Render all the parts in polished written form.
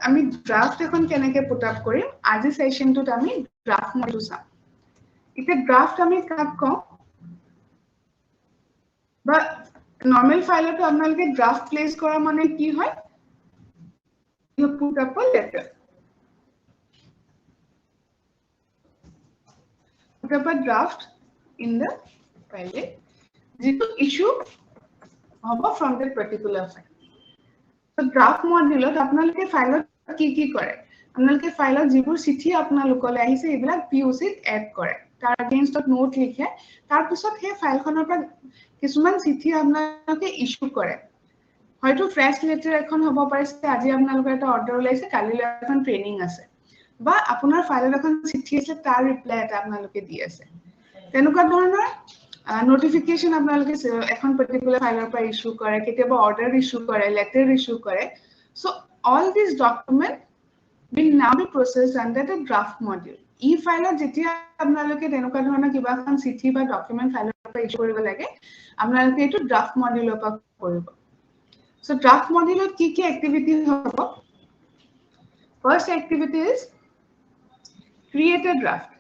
আমি ড্ৰাফট এখন কেনেকে পুট আপ কৰিম আজি সেশনটোত আমি ড্ৰাফট মডেল চাম এতিয়া ড্ৰাফট আমি কাক কওঁ বা নৰ্মেল ফাইলটো আপোনালোকে ড্ৰাফট প্লেস কৰা মানে কি হয় you put up a letter put up a draft in the file যিটো issue হ'ব from that particular file so draft module আপোনালোকে ফাইলত কি কৰে আপোনালোকে ফাইলত যিবোৰ চিঠি আপোনালোকলৈ আহিছে এইবিলাক POC এড কৰে তাৰ against নোট লিখে তাৰ পিছত সেই ফাইলখনৰ পৰা কিছুমান চিঠি আপোনালোকে ইস্যু কৰে হয়তো ফ্ৰেশ লেটাৰ এখন হ'ব পাৰে আজি আপোনালোকৰ এটা অৰ্ডাৰ ওলাইছে কালিলৈ এখন ট্ৰেনিং আছে বা আপোনাৰ ফাইলত এখন চিঠি আছে তাৰ ৰিপ্লাই এটা আপোনালোকে দি আছে তেনেকুৱা ধৰণৰ notification আপোনালোকে এখন particular ফাইলৰ পৰা ইস্যু কৰে কেতিয়াবা অৰ্ডাৰ ইস্যু কৰে লেটাৰ ইস্যু কৰে so all these document will now be processed under the draft module ই ফাইলত যেতিয়া আপোনালোকে তেনেকুৱা ধৰণৰ কিবা এখন চিঠি বা ডকুমেন্ট ফাইলৰ পৰা ইস্যু কৰিব লাগে আপোনালোকে এইটো draft module পৰা কৰিব so draft module কি activity হ'ব first activity is create a draft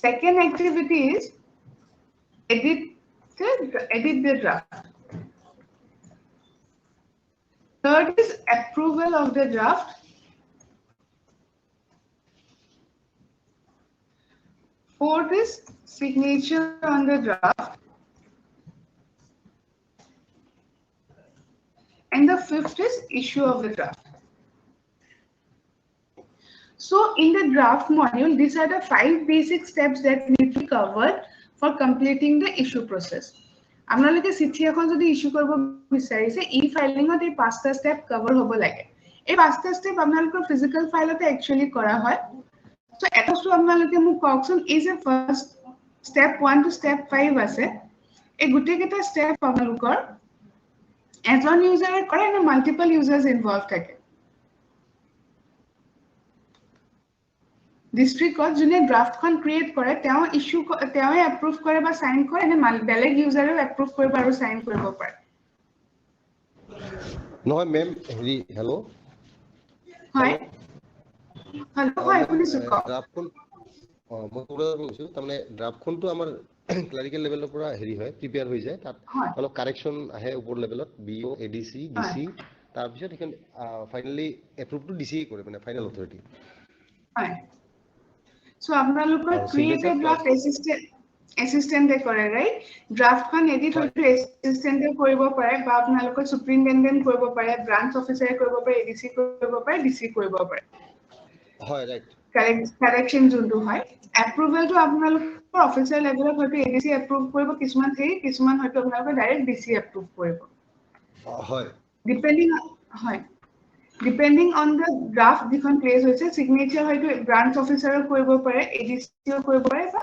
second activity is edit the draft third is approval of the draft fourth is signature on the draft and the fifth is issue of the draft so in the draft module these are the 5 basic steps that need to be covered for completing the issue process আপোনালোকে চিঠি এখন যদি issue কৰিব বিচাৰিছে ই ফাইলিংত এই পাঁচটা step cover হ'ব লাগে এই পাঁচটা স্টেপ আপোনালোকৰ ফিজিক্যাল ফাইলতে একচুয়ালি কৰা হয় সো এটা বস্তু আপোনালোকে মোক কওকচোন এই যে ফাৰ্স্ট স্টেপ 1 টু স্টেপ 5 আছে এই গুটেকেটা স্টেপ আপোনালোকৰ এজন ইউজাৰে কৰে না মাল্টিপল ইউজাৰ্স ইনভলভ থাকে ডিস্ট্ৰিক্টত যোনে ড্ৰাফটখন ক্ৰিয়েট কৰে তেওঁ ইস্যু তেওঁই এপ্ৰুভ কৰে বা সাইন কৰে নে বেলেগ ইউজাৰেও এপ্ৰুভ কৰিব আৰু সাইন কৰিব পাৰে নহয় মেম হেৰি হেল্ল হয় হয় শুনিছো ড্ৰাফটখন মই কৈছো তাৰমানে ড্ৰাফটখনটো আমাৰ ক্লাৰিকেল লেভেলৰ পৰা হেৰি হয় প্ৰিপেয়াৰ হৈ যায় তাত অলপ কাৰেকচন আহে ওপৰ লেভেলত বিও এডিসি ডিসি তাৰ পিছত এখন ফাইনালি এপ্ৰুভটো ডিসি কৰে মানে ফাইনাল অথৰিটি হয় সো আপোনালোকৰ ক্ৰিয়েটেড ড্ৰাফট এসিস্টেন্টে কৰে ৰাইট ড্ৰাফটখন এডিট হয়তো এসিস্টেন্টে কৰিব পাৰে বা আপোনালোকৰ সুপ্ৰিনটেন্ডেন্ট কৰিব পাৰে ব্ৰাঞ্চ অফিচাৰে কৰিব পাৰে এডিসি কৰিব পাৰে ডিসি কৰিব পাৰে হয় ৰাইট কাৰেকচন যোনটো হয় এপ্ৰুভেলটো আপোনালোকৰ অফিচাৰ লেভেলত হয়তো এডিসি এপ্ৰুভ কৰিব কিছুমান হয়তো আপোনালোকে ডাইৰেক্ট ডিসি এপ্ৰুভ কৰিব হয় depending on the draft যিখন প্লেস হৈছে সিগনেচাৰ হয়তো ব্ৰাঞ্চ অফিচাৰৰ কৰিব পাৰে এডিসিও কৰিব পাৰে বা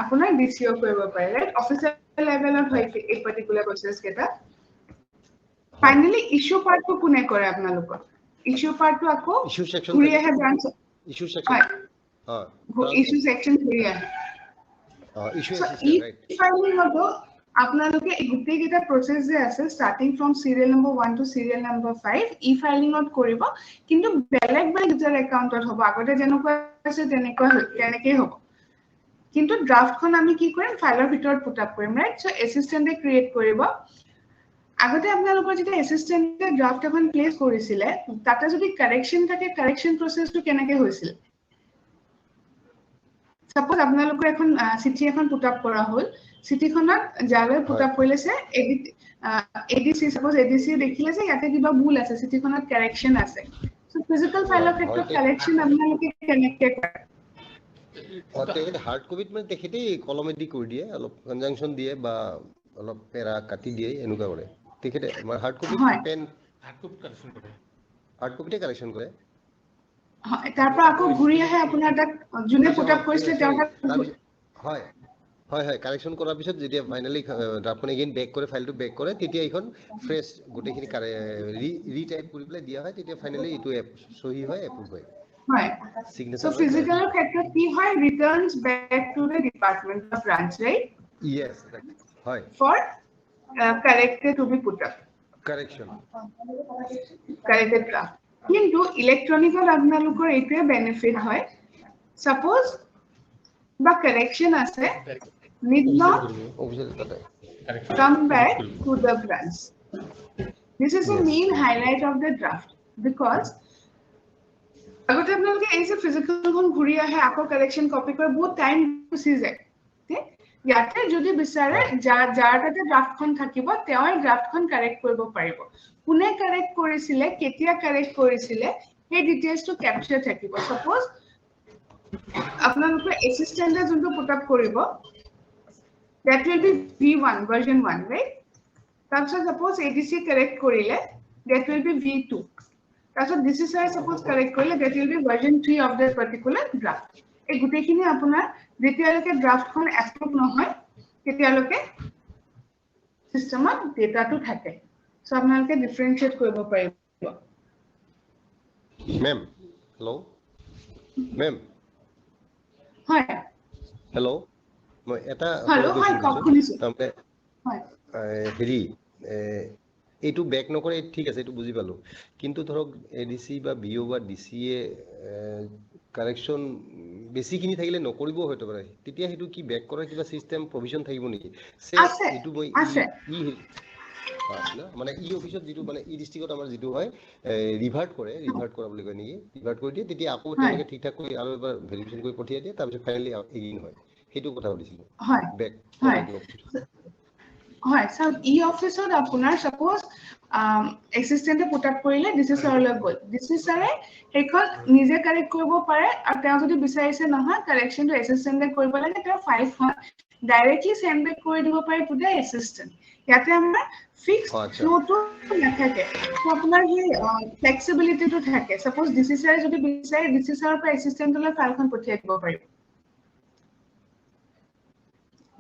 আপোনাৰ ডিসিও কৰিব পাৰে ৰাইট অফিচাৰ লেভেলত হয় এই পাৰ্টিকুলাৰ প্ৰসেস কেটা ফাইনালি ইস্যু পাৰ্টটো কোনে কৰে আপোনালোকৰ ইস্যু পাৰ্টটো আকৌ ঘূৰি আহে branch issue section issue section ঘূৰি আহে ইস্যু এসিস্টেন্ট ৰাইট ফাইনালি হ'ব আপোনালোকে গুটেই কেটা প্ৰসেস যে আছে starting from serial number 1 to serial number 5 ই ফাইলিংত কৰিব কিন্তু বেলেগ ইউজাৰ একাউন্টত হ'ব আগতে যেনেকুৱা আছে তেনেকৈ হ'ব কিন্তু ড্ৰাফটখন আমি কি কৰিম ফাইলৰ ভিতৰত পুট আপ কৰিম ৰাইট সো এসিস্টেন্টে ক্ৰিয়েট কৰিব আগতে আপোনালোকৰ যেতিয়া এসিস্টেন্টে ড্ৰাফট এখন প্লেস কৰিছিলে তাতে যদি কাৰেকচন থাকে কাৰেকচন প্ৰসেসটো কেনেকৈ হৈছিল সাপোজ আপোনালোকৰ এখন চিঠি এখন পুট আপ কৰা হ'ল চিঠিখনত যালৈ পুট আপ কৰিলেছে এডিসি সাপোজ এডিসি দেখিলে যে ইয়াতে কিবা ভুল আছে চিঠিখনত কাৰেকচন আছে সো ফিজিক্যাল ফাইলৰ ক্ষেত্ৰত কাৰেকচন আপোনালোকে কেনেকৈ কৰে অতএব হাৰ্ড কপিত মানে তেখেতে কলমেদি কৰি দিয়ে অলপ কনজাংশন দিয়ে বা অলপ পেৰা কাটি দিয়ে এনেকুৱা কৰে তেখেতে আমাৰ হাৰ্ড কপি পেন হাৰ্ড কপিতে কাৰেকচন কৰে হয় তাৰ পৰা আকৌ ঘূৰি আহে আপোনাৰ তাত যোনে পুট আপ কৰিছিলে তেওঁ হয় কাৰেকচন কৰাৰ পিছত যেতিয়া ফাইনালি ড্ৰাফটখন এগেইন বেক কৰে ফাইলটো বেক কৰে তেতিয়া এইখন ফ্ৰেশ গোটেইখিনি ৰিটাইপ কৰি পেলাই দিয়া হয় তেতিয়া ফাইনালি এইটো সহি হয় এপ্ৰুভ হয় হয় so physical ক্ষেত্ৰত কি হয় returns back to the department of branch right yes right হয় for corrected to be put up correction corrected draft কিন্তু ইলেকট্রনিকত আপোনালোকৰ এইটোৱে বেনিফিট হয় suppose বা correction আছে need not come back to the branch. This is the main highlight of the draft because আগতে আপোনালোকে এই যে ফিজিক্যালখন ঘূৰি আহে আকৌ কাৰেকশ্যন কপি কৰে বহুত টাইম গুচি যায় ইয়াতে যদি বিচাৰে যাৰ তাতে ড্ৰাফটখন থাকিব তেওঁ ড্ৰাফটখন কাৰেক্ট কৰিব পাৰিব কোনে কাৰেক্ট কৰিছিলে কেতিয়া কাৰেক্ট কৰিছিলে সেই ডিটেইলছটো ক্যাপচাৰ থাকিব সাপোজ আপোনালোকে এসিস্ট্যান্টে যোনটো পুট আপ কৰিব that will be v1 version 1 right তাৰপিছত suppose adc correct কৰিলে that will be v2 তাৰপিছত this is suppose correct কৰিলে that will be version 3 of that particular draft এই গুটেখিনি আপোনাৰ যেতিয়ালৈকে ড্ৰাফটখন এপ্ৰুভ নহয় তেতিয়ালৈকে সিস্টেমত ডেটাটো থাকে সো আপোনালোকে ডিফাৰেন্সিয়েট কৰিব পাৰিব মেম হেল্ল' মেম হয় হেল্ল' মই এটা হেল্ল' হয় কওক শুনিছো তাৰমানে হয় হেৰি এইটো বেক নকৰে ঠিক আছে এইটো বুজি পালো কিন্তু ধৰক এডিসি বা বিও বা ডিসিএ কাৰেকশন বেসিকখিনি থাকিলে নকৰিব হয়তো পাৰে তেতিয়া হেতু কি বেক কৰাৰ কিবা সিস্টেম প্ৰভিজন থাকিব নেকি সে এটো মই ই না মানে ই অফিসত যেটো মানে ই ডিস্ট্ৰিক্টত আমাৰ যেটো হয় ৰিভাৰ্ট কৰা বুলি কয় নেকি ৰিভাৰ্ট কৰি দিয়ে তেতিয়া আকৌ তেওঁলোকে ঠিক ঠাক কৰি আৰু এবাৰ ভেৰিফিকেশন কৰি পঠিয়াই দিয়ে তাৰপিছত ফাইনালি এগেইন হয় হেতু কথা কৈছিল হয় বেক হয় হয় সো ই অফিসত আপোনাৰ সাপোজ এসিস্ট্যান্টে পুট আপ কৰিলে ডিসিসাৰলৈ গ'ল ডিসিসাৰে হেখন নিজে কাৰেক্ট কৰিব পাৰে আৰু তেওঁ যদি বিচাৰিছে নহয় কাৰেকশ্যনটো এসিস্ট্যান্টে কৰিব লাগে তেওঁ ফাইলখন ডাইৰেক্টলি সেন্ড বেক কৰি দিব পাৰে টু দ্য এসিস্ট্যান্ট ইয়াতে আমাৰ ফিক্সড ফ্লোটো নাথাকে তো আপোনাৰ এই ফ্লেক্সিবিলিটিটো থাকে সাপোজ ডিসিসাৰে যদি বিচাৰে ডিসিসাৰৰ পৰা এসিস্ট্যান্টলৈ ফাইলখন পঠিয়াই দিব পাৰিব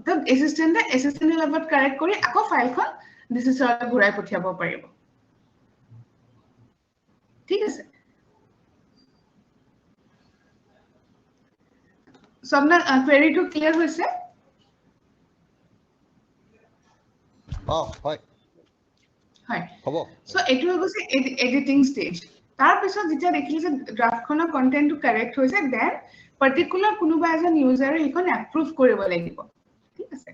তো এসিস্ট্যান্টে লগত কাৰেক্ট কৰি আকৌ ফাইলখন ডিসিসাৰলৈ ঘূৰাই পঠিয়াব পাৰিব ঠিক আছে সবনা কোৱেৰিটো ক্লিয়াৰ হৈছে হয় হয় হ'ব সো এটো হৈছে এডিটিং ষ্টেজ তাৰ পিছত যেতিয়া দেখিলে যে ড্ৰাফটখনৰ কন্টেন্টটো কাৰেক্ট হৈছে দেন পাৰ্টিকুলাৰ কোনোবা এজন ইউজাৰে এইখন এপ্ৰুভ কৰিব লাগিব ঠিক আছে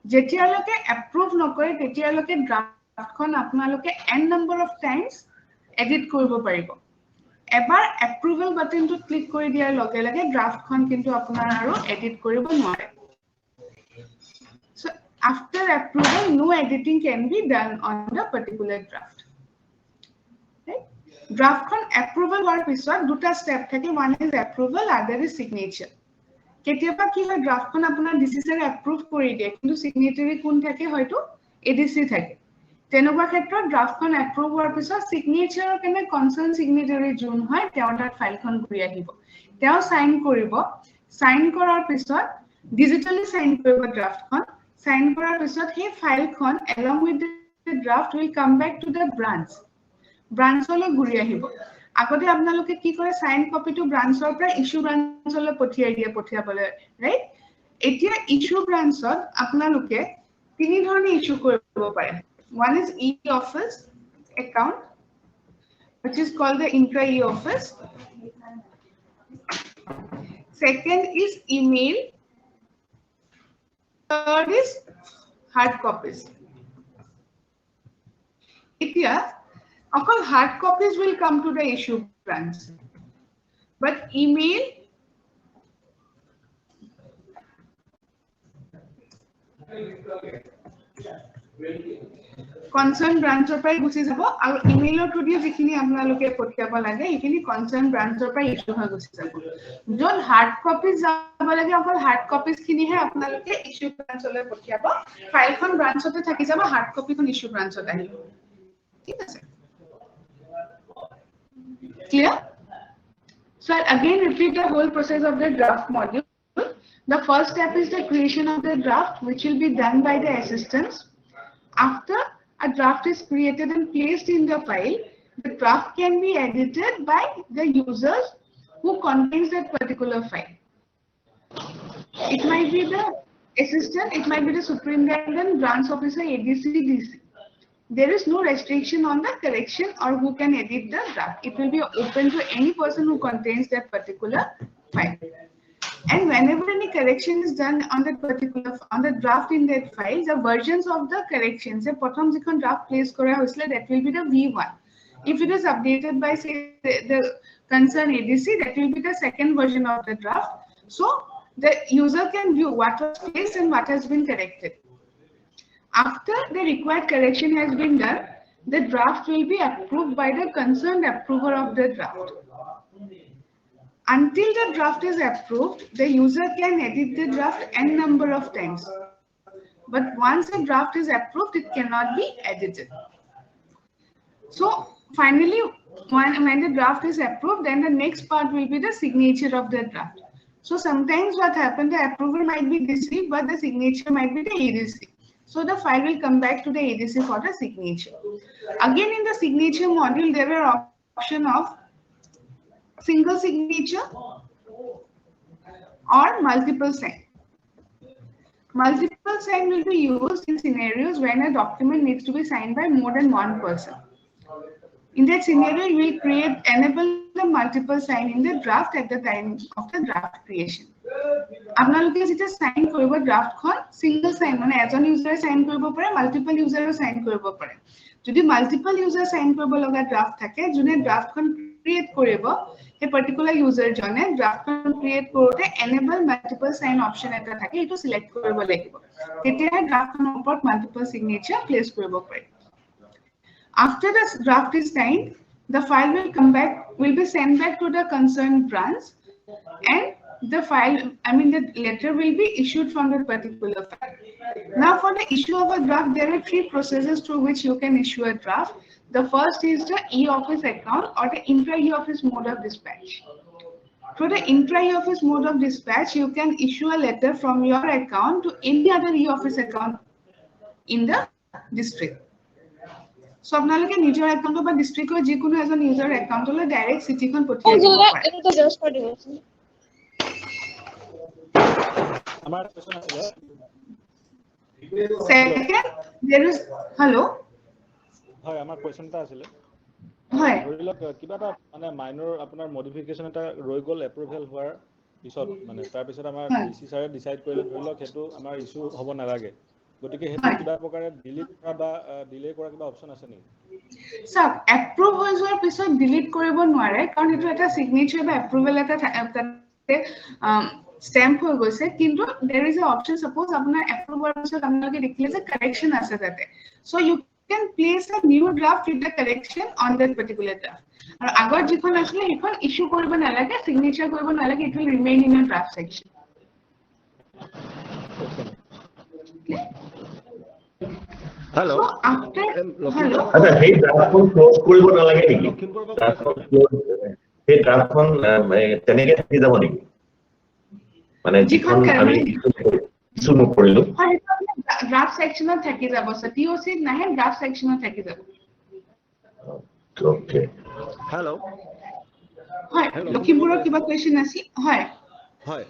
যেতিয়ালৈকে এপ্ৰুভ নকৰে তেতিয়ালৈকে ড্ৰাফটখন আপোনালোকে n number of times edit কৰিব পাৰিব এবাৰ এপ্ৰুভেল বাটনটো ক্লিক কৰি দিয়াৰ লগে লগে ড্ৰাফটখন কিন্তু আপোনাৰ আৰু এডিট কৰিব নোৱাৰে so after approval no editing can be done on the particular draft right draft kon approval হোৱাৰ পিছত দুটা স্টেপ থাকে one is approval other is signature কেতিয়াবা কি হয় ড্ৰাফটখন আপোনাৰ ডিসিসাৰে এপ্ৰুভ কৰি দিয়ে কিন্তু সিগনেচাৰী কোন থাকে হয়তো এডিসি থাকে তেনেকুৱা ক্ষেত্ৰত ড্ৰাফটখন এপ্ৰুভ হোৱাৰ পিছত সিগনেচাৰৰ কাৰণে কনসাৰ্ন সিগনেচাৰী জুন হয় তেওঁৰ তাত ফাইলখন ঘূৰি আহিব তেওঁ সাইন কৰিব সাইন কৰাৰ পিছত ডিজিটালি সাইন কৰিব ড্ৰাফটখন সাইন কৰাৰ পিছত সেই ফাইলখন along with the draft will come back to the ব্ৰাঞ্চলৈ ঘূৰি আহিব আগতে আপোনালোকে কি কৰে সাইন কপিটো ব্ৰাঞ্চৰ পৰা ইস্যু ব্ৰাঞ্চলৈ পঠিয়াবলৈ ৰাইট এতিয়া ইস্যু ব্ৰাঞ্চত আপোনালোকে তিনি ধৰণে ইস্যু কৰিব পাৰে one is e-office account which is called the intra e-office second is email third is hard copies এতিয়া all hard copies will come to the issue branch but email concern branchৰ পৰা গুচি যাব আৰু ইমেইলৰ থ্ৰু দিয়ে যিখিনি আপোনালোকে পঠিয়াব লাগে এইখিনি কনসাৰ্ন ব্ৰাঞ্চৰ পৰা ইস্যু হৈ গুচি যাব য'ত হাৰ্ড কপি যাব লাগে অকল হাৰ্ড কপিজ খিনিহে আপোনালোকে ইস্যু ব্ৰাঞ্চলৈ পঠিয়াব ফাইলখন ব্ৰাঞ্চতে থাকি যাব হাৰ্ড কপিখন ইস্যু ব্ৰাঞ্চত আহিব ঠিক আছে clear so I'll again repeat the whole process of the draft module the first step is the creation of the draft which will be done by the assistants after a draft is created and placed in the file the draft can be edited by the users who contains that particular file it might be the assistant it might be the superintendent branch officer adc dc there is no restriction on the correction or who can edit the draft. It will be open to any person who contains that particular file. And whenever any correction is done on that particular on the draft in that file, the versions of the corrections, the bottom second draft place kora hoisle, that will be the V1. If it is updated by say the concerned ADC, that will be the second version of the draft. So the user can view what was placed and what has been corrected. After the required correction has been done, the draft will be approved by the concerned approver of the draft. Until the draft is approved, the user can edit the draft n number of times. But once the draft is approved, it cannot be edited. So finally, when the draft is approved, then the next part will be the signature of the draft. So sometimes what happens, the approval might be DC, but the signature might be the ADC. So the file will come back to the ADC for the signature. Again, in the signature module, there are option of single signature or multiple sign. Multiple sign will be used in scenarios when a document needs to be signed by more than one person. In that scenario, we will enable the multiple sign in the draft at the time of the draft creation. আপোনালোকে যেতিয়া sign কৰিব ড্ৰাফটখন single sign মানে এজন ইউজাৰে sign কৰিব পাৰে multiple ইউজাৰে sign কৰিব পাৰে যদি মাল্টিপল ইউজাৰ সাইন কৰিব লগা ড্ৰাফট থাকে যোনে ড্ৰাফটখন ক্ৰিয়েট কৰিব এই পাৰ্টিকুলাৰ ইউজাৰ জনে ড্ৰাফটখন ক্ৰিয়েট কৰোতে এনেবল মাল্টিপল সাইন অপচন এটা থাকে এটো সিলেক্ট কৰিব লাগিব তেতিয়া ড্ৰাফটখনৰ ওপৰত মাল্টিপল সিগনেচাৰ প্লেস কৰিব পাৰি After the draft is signed, the file will be sent back to the concerned branch and the letter will be issued from the particular file. Now for the issue of a draft, there are three processes through which you can issue a draft. The first is the e-office account or the intra-e-office mode of dispatch. Through the intra-e-office mode of dispatch, you can issue a letter from your account to any other e-office account in the district. So আপোনালোকে নিজৰ account বা ডিস্ট্ৰিক্টৰ যিকোনো এজন user একাউন্টলৈ direct চিঠিখন পঠিয়াই দিব পাৰে এটা জাস্ট কৰি দিব আমাৰ কোৱেশ্চন আছে Second, there is hello হয় আমাৰ কোৱেশ্চনটা আছিল হয় ধৰি লওক কিবা এটা মানে মাইনৰ আপোনাৰ মডিফিকেশন এটা ৰৈ গল এপ্ৰুভেল হোৱাৰ পিছত মানে তাৰ পিছত আমাৰ ডিসি সাৰে ডিসাইড কৰিলে ধৰি লওক হেতু আমাৰ ইস্যু হ'ব নালাগে গতিকে হেতু কিবা প্ৰকাৰে ডিলিট কৰা বা ডিলে কৰা কিবা অপচন আছে নেকি সব এপ্ৰুভ হৈ যোৱাৰ পিছত ডিলিট কৰিব নোৱাৰে কাৰণ এটো এটা সিগনেচাৰ বা এপ্ৰুভেল এটা স্ট্যাম্প হৈ গৈছে কিন্তু there is a option suppose আপোনাৰ এপ্ৰুভ হোৱাৰ পিছত আপোনালোকে দেখিলে যে কাৰেকচন আছে তাতে so you can place a new draft with the correction on that particular draft আৰু আগৰ যিখন আছিল সেইখন ইস্যু কৰিব নালাগে সিগনেচাৰ কৰিব নালাগে it will remain in a draft section Hello. So after hello আচ্ছা এই ড্ৰাফটখন ক্লোজ কৰিব নালাগে নেকি এই ড্ৰাফটখন তেনেকে থাকি যাব নেকি মানে যিখন আমি ইস্যু নকৰিলো ড্ৰাফট সেকশনত থাকি যাব সো টিওসি নাহে ড্ৰাফট সেকশনত থাকি যাব ওকে Hello. হয় লখিমপুৰৰ কিবা কোৱেশ্চন আছে হয় হয়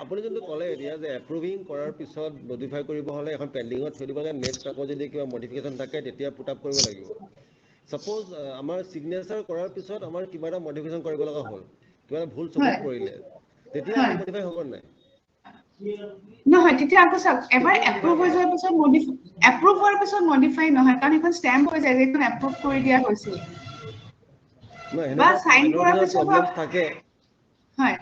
আপুনি যোনটো ক'লে এতিয়া যে এপ্ৰুভিং কৰাৰ পিছত মডিফাই কৰিব হলে এখন পেন্ডিংত থৈ দিব লাগে নেক্সট আকৌ যদি কিবা মডিফিকেশন থাকে তেতিয়া পুট আপ কৰিব লাগিব সাপোজ আমাৰ সিগনেচাৰ কৰাৰ পিছত আমাৰ কিবা এটা মডিফিকেশন কৰিব লগা হ'ল কিবা ভুল চকুত পৰিলে তেতিয়া মডিফাই হ'ব নাই নহয় তেতিয়া আকৌ সব এবাৰ এপ্ৰুভ হৈ যোৱাৰ পিছত এপ্ৰুভ হোৱাৰ পিছত মডিফাই নহয় কাৰণ এখন স্ট্যাম্প হৈ যায় যেখন এপ্ৰুভ কৰি দিয়া হৈছিল বা সাইন কৰাৰ পিছত থাকে হয়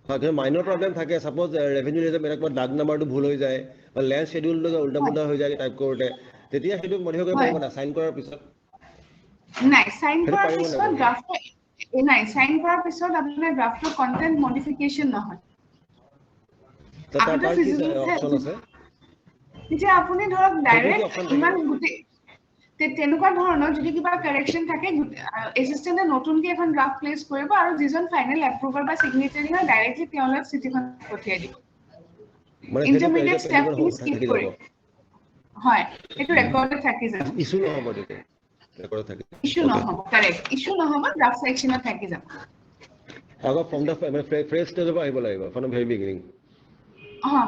হয় মাইনৰ প্ৰবলেম থাকে সাপোজ ৰেভিনিউ ৰিজম একবাৰ ডাগ নাম্বাৰটো ভুল হৈ যায় বা ল্যান্ড শেডিউলটো উল্টা পুল্টা হৈ যায় টাইপ কৰোতে তেতিয়া হেতু মডিফাই কৰিব পাৰিব না সাইন কৰাৰ পিছত নাই সাইন কৰাৰ পিছত ড্ৰাফট নাই সাইন কৰাৰ পিছত আপোনাৰ ড্ৰাফটৰ কন্টেন্ট মডিফিকেশন নহয় তাৰ কি অপচন আছে এতিয়া আপুনি ধৰক ডাইৰেক্ট ইমান গুটি তেনেকুৱা ধৰণৰ যদি কিবা কাৰেকচন থাকে এসিস্টেন্টে নতুনকে এখন ড্ৰাফট প্লেস কৰিব আৰু যিজন ফাইনাল এপ্ৰুভাৰ বা সিগনেচাৰী হয় ডাইৰেক্টলি তেওঁলোক চিঠিখন পঠিয়াই দিব ইন্টাৰমিডিয়েট স্টেপ স্কিপ কৰি হয় এটো ৰেকৰ্ডে থাকি যাব ইস্যু নহব তেতিয়া ৰেকৰ্ড থাকে ইস্যু নহব কাৰেক্ট ইস্যু নহব ড্ৰাফট সেকশনত থাকি যাব আগৰ ফ্ৰম দা ফ্ৰেছ ষ্টেজৰ পৰা আহিব লাগিব from very beginning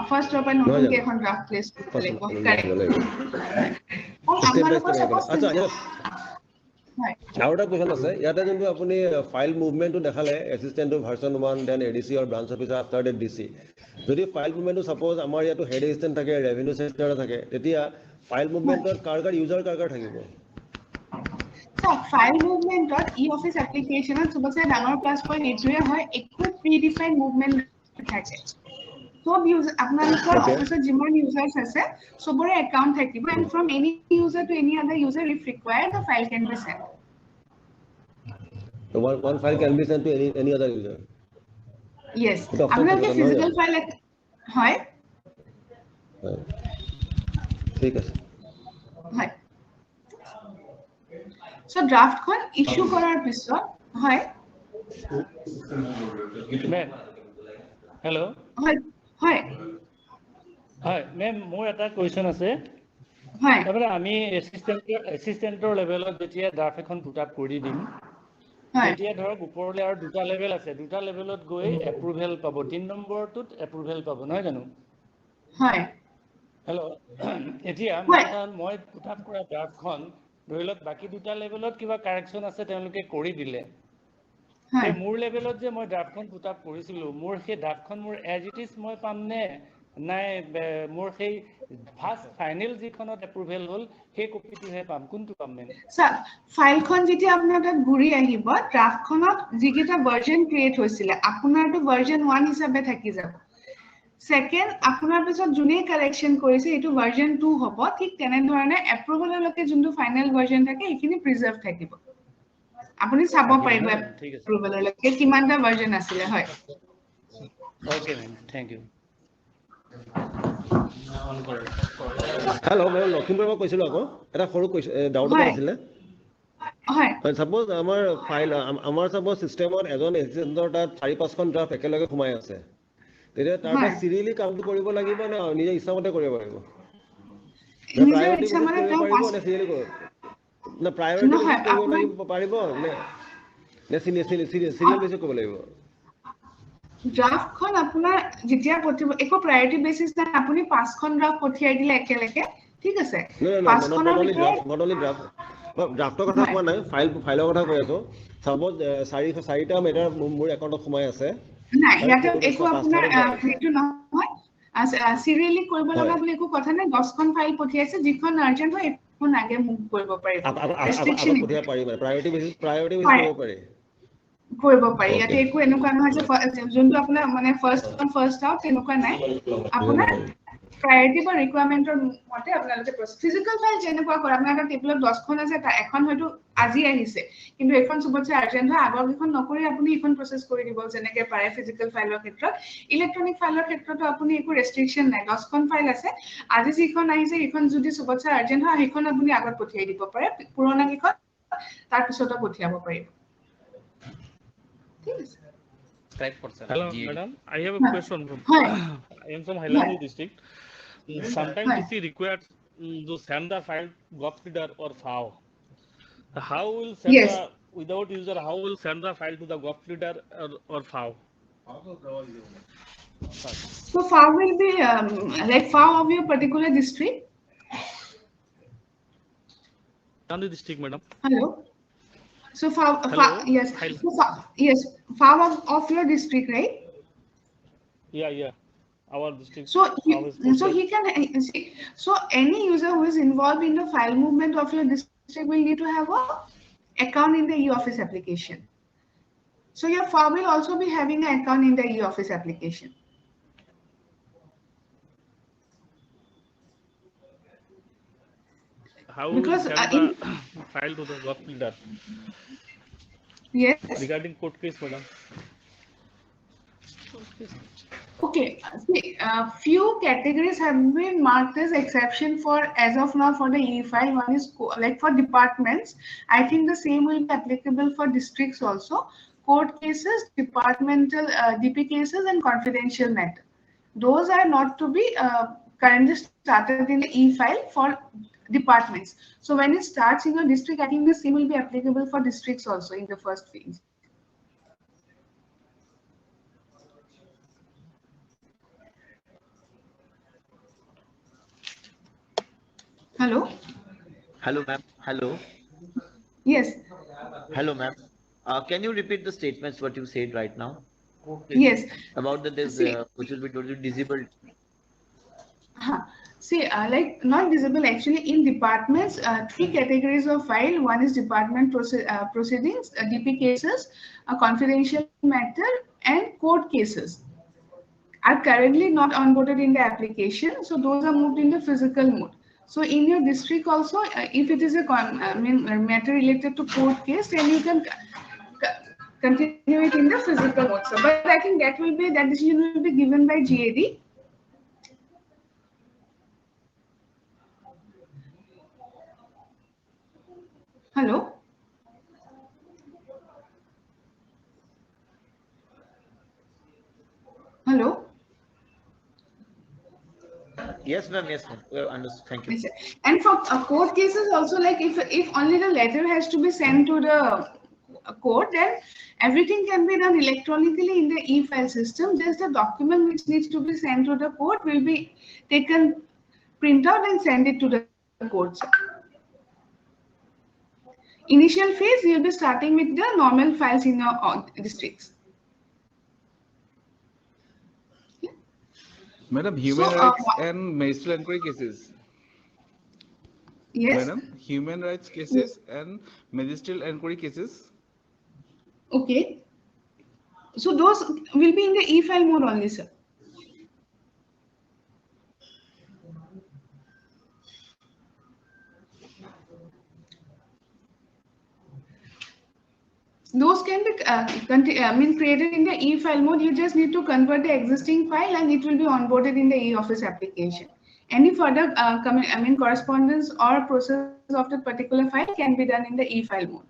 first upon নতুনকে এখন ড্ৰাফট প্লেস কৰিব লাগিব correct Step by step suppose আচ্ছা হয় আৰু এটা কোৱেশ্যন আছে ইয়াতে যোনটো আপুনি ফাইল মুভমেণ্টটো দেখালে এছিষ্টেণ্টটো ভাৰ্চন 1 দেন এডিচি আৰু branch officer after that DC যদি ফাইল মুভমেণ্টটো সাপোজ আমাৰ ইয়াতো হেড এছিষ্টেণ্ট থাকে ৰেভিনিউ চেক্টৰ থাকে তেতিয়া ফাইল মুভমেণ্টত কাৰ ইউজাৰ কাৰ থাকিব ফাইল মুভমেণ্টত ই অফিচ এপ্লিকেশ্যনত চবতছে ডাঙৰ প্লাছ পইণ্ট এইটোৱে হয় একো প্ৰিডিফাইন্ড মুভমেণ্ট থাকে সব ইউজাৰ আপোনালোকৰ অফিসত যিমান ইউজাৰ্স আছে সবৰে একাউন্ট থাকিব and from any user to any other user if required the file can be sent so one file can be sent to any other user yes আপোনালোকে physical file হয় ঠিক আছে হয় so draft খন issue কৰাৰ পিছত হয় hello' হয় হয় হয় মেম মোৰ এটা কোৱেশ্চন আছে হয় তাৰমানে আমি এছিষ্টেণ্টৰ লেভেলত যেতিয়া ড্ৰাফ্ট এখন পুট আপ কৰি দিম হয় তেতিয়া ধৰক ওপৰলৈ আৰু দুটা লেভেল আছে দুটা লেভেলত গৈ এপ্ৰুভেল পাব 3 নম্বৰটোত এপ্ৰুভেল পাব নহয় জানো হয় হেল্ল' এতিয়া হয় মই পুট আপ কৰা ড্ৰাফ্টখন ধৰি লওক বাকী দুটা লেভেলত কিবা কাৰেকশ্যন আছে তেওঁলোকে কৰি দিলে হয় মোৰ লেভেলত যে মই ড্ৰাফ্টখন পুট আপ কৰিছিলোঁ মোৰ সেই ড্ৰাফ্টখন মোৰ এজ ইট ইজ মই পামনে নাই মোৰ সেই ফাৰ্ষ্ট ফাইনেল যিখনত এপ্ৰুভেল হ'ল সেই কপিটোহে পাম কোনটো পাম মেম স্যাৰ ফাইলখন যেতিয়া আপোনাৰ তাত ঘূৰি আহিব ড্ৰাফটখনত যিকেইটা ভাৰ্জন ক্ৰিয়েট হৈছিলে আপোনাৰটো ভাৰ্জন 1 হিচাপে থাকি যাব সেকেন্ড আপোনাৰ পিছত যোনে কাৰেকশ্যন কৰিছে এইটো ভাৰ্জন 2 হ'ব ঠিক তেনে ধৰণে এপ্ৰুভেললৈকে যোনটো ফাইনেল ভাৰ্জন থাকে এইখিনি প্ৰিজাৰ্ভ থাকিব আপুনি চাব পাৰিব এপ্ৰুভেললৈকে কিমানটা ভাৰ্জন আছিলে হয় okay ma'am thank you hello' মই লখিমপুৰৰ পৰা কৈছিলোঁ আকৌ এটা সৰু ডাউট এটা আছিলে হয় সাপোজ আমাৰ ফাইল আমাৰ সাপোজ চিষ্টেমত এজন এছিষ্টেণ্টৰ তাত 4-5খন ড্ৰাফ্ট একেলগে সোমাই আছে তেতিয়া তাৰ পৰা চিৰিয়েলি কামটো কৰিব লাগিব নে নিজে ইচ্ছামতে কৰিব পাৰিব নিজৰ প্ৰায়োৰিটি ইচ্ছা বেচিছ মানে কৰিব তেওঁ পাৰিব নে চিৰিয়েলি কৰিব না প্ৰায়োৰিটি বেচিছ কৰিব লাগিব পাৰিব নে চিৰিয়েল বেচিছ কৰিব লাগিব ড্ৰাফটখন আপোনাৰ যেতিয়া পঠিয়াব একো প্ৰায়োৰিটি বেচিছ নাই আপুনি 5খন ড্ৰাফট পঠিয়াই দিলে একেলগে ঠিক আছে 5খনৰ ভিতৰত নট অনলি ড্ৰাফটৰ কথা কোৱা নাই ফাইলৰ কথা কৈ আছো সাপোজ 4টা মেটাৰ মোৰ একাউণ্টত সোমাই আছে নাই ইয়াতে একো আপোনাৰ সেইটো নহয় চিৰিয়েলি কৰিব লগা বুলি একো কথা নাই 10খন ফাইল পঠিয়াইছে যিখন আৰ্জেন্ট হয় এখন আগে মুভ কৰিব পাৰিব ৰেষ্ট্ৰিকচন পঠিয়াব পাৰি মানে প্ৰায়োৰিটি বেচিছ কৰিব পাৰি ইয়াতে একো এনেকুৱা নহয় যে যোনটো আপোনাৰ মানে ফাৰ্ষ্ট আউট তেনেকুৱা নাই আপোনাৰ প্ৰায়োৰিটি বা ৰিকুৱাৰমেন্টৰ মতে আপোনালোকে ফিজিক্যাল ফাইল যেনেকুৱা কৰে আপোনাৰ এটা টেবুলত 10খন আছে তাৰ এখন হয়তো আজি আহিছে কিন্তু এখন সবতছে আৰ্জেন্ট হয় আগৰ কেইখন নকৰি আপুনি এখন প্ৰসেস কৰি দিব যেনেকে পাৰে ফিজিক্যাল ফাইলৰ ক্ষেত্ৰত ইলেক্ট্ৰনিক ফাইলৰ ক্ষেত্ৰতো আপুনি একো ৰেষ্ট্ৰিকচন নাই 10খন ফাইল আছে আজি যিখন আহিছে এইখন যদি সবতছে আৰ্জেন্ট হয় সেইখন আপুনি আগত পঠিয়াই দিব পাৰে পুৰণা কেইখন তাৰ পিছতো পঠিয়াব পাৰিব Hello, madam. I have a question. I am from Hailandi district. Sometimes DC requires to send the file gov reader or FAO. How will send the without user? How will send the file to the gov reader or FAO? So FAO will be like FAO of your particular district. Hailandi district, madam. Hello. So yes, yes, FAO of your district, right? Yeah, our district. So he can see. So any user who is involved in the file movement of your district will need to have a account in the e-office application. So your FAO will also be having an account in the e-office application. How because will send the file to the gov reader? Yes. Regarding court case, madam. Okay. See, few categories have been marked as exception for as of now for the e-file. One is like for departments. I think the same will be applicable for districts also. Court cases, departmental DP cases, and confidential matter. Those are not to be currently started in the e-file for departments. So when it starts in your district, I think the same will be applicable for districts also in the first phase. Hello? Hello, ma'am. Hello. Yes. Hello, ma'am. Can you repeat the statements what you said right now? Please. Yes. About the this See, which will be totally disabled. See, like not visible actually in departments, three categories of file. One is department proceedings, DP cases, confidential matter, and court cases are currently not onboarded in the application. So those are moved in the physical mode. So in your district also, if it is a matter related to court case, then you can continue it in the physical mode. So, but I think that decision will be given by GAD. Hello. Hello. Yes, ma'am. Yes, ma'am. Understood. Thank you. Yes, sir. And for court cases also, like if only the letter has to be sent to the court, then everything can be done electronically in the e-file system. Just the document which needs to be sent to the court will be taken, print out, and send it to the courts. Initial phase, you'll be starting with the normal files in your districts. Madam, human rights and magisterial inquiry cases. Yes. Madam, human rights cases and magisterial inquiry cases. Okay. So those will be in the e-file mode only, sir. Those can be created in the e-file mode. You just need to convert the existing file and it will be onboarded in the e-office application. Any further correspondence or process of that particular file can be done in the e-file mode.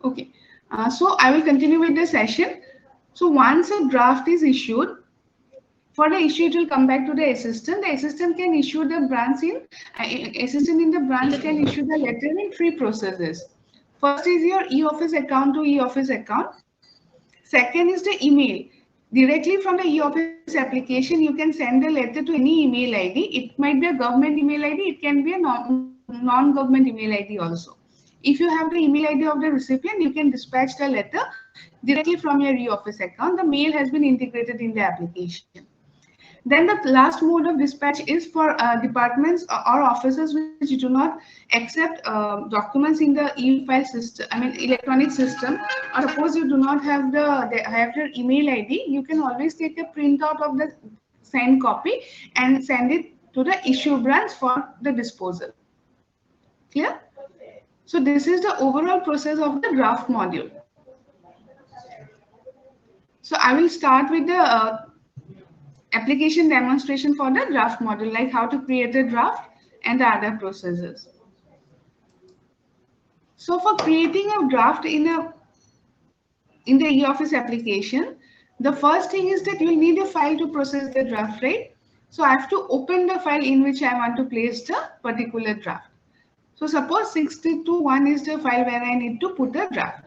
Okay, so I will continue with the session. So once a draft is issued, for the issue, it will come back to the assistant. The assistant can issue the branch assistant in the branch can issue the letter in three processes. First is your e-office account to e-office account. Second is the email. Directly from the e-office application, you can send the letter to any email ID. It might be a government email ID. It can be a non-government email ID also. If you have the email ID of the recipient, you can dispatch the letter directly from your e-office account. The mail has been integrated in the application. Then the last mode of dispatch is for departments or offices which do not accept documents in the e-file system, electronic system. Or suppose you do not have your email ID, you can always take a printout of the signed copy and send it to the issue branch for the disposal. Clear? So this is the overall process of the draft module. So I will start with the application demonstration for the draft module, like how to create a draft and the other processes. So for creating a draft in the e-office application, the first thing is that you need a file to process the draft, right? So I have to open the file in which I want to place the particular draft. So suppose 62.1 is the file where I need to put the draft.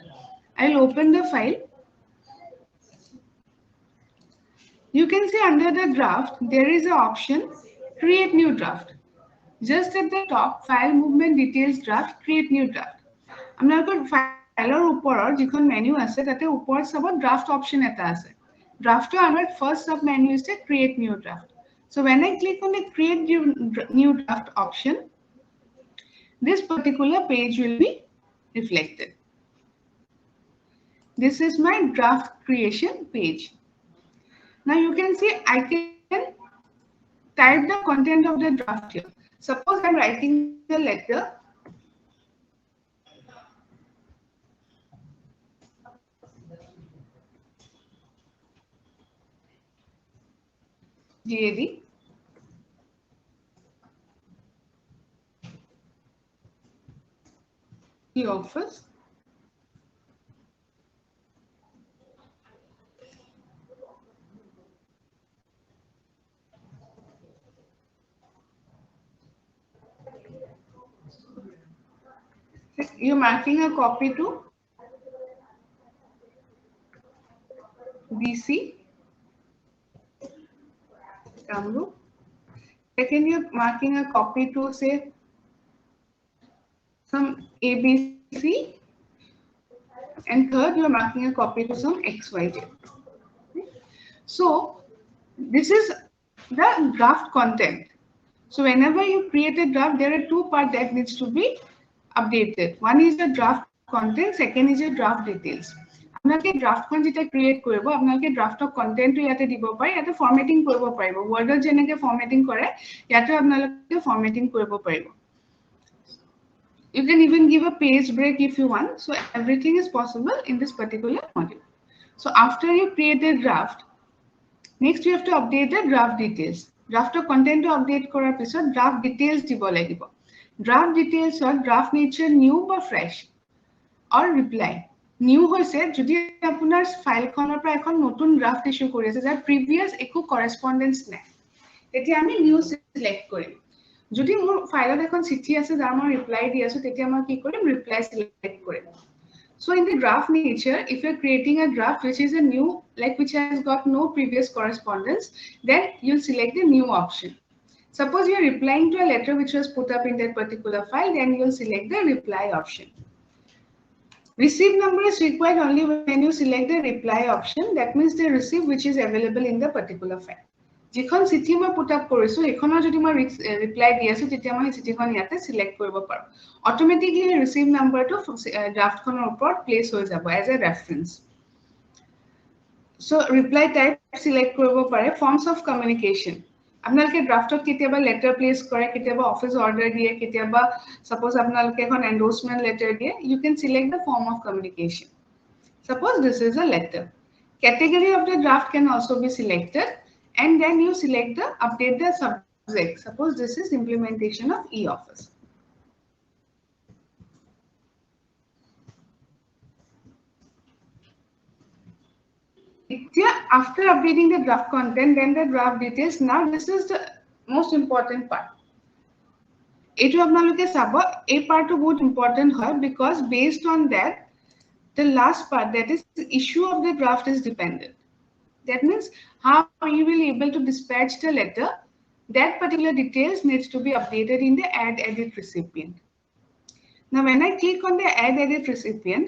I'll open the file. You can see under the draft, there is an option, create new draft. Just at the top, file movement details draft, create new draft. আপোনালোকৰ ফাইলৰ ওপৰৰ যিখন menu আছে তাতে ওপৰত চাব draft option এটা আছে. Draft আমাৰ first sub menu is the create new draft. So when I click on the create new draft option, this particular page will be reflected. This is my draft creation page. Now you can see I can type the content of the draft here. Suppose I'm writing the letter. GAD. E-office. You're marking a copy to BC. Kamru. Second, you're marking a copy to say some ABC. And third, you're marking a copy to some XYZ. So this is the draft content. So whenever you create a draft, there are two parts that needs to be updated. One is the draft content, second is your draft details. আপোনালোকে ড্ৰাফটখন যেতিয়া create কৰিব আপোনালোকে ড্ৰাফটৰ কন্টেন্টটো ইয়াতে দিব পাৰে ইয়াতে formatting কৰিব পাৰিব ওয়াৰ্ডত যেনেকৈ ফৰমেটিং কৰে ইয়াতে আপোনালোকে ফৰমেটিং কৰিব পাৰিব You can even give a page break if you want. So everything is possible in this particular module. So after you create a draft, next you have to update the draft details. Draft content to update kora pisot draft details dibo lagibo. Draft details or draft nature new or fresh or reply. New hoise jodi apunar file khonor pra ekhon notun draft issue kori ase jar previous eku correspondence nai. Eti ami new select korim. যদি মোৰ ফাইলত এখন চিঠি আছে যাৰ মই reply দি আছো তেতিয়া মই কি কৰিম ৰিপ্লাই সিলেক্ট কৰিম so in the draft nature if you're creating a draft which is a new like which has got no previous correspondence then you'll select the new option suppose you're replying to a letter which was put up in that particular file then you'll select the reply option receive number is required only when you select the reply option that means the receive which is available in the particular file যিখন চিঠি মই put up কৰিছো এখনৰ যদি মই reply দি আছো তেতিয়া মই চিঠিখন ইয়াতে সিলেক্ট কৰিব পাৰো অটোমেটিক্যালি ৰিসিভ নাম্বাৰটো ড্ৰাফটখনৰ ওপৰত প্লেস হৈ যাব as a reference so reply type select কৰিব পাৰে ফৰ্মস অফ কমিউনিকেশন আপোনালোকে ড্ৰাফটত কেতিয়াবা লেটাৰ প্লেস কৰে কেতিয়াবা অফিস অৰ্ডাৰ দিয়ে কেতিয়াবা সাপোজ আপোনালোকে এখন এন্ডোৰ্সমেন্ট লেটাৰ দিয়ে you can select the form of communication suppose this is a letter category of the draft can also be selected and then you select the update the subject suppose this is implementation of e-office after updating the draft content then the draft details now this is the most important part etu apnaloke sabo ei part to बहुत important hoy because based on that the last part that is the issue of the draft is dependent that means how you will able to dispatch the letter that particular details needs to be updated in the add edit recipient now when I click on the add edit recipient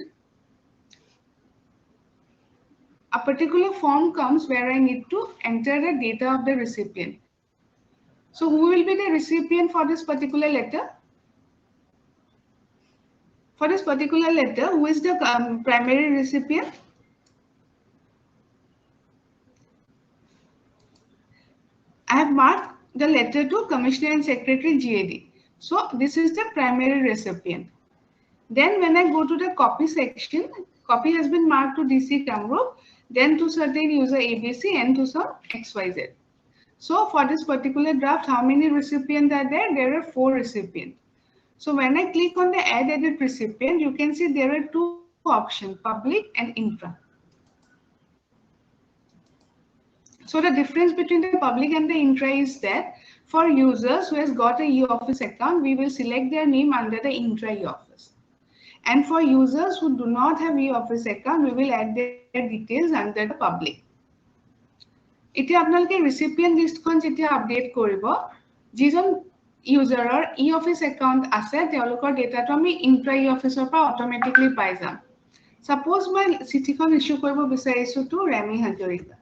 a particular form comes where I need to enter the data of the recipient so who will be the recipient for this particular letter who is the primary recipient I have marked the letter to Commissioner and Secretary GAD. So this is the primary recipient. Then when I go to the copy section, copy has been marked to DC Kamrup, then to certain user ABC and to some XYZ. So for this particular draft, how many recipients are there? There are 4 recipients. So when I click on the add edit recipient, you can see there are 2 options, public and intra. So the difference between the public and the intra is that for users who has got a e-office account, we will select their name under the intra e-office. And for users who do not have e-office account, we will add their details under the public. এতিয়া আপোনালোকে recipient list খন যেতিয়া update কৰিব যিজন ইউজাৰৰ e-office account আছে তেওঁলোকৰ ডেটাটো আমি intra e-officeৰ পৰা অটোমেটিক্যালি পাই যাম সাপোজ মই চিঠিখন ইস্যু কৰিব বিচাৰিছো to Remi Hazarika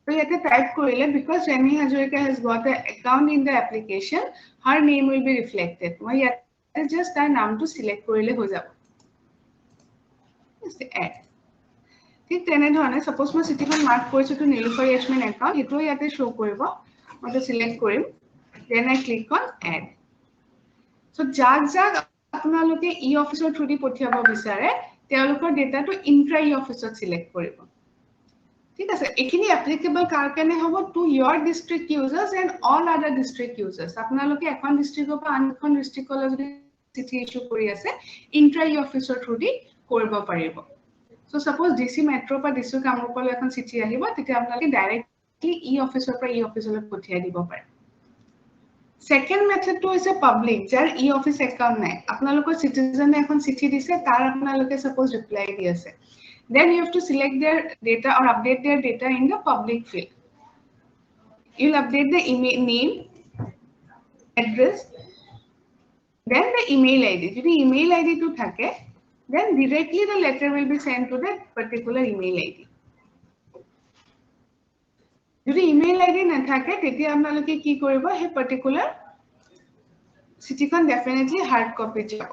So you have to type Koile because Remy Hazarika has got an account in the application, her name will be reflected. You have just that name to select Koile ho jabo. Just add. ঠিক তেনেধৰণে suppose মই চিঠিখন mark কৰিছো to Nilufar Yashmin account, সেইটো ইয়াতে show কৰিব। মই তো select কৰিম, then I click on add. So যাক আপোনালোকে e-officer through দি পঠিয়াব বিচাৰে, তেওঁলোকৰ ডেটাটো intra e-officeত select কৰিব। ঠিক আছে এখিনি applicable কাৰ কাৰণে হ'ব to your district users and all other district users আপোনালোকে এখন ডিস্ট্ৰিক্টৰ পৰা আন এখন ডিস্ট্ৰিক্টলৈ যদি চিঠি ইস্যু কৰি আছে ইন্ট্ৰা অফিচৰ থ্ৰু দি কৰিব পাৰিব সো সাপোজ ডিসি মেট্ৰ পৰা ডিসি কামৰূপলৈ এখন চিঠি আহিব তেতিয়া আপোনালোকে ডাইৰেক্টলি ই অফিচৰ পৰা ই অফিচলৈ পঠিয়াই দিব পাৰে সেকেন্ড মেথডটো হৈছে পাব্লিক যাৰ ই অফিচ একাউণ্ট নাই আপোনালোকৰ সিটিজেনে এখন চিঠি দিছে তাৰ আপোনালোকে সাপোজ ৰিপ্লাই দি আছে then you have to select their data or update their data in the public field you'll update the email name, address, then the email ID. If the email ID to thake, then directly the letter will be sent to that particular email ID. If the email ID na thake, তেতিয়া আপোনালোকে কি কৰিব সেই particular চিঠিখন definitely hard copy যাব.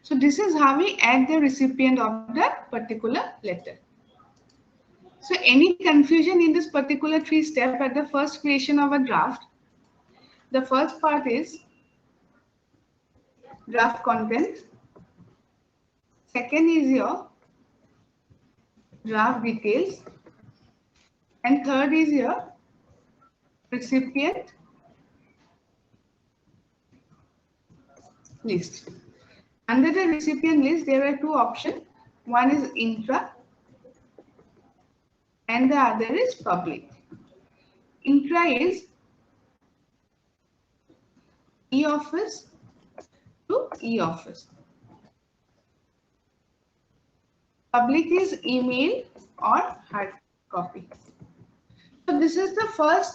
So this is how we add the recipient of that particular letter. So any confusion in this particular 3 step at the first creation of a draft, the first part is draft content. Second is your draft details. And third is your recipient list. Under the recipient list, there are 2 options. One is intra and the other is public. Intra is e-office to e-office. Public is email or hard copy. So this is the first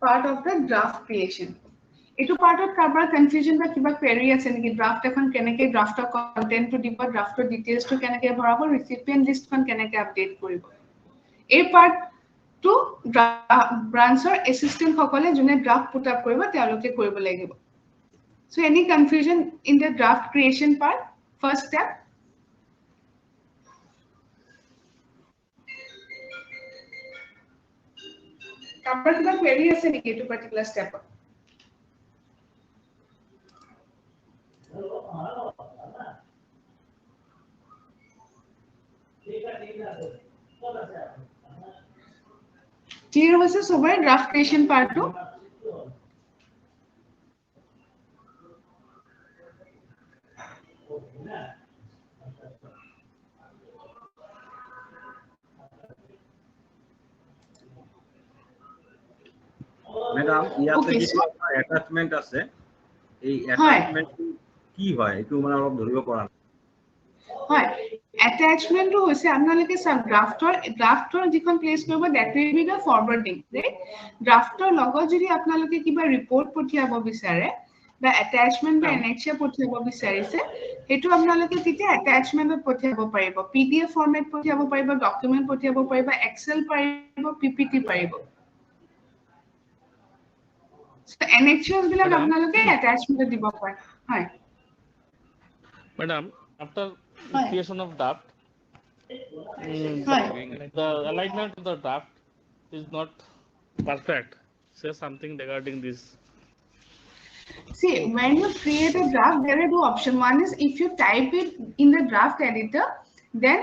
part of the draft creation. Etu part of kabar confusion ba kiba query ase niki draft ekhon keneke draft content to diba draft details to keneke bharabo recipient list kon keneke update koribo. A part to brancher assistant সকলে jone draft put up koribo tealoke koribo lagibo. So any confusion in the draft creation part, first step? Kabar kiba query ase niki etu particular step? Clear was a sober draft creation part 2. Madam, ইয়াতে কিছু attachment আছে এই attachment কি হয় একটু মানে অলপ ধৰিব পৰা হয় attachment to hoise আপোনালোকে sub drafter যিখন প্লেস কৰিব that will be the forwarding right drafter লগত যদি আপোনালোকে কিবা report পঠিয়াব বিচাৰে বা attachment বা annexure পঠিয়াব বিচাৰিছে হেতু আপোনালোকে তেতিয়া attachment পঠিয়াব পাৰিব pdf format পঠিয়াব পাৰিব document পঠিয়াব পাৰিব excel পাৰিব ppt পাৰিব so annexures বিলাক আপোনালোকে attachment দিব পাৰে হয় Madam, after creation of draft, the alignment of the draft is not perfect. Say something regarding this. See, when you create a draft, there are 2 options. One is if you type it in the draft editor, then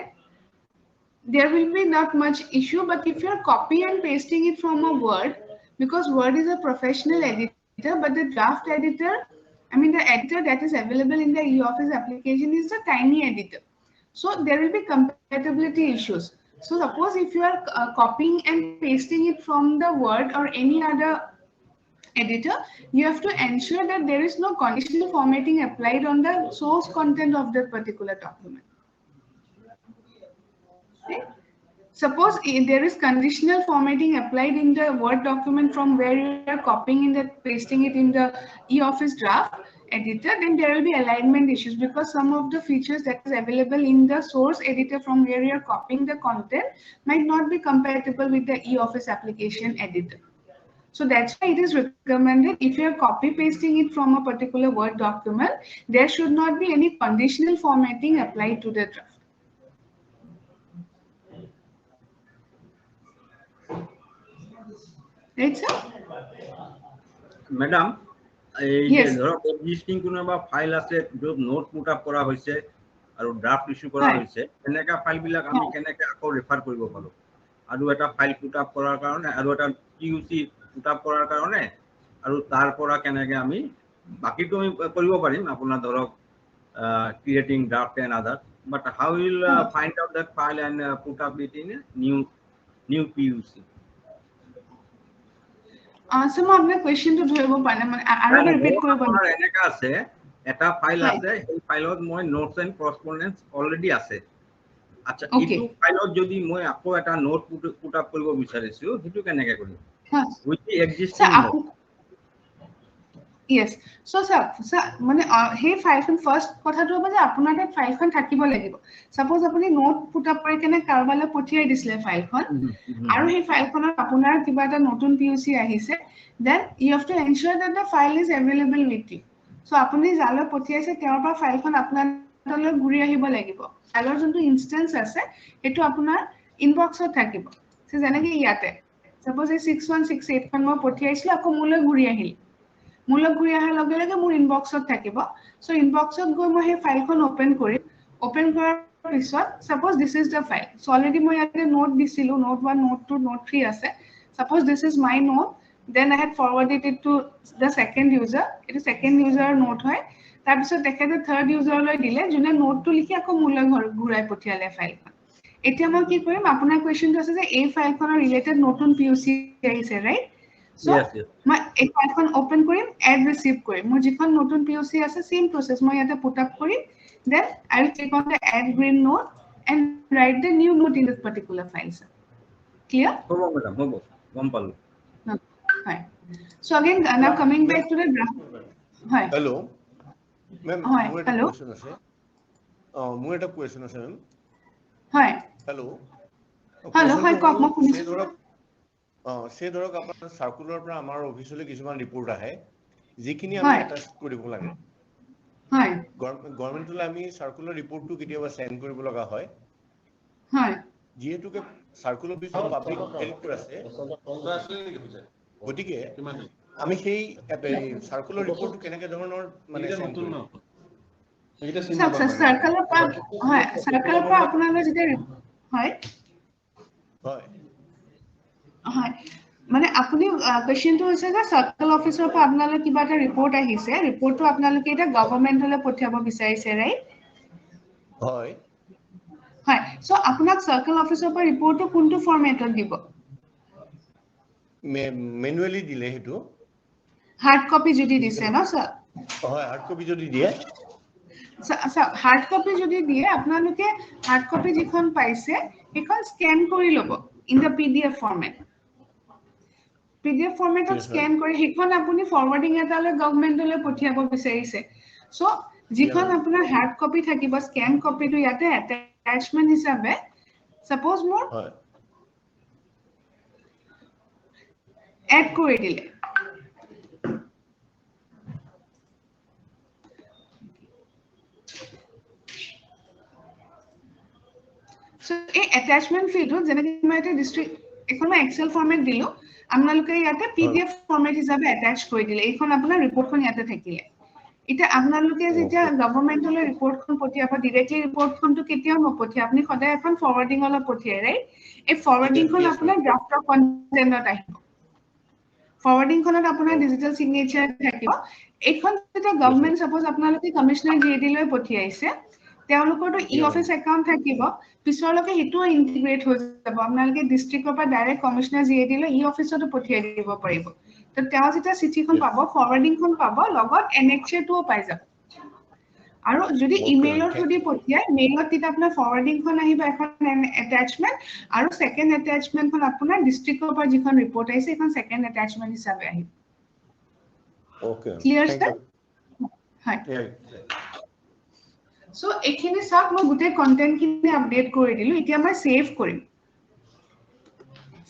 there will be not much issue. But if you are copy and pasting it from a Word, because Word is a professional editor, but the draft editor, the editor that is available in the e-office application is a tiny editor. So there will be compatibility issues. So suppose if you are copying and pasting it from the Word or any other editor, you have to ensure that there is no conditional formatting applied on the source content of the particular document. Okay? Suppose there is conditional formatting applied in the Word document from where you are copying in the pasting it in the e-office draft editor, then there will be alignment issues because some of the features that is available in the source editor from where you are copying the content might not be compatible with the e-office application editor. So that's why it is recommended if you are copy pasting it from a particular Word document, there should not be any conditional formatting applied to the draft. Right, sir? Madam, এই যে ধৰক existing কোনোবা file আছে য'ত note put up কৰা হৈছে আৰু draft issue কৰা হৈছে এনেকা ফাইল বিলাক আমি কেনেকৈ আকৌ ৰেফাৰ কৰিব পাৰো আৰু এটা ফাইল পুট আপ কৰাৰ কাৰণে আৰু এটা টিউসি পুট আপ কৰাৰ কাৰণে আৰু তাৰ পৰা কেনেকৈ আমি বাকিটো আমি কৰিব পাৰিম আপোনাৰ ধৰক creating draft and others, but how will find out that file and put up it in a new PUC? So my question to ধৰিব পানে মানে আৰু repeat কৰিব এনেকা আছে এটা ফাইল আছে এই ফাইলত মই নোটস এন্ড করসপন্ডেন্স অলরেডি আছে আচ্ছা ইটো ফাইলত যদি মই আকৌ এটা নোট পুট আপ কৰিব বিচাৰিছো হেতু কেনেকৈ কৰিম with the existing note Yes. So, sir, মানে সেই ফাইলখন ফার্স্ট কথাটো হ'ব যে আপোনাৰ তাত ফাইলখন থাকিব লাগিব সাপোজ আপুনি নোট পুট আপ কৰি কেনে কাৰবালৈ পঠিয়াই দিছিলে ফাইলখন আৰু সেই ফাইলখনত আপোনাৰ কিবা এটা নতুন পিউসি আহিছে then you have to ensure that the file is available with you so আপুনি যালৈ পঠিয়াইছে তেওঁৰ পৰা ফাইলখন আপোনাৰ তালৈ ঘূৰি আহিব লাগিব আগৰ যোনটো ইনস্টেন্স আছে এটো আপোনাৰ ইনবক্সত থাকিব সো যেনেকৈ ইয়াতে সাপোজ এই 6168 খন মই পঠিয়াইছিল আকৌ মোলৈ ঘূৰি আহিল মূলক ঘূৰি অহাৰ লগে লগে মোৰ ইনবক্সত থাকিব সো ইনবক্সত গৈ মই সেই ফাইলখন ওপেন কৰিম ওপেন কৰাৰ পিছত suppose this is the file so already মই ইয়াতে নোট দিছিলো নোট 1 নোট 2 নোট 3 আছে suppose this is my note then I had forwarded it to the second user it is second user note হয় তাৰ পিছত তেখেতে third user লৈ দিলে যোনে নোটটো লিখি আকৌ মূলক ঘূৰাই পঠিয়ালে ফাইলখন এতিয়া মই কি কৰিম আপোনাৰ কোৱেশ্চনটো আছে যে এই ফাইলখনৰ ৰিলেটেড নতুন পিউসি আহিছে ৰাইট So, মই এই ফাইলখন ওপেন কৰিম এড ৰিসিভ কৰিম মোৰ যিখন নতুন পিউসি আছে সেম প্ৰসেস মই ইয়াতে পুট আপ কৰিম then I will click on the add green note and write the new note in this particular file sir clear হ'ব ম্যাডাম হ'ব গম পালো হয় so again now coming back to the draft হয় hello ma'am মোৰ এটা question আছে মোৰ এটা কোৱেশ্চন আছে ma'am হয় hello হয় কক মই শুনিছো সে ধৰক আপোনাৰ সাৰ্কুলাৰ পৰা আমাৰ অফিচলৈ কিছুমান ৰিপোৰ্ট আহে যিখিনি আমি এটাচ কৰিব লাগে হয় গভৰ্নমেন্টলৈ আমি সাৰ্কুলাৰ ৰিপোৰ্টটো কেতিয়াবা সেন্ড কৰিব লগা হয় হয় যেহেতুকে সাৰ্কুলাৰ অফিচৰ পাবলিক হেল্প আছে গতিকে আমি সেই সাৰ্কুলাৰ ৰিপোৰ্টটো কেনেকৈ ধৰণৰ মানে সেন্ড কৰিম সাৰ্কুলাৰ পৰা আপোনালৈ যেতিয়া হয় হয় হয় মানে আপুনি কোৱেশ্চনটো হৈছে যে সাৰ্কেল অফিচৰ পৰা আপোনালৈ কিবা এটা ৰিপোৰ্ট আহিছে ৰিপোৰ্টটো আপোনালোকে এটা গভৰ্নমেন্টলৈ পঠিয়াব বিচাৰিছে ৰাইট হয় হয় সো আপোনাক সাৰ্কেল অফিচৰ পৰা ৰিপোৰ্টটো কোনটো ফৰমেটত দিব ম্যানুয়ালি দিলে হেতু হার্ড কপি যদি দিছে ন স্যার হয় হার্ড কপি যদি দিয়ে হার্ড কপি যদি দিয়ে আপোনালোকে হার্ড কপি যিখন পাইছে সেইখন স্ক্যান কৰি ল'ব in the PDF format PDF ফৰমেটত স্ক্যান কৰি সেইখন আপুনি ফৰৱাৰ্ডিং এটালৈ গভৰ্নমেন্টলৈ পঠিয়াব বিচাৰিছে সো যিখন আপোনাৰ হাৰ্ড কপি থাকিব স্ক্যান কপিটো ইয়াতে অ্যাটাচমেন্ট হিচাপে সাপোজ মোৰ এড কৰি দিলে সো এই অ্যাটাচমেন্ট ফিল্ডটো যেনেকৈ মই এটা ডিস্ট্ৰিক্ট এখন মই এক্সেল ফৰমেট দিলো আপোনালোকে ইয়াতে পিডিএফ ফৰমেট হিচাপে অ্যাটাচ কৰি দিলে এইখন আপোনাৰ ৰিপোৰ্টখন ইয়াতে থাকিলে এটা আপোনালোকে যেতিয়া গভৰ্নমেন্টলৈ ৰিপোৰ্টখন পঠিয়াব ডাইৰেক্টলি ৰিপোৰ্টখনটো কেতিয়াও নপঠিয়ায় আপুনি সদায় এখন ফৰৱাৰ্ডিং অল পঠিয়ায় ৰাইট এই ফৰৱাৰ্ডিংখন আপোনাৰ ড্ৰাফটৰ কন্টেন্টত আহিব ফৰৱাৰ্ডিংখনত আপোনাৰ ডিজিটেল সিগনেচাৰ থাকিব এইখন যেতিয়া গভৰ্নমেন্ট সাপোজ আপোনালোকে কমিশনাৰ জিএডি লৈ পঠিয়াইছে তেওঁলোকৰটো ই অফিস একাউন্ট থাকিব পিছৰলৈকে হেতু ইন্টিগ্ৰেট হৈ যাব আপোনালোকে ডিস্ট্ৰিক্টৰ পৰা ডাইৰেক্ট কমিশনাৰ জিএডি লৈ ই অফিসতো পঠিয়াই দিব পাৰিব তো তেওঁ যেতিয়া চিঠিখন পাব ফৰৱাৰ্ডিংখন পাব লগত এনএক্সএটোও পাই যাব আৰু যদি ইমেইলৰ থ্ৰুদি পঠিয়ায় মেইলত তেতিয়া আপোনাৰ ফৰৱাৰ্ডিংখন আহিব এখন অ্যাটাচমেন্ট আৰু সেকেন্ড অ্যাটাচমেন্টখন আপোনাৰ ডিস্ট্ৰিক্টৰ পৰা যিখন ৰিপোৰ্ট আহিছে এখন সেকেন্ড অ্যাটাচমেন্ট হিচাপে আহিব ওকে ক্লিয়াৰ স্যাৰ হয় সো এখিনি সব মই গুটে কন্টেন্ট খিনি আপডেট কৰি দিলো এতিয়া মই সেভ কৰিম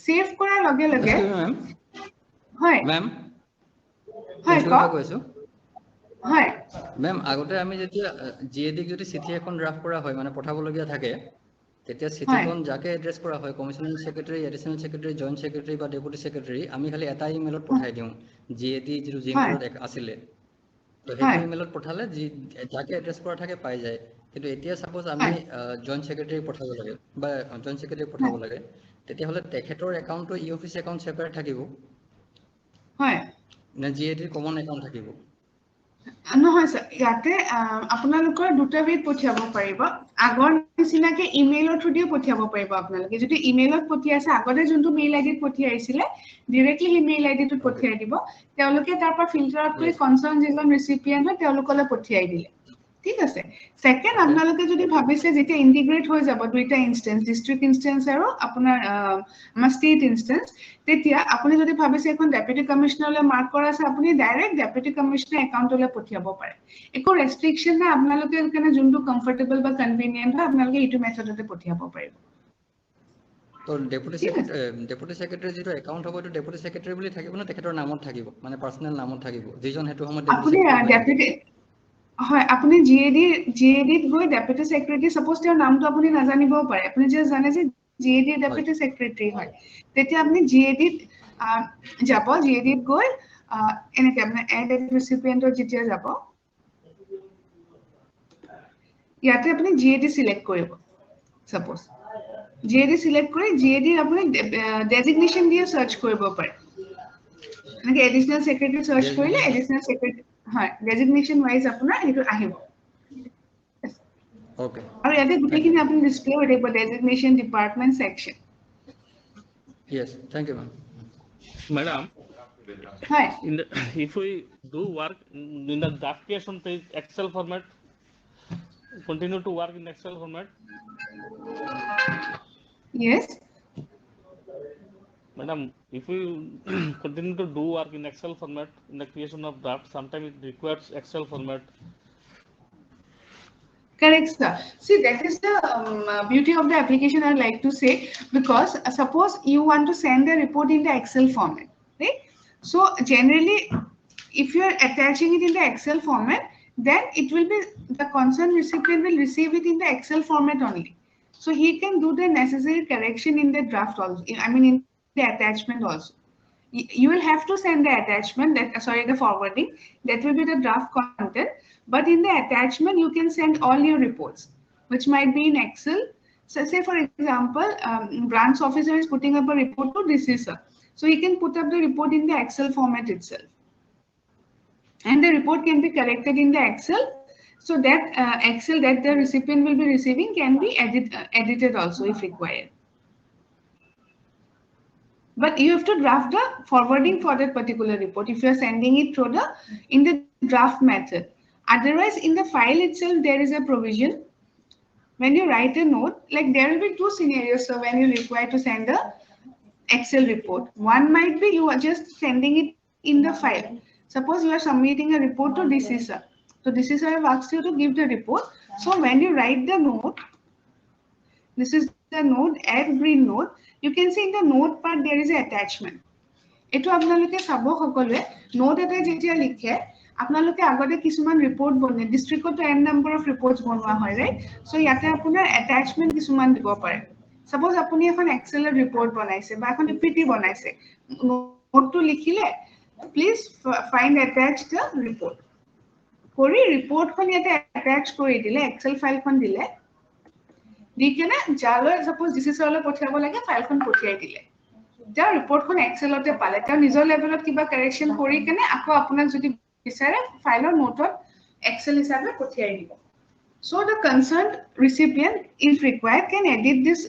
সেভ কৰাৰ লগে লগে হয় ম্যাম হয় কৈছো হয় ম্যাম আগতে আমি যেতিয়া জিএডি যদি চিঠি এখন ড্ৰাফট কৰা হয় মানে পঠাবলগীয়া থাকে তেতিয়া চিঠিখন যাকে এড্ৰেছ কৰা হয় commissioner secretary additional secretary joint secretary বা ডেপুটি সেক্ৰেটাৰী আমি খালি এটা ইমেইলত পঠাই দিওঁ জিএডি যিটো জিমেইলত আছিলে তো সেইটো ইমেইলত পঠালে যাকে এড্ৰেছ কৰা থাকে পাই যায় কিন্তু এতিয়া সাপোজ আমি জইন্ট সেক্ৰেটাৰী পঠাব লাগে বা জইন্ট সেক্ৰেটাৰী পঠাব লাগে তেতিয়াহলে তেখেতৰ একাউণ্টটো ই অফিস একাউণ্ট সেপাৰেট থাকিব হয় না জিএডিৰ কমন একাউণ্ট থাকিব নহয় স্যাৰ ইয়াতে আপোনালোকৰ দুটা ৱেত পঠিয়াব পাৰিব আগৰ নিচিনাকে ইমেইলৰ থ্ৰুদিও পঠিয়াব পাৰিব আপোনালোকে যদি ইমেইলত পঠিয়াইছে আগতে যোনটো মেইল আইডিত পঠিয়াইছিলে ডাইৰেক্টলি সেই মেইল আইডিটোত পঠিয়াই দিব তেওঁলোকে তাৰ পৰা ফিল্টাৰ আউট কৰি কনচাৰ্ন যিজন ৰিচিপিয়েন্ট হয় তেওঁলোকলৈ পঠিয়াই দিলে ঠিক আছে সেকেন্ড আপোনালোকে যদি ভাবিছে যেতিয়া ইন্টিগ্ৰেট হৈ যাব দুইটা ইনস্টেন্স ডিস্ট্ৰিক্ট ইনস্টেন্স আৰু আপোনাৰ আমাৰ ষ্টেট ইনস্টেন্স তেতিয়া আপুনি যদি ভাবিছে এখন ডেপুটি কমিশনাৰলৈ মাৰ্ক কৰা আছে আপুনি ডাইৰেক্ট ডেপুটি কমিশনাৰ একাউণ্টলৈ পঠিয়াব পাৰে একো ৰেষ্ট্ৰিকশন নাই আপোনালোকে কাৰণে যোনটো কমফৰ্টেবল বা কনভিনিয়েন্ট হয় আপোনালোকে এইটো মেথডতে পঠিয়াব পাৰিব তো ডেপুটি সেক্ৰেটাৰী যিটো একাউণ্ট হ'ব এইটো ডেপুটি সেক্ৰেটাৰী বুলি থাকিব না তেখেতৰ নামত থাকিব মানে পাৰ্সোনেল নামত থাকিব যিজন হেতু সময়ত আপুনি ডেপুটি হয় আপুনি জিএডিত গৈ ডেপুটি সেক্ৰেটাৰী সাপোজ তেওঁৰ নামটো আপুনি নাজানিবও পাৰে আপুনি জাস্ট জানে যে জিএডি ডেপুটি সেক্ৰেটাৰী হয় তেতিয়া আপুনি জিএডিত যাব জিএডিত গৈ এনেকে আপুনি এড ৰিচিপিয়েন্টৰ যেতিয়া যাব ইয়াতে আপুনি জিএডি সিলেক্ট কৰিব সাপোজ জিএডি সিলেক্ট কৰি জিএডি আপুনি ডেজিগনেশন দিয়ে সাৰ্চ কৰিব পাৰে মানে এডিশনাল সেক্ৰেটাৰী সাৰ্চ কৰিলে এডিশনাল সেক্ৰেটাৰী হয় ডেজিগনেশন ওয়াইজ আপোনাৰ হেতু আহিব ওকে আৰু ইয়াতে গুটেখিনি আপুনি ডিসপ্লে হৈ থাকিব designation department section yes thank you ma'am madam hi if we do work in the draft creation page excel format continue to work in excel format yes madam if we continue to do work in excel format in the creation of draft sometimes it requires excel format correct sir see that is the beauty of the application I like to say because suppose you want to send the report in the excel format right so generally if you are attaching it in the excel format then it will be the concerned recipient will receive it in the excel format only so he can do the necessary correction in the draft also I mean in the attachment also you will have to send the attachment that the forwarding that will be the draft content but in the attachment you can send all your reports which might be in excel so say for example branch officer is putting up a report to DCSA so he can put up the report in the excel format itself and the report can be corrected in the excel so that excel that the recipient will be receiving can be edited also if required but you have to draft the forwarding for that particular report if you are sending it through the in the draft method otherwise in the file itself there is a provision when you write a note like there will be two scenarios so when you require to send the excel report one might be you are just sending it in the file suppose you are submitting a report to DCSA so DCSA have asked you to give the report so when you write the note this is the note add green note you can see in the note part there is an attachment eto apnaloke sabo সকলে note eta jetia likhe apnaloke agode kisuman report bone district to n number of reports bonwa hoy right so yate apunar attachment kisuman dibo pare suppose apuni ekhon excel report banaise ba ekhon ppt banaise note to likhile please find attached the report kori report khon yate attach kori dile excel file khon dile দিকেনে জালৰ suppose ডিসিসলৈ পঠিয়াব লাগে ফাইলখন পঠিয়াই দিলে তাৰ ৰিপৰ্টখন এক্সেলতে পালে তাৰ নিজৰ লেভেলত কিবা কাৰেকচন কৰি কেনে আকৌ আপোনাক যদি বিচাৰে ফাইলৰ নোটত এক্সেল হিচাপে পঠিয়াই দিব so the concerned recipient if required can edit this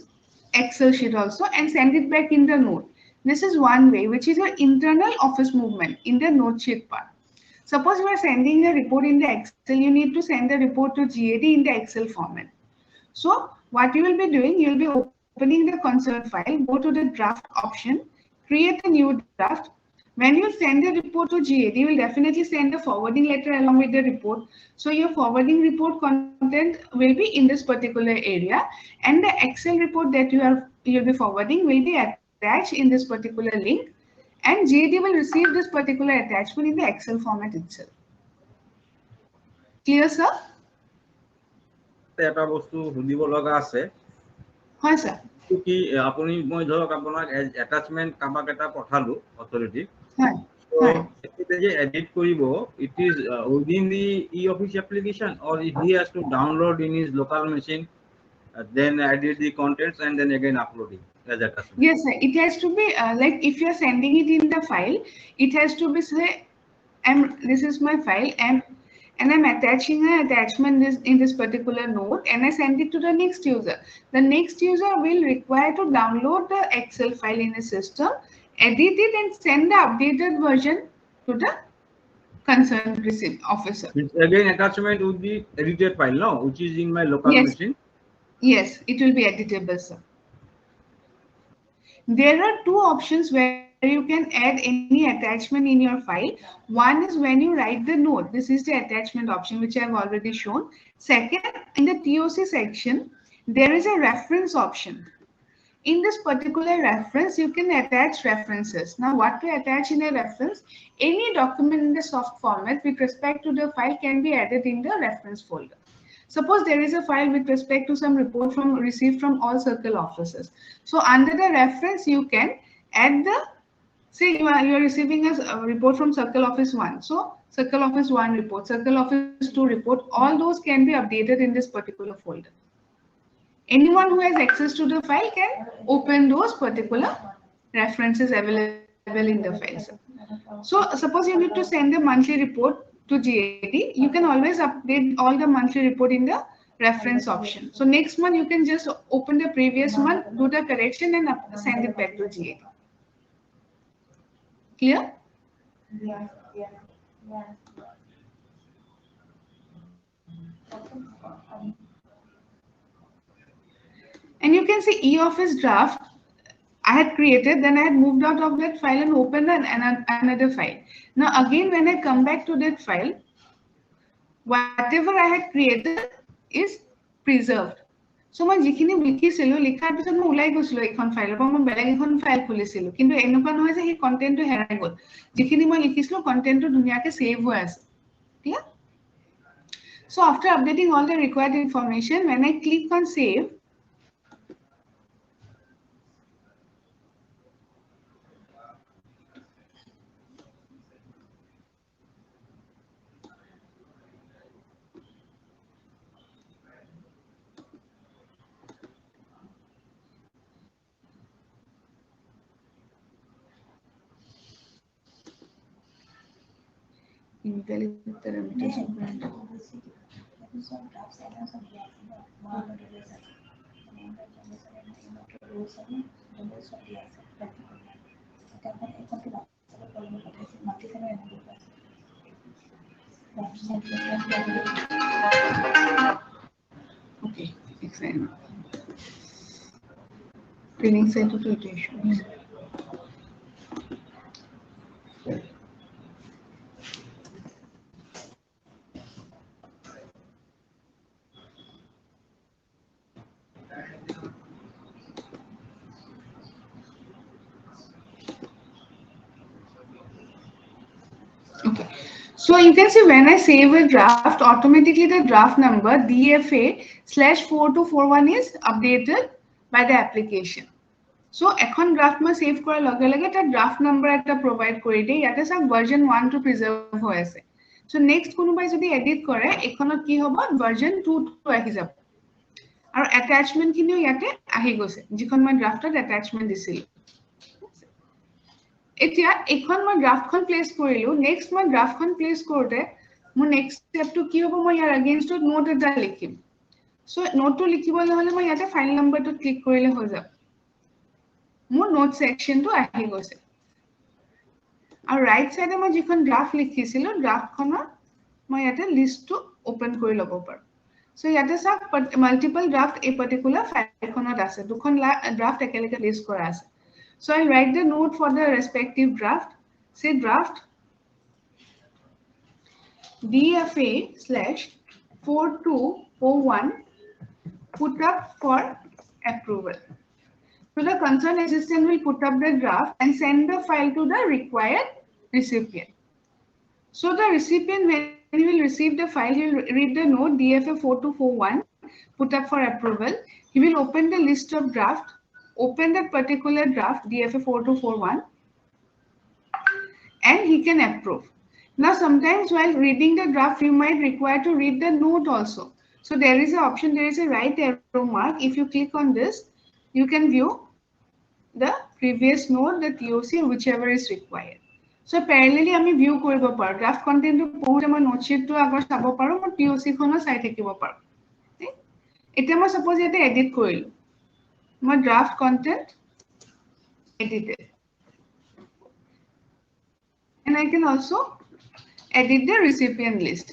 excel sheet also and send it back in the note this is one way which is your internal office movement in the note sheet part suppose you are sending a report in the excel you need to send the report to GAD in the excel format so what you will be doing, you will be opening the concerned file, go to the draft option, create a new draft. When you send the report to GAD, you will definitely send the forwarding letter along with the report. So your forwarding report content will be in this particular area and the Excel report that you'll be forwarding will be attached in this particular link and GAD will receive this particular attachment in the Excel format itself. Clear, sir? এটা বস্তু সুধিব লগা আছে হয় sir কি আপুনি মই ধৰক আপোনাক এটাচমেন্ট কাবাক এটা পঠালো অথৰিটি হয় এটা যে এডিট কৰিব it is within the e-office application or he has to download in his local machine then edit the contents and then again uploading as attachment yes sir it has to be like if you are sending it in the file it has to be say this is my file and and I'm attaching an attachment in this particular node, and I send it to the next user. The next user will require to download the Excel file in the system, edit it, and send the updated version to the concerned receive officer. It's again attachment would be edited file, no, which is in my local machine. Yes, it will be editable, sir. There are two options where you can add any attachment in your file. One is when you write the note. This is the attachment option, which I have already shown. Second, in the TOC section, there is a reference option. In this particular reference, you can attach references. Now, what to attach in a reference? Any document in the soft format with respect to the file can be added in the reference folder. Suppose there is a file with respect to some report received from all circle offices. So under the reference, you can add the, say you are receiving a report from circle office 1. So circle office 1 report, circle office 2 report, all those can be updated in this particular folder. Anyone who has access to the file can open those particular references available in the files. So suppose you need to send a monthly report to GAD, you can always update all the monthly report in the reference option. So next month you can just open the previous month, do the correction, and send it back to GAD. Clear? Yeah. And you can see e-office draft I had created, then I had moved out of that file and opened another file. Now again, when I come back to that file, whatever I had created is preserved. So মই যিখিনি লিখিছিলো লিখাৰ পিছত মই ওলাই গৈছিলো এইখন ফাইলৰ পৰা মই বেলেগ এখন ফাইল খুলিছিলো কিন্তু এনেকুৱা নহয় যে সেই কন্টেন্টটো হেৰাই গ'ল যিখিনি মই লিখিছিলো কন্টেন্টটো ধুনীয়াকৈ সেভ হৈ আছে clear So after updating all the required information, when I click on save, okay, excellent. Training center to issues. Okay, so you can see when I save a draft, automatically the draft number DFA/4241 is updated by the application. So এখন draft মই save কৰাৰ লগে লগে এটা draft number এটা provide কৰি দিয়ে ইয়াতে সব version 1 to preserve হৈ আছে. So next কোনোবাই যদি edit কৰে এখনত কি হ'ব version 2 to আহি যাব আৰু attachment খিনিও ইয়াতে আহি গৈছে যিখন মই draftত attachment দিছিল. এতিয়া এখন মই গ্ৰাফখন প্লেস কৰিলো নেক্সট মই গ্ৰাফখন প্লেস কৰোতে মোৰ নেক্সট স্টেপটো কি হ'ব মই ইয়াৰ এগেইনষ্টত নোট এটা লিখিম সো নোটটো লিখিবলৈ হলে মই ইয়াতে ফাইল নম্বৰটো ক্লিক কৰিলে হৈ যাব মোৰ নোট সেকশনটো আহি গৈছে আৰু ৰাইট সাইডে মই যিখন গ্ৰাফ লিখিছিলো গ্ৰাফখনৰ মই ইয়াতে লিষ্টটো ওপেন কৰি ল'ব পাৰো সো ইয়াতে সব মাল্টিপল ড্ৰাফট এই পাৰ্টিকুলাৰ ফাইলখনত আছে দুখন ড্ৰাফট একেলগে লিষ্ট কৰা আছে So I'll write the note for the respective draft. Say draft DFA/4241 put up for approval. So the concerned assistant will put up the draft and send the file to the required recipient. So the recipient, when he will receive the file, he will read the note DFA/4241 put up for approval. He will open the list of draft. Open that particular draft DFA/4241 and he can approve. Now sometimes while reading the draft you might require to read the note also. So there is an option, there is a right arrow mark. If you click on this you can view the previous note, the TOC, whichever is required. So parallelly আমি view কৰিব পাৰো draft content টো পঢ়োতে মই note sheet টো আগৰ চাব পাৰো মই POC খনো চাই থাকিব পাৰো এতিয়া মই suppose ইয়াতে edit কৰিলো মই draft content edited and I can also edit the recipient list.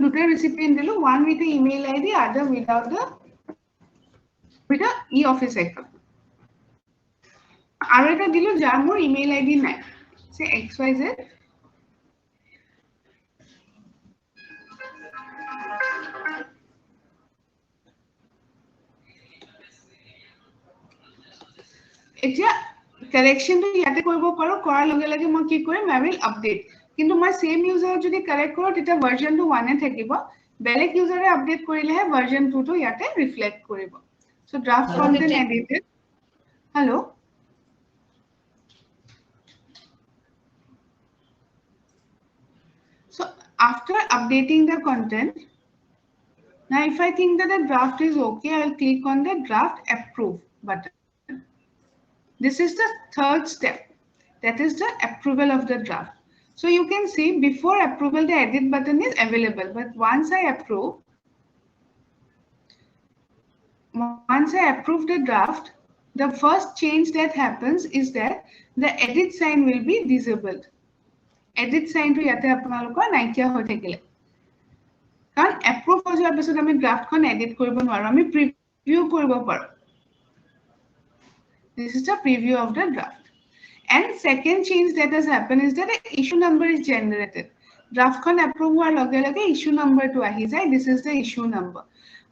Duty recipient dilo one with the email ID, other without the e-office account. Are the dilo jar more email ID na say XYZ. এতিয়া correction to ইয়াতে কৰিব পাৰো কৰাৰ লগে লগে মই কি কৰিম I will update কিন্তু মই same user যদি correct কৰো তেতিয়া version টো 1 এ থাকিব বেলেগ user এ update কৰিলেহে version 2 টো ইয়াতে reflect কৰিব so draft content edited hello so after updating the content now if I think that the draft is okay I will click on the draft approve button. This is the third step, that is the approval of the draft. So you can see before approval, the edit button is available. But once I approve the draft, the first change that happens is that the edit sign will be disabled. Edit sign to yate apnalokor naikia hoy thakile. Karon approve ho joar pisot ami draft kon edit koribo nwaro, ami preview koribo paro. This is the preview of the draft. And second change that has happened is that the issue number is generated. Draft con approve hoar loge loge issue number to ahi jay. This is the issue number.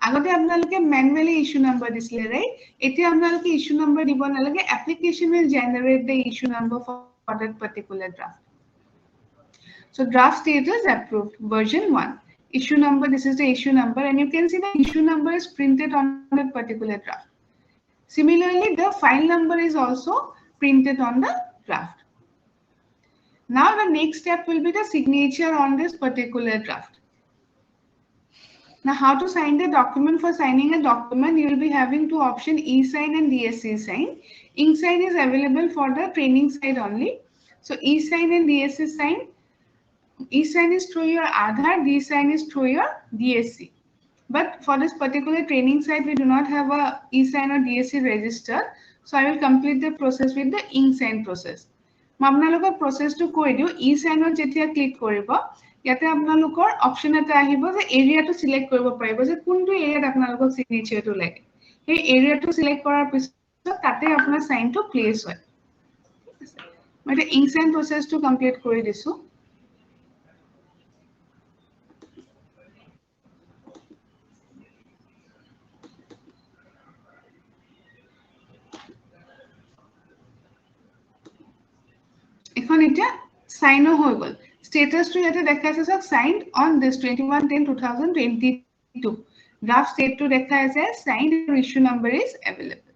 Agote apnaloke manually issue number disle right. Etia apnaloke issue number dibo nalage. Application will generate the issue number for that particular draft. So draft status approved version 1. Issue number, this is the issue number and you can see the issue number is printed on that particular draft. Similarly, the file number is also printed on the draft. Now the next step will be the signature on this particular draft. Now how to sign the document? For signing a document, you will be having two options, e-sign and DSC sign. Ink-sign is available for the training side only. So e-sign and DSC sign. E-sign is through your Aadhaar, D-sign is through your DSC. But for this particular training site, we do not have a e-sign or DSC register. So I will complete the process with the ink-sign process. Apnalokor process to koi diu e-sign or jetia click koribo. Yate apnalokor option eta ahibo je area to select koribo paribo je kuntu area apnalokor signature to lage. Hey area to select korar pisot tate apnar sign to place hoy. Moi ink-sign process to complete kori disu. এখন এটা sign হৈ গল status two ইয়াতে দেখাইছে সব signed on this 21/10/2022 draft state টু দেখাইছে signed issue number is available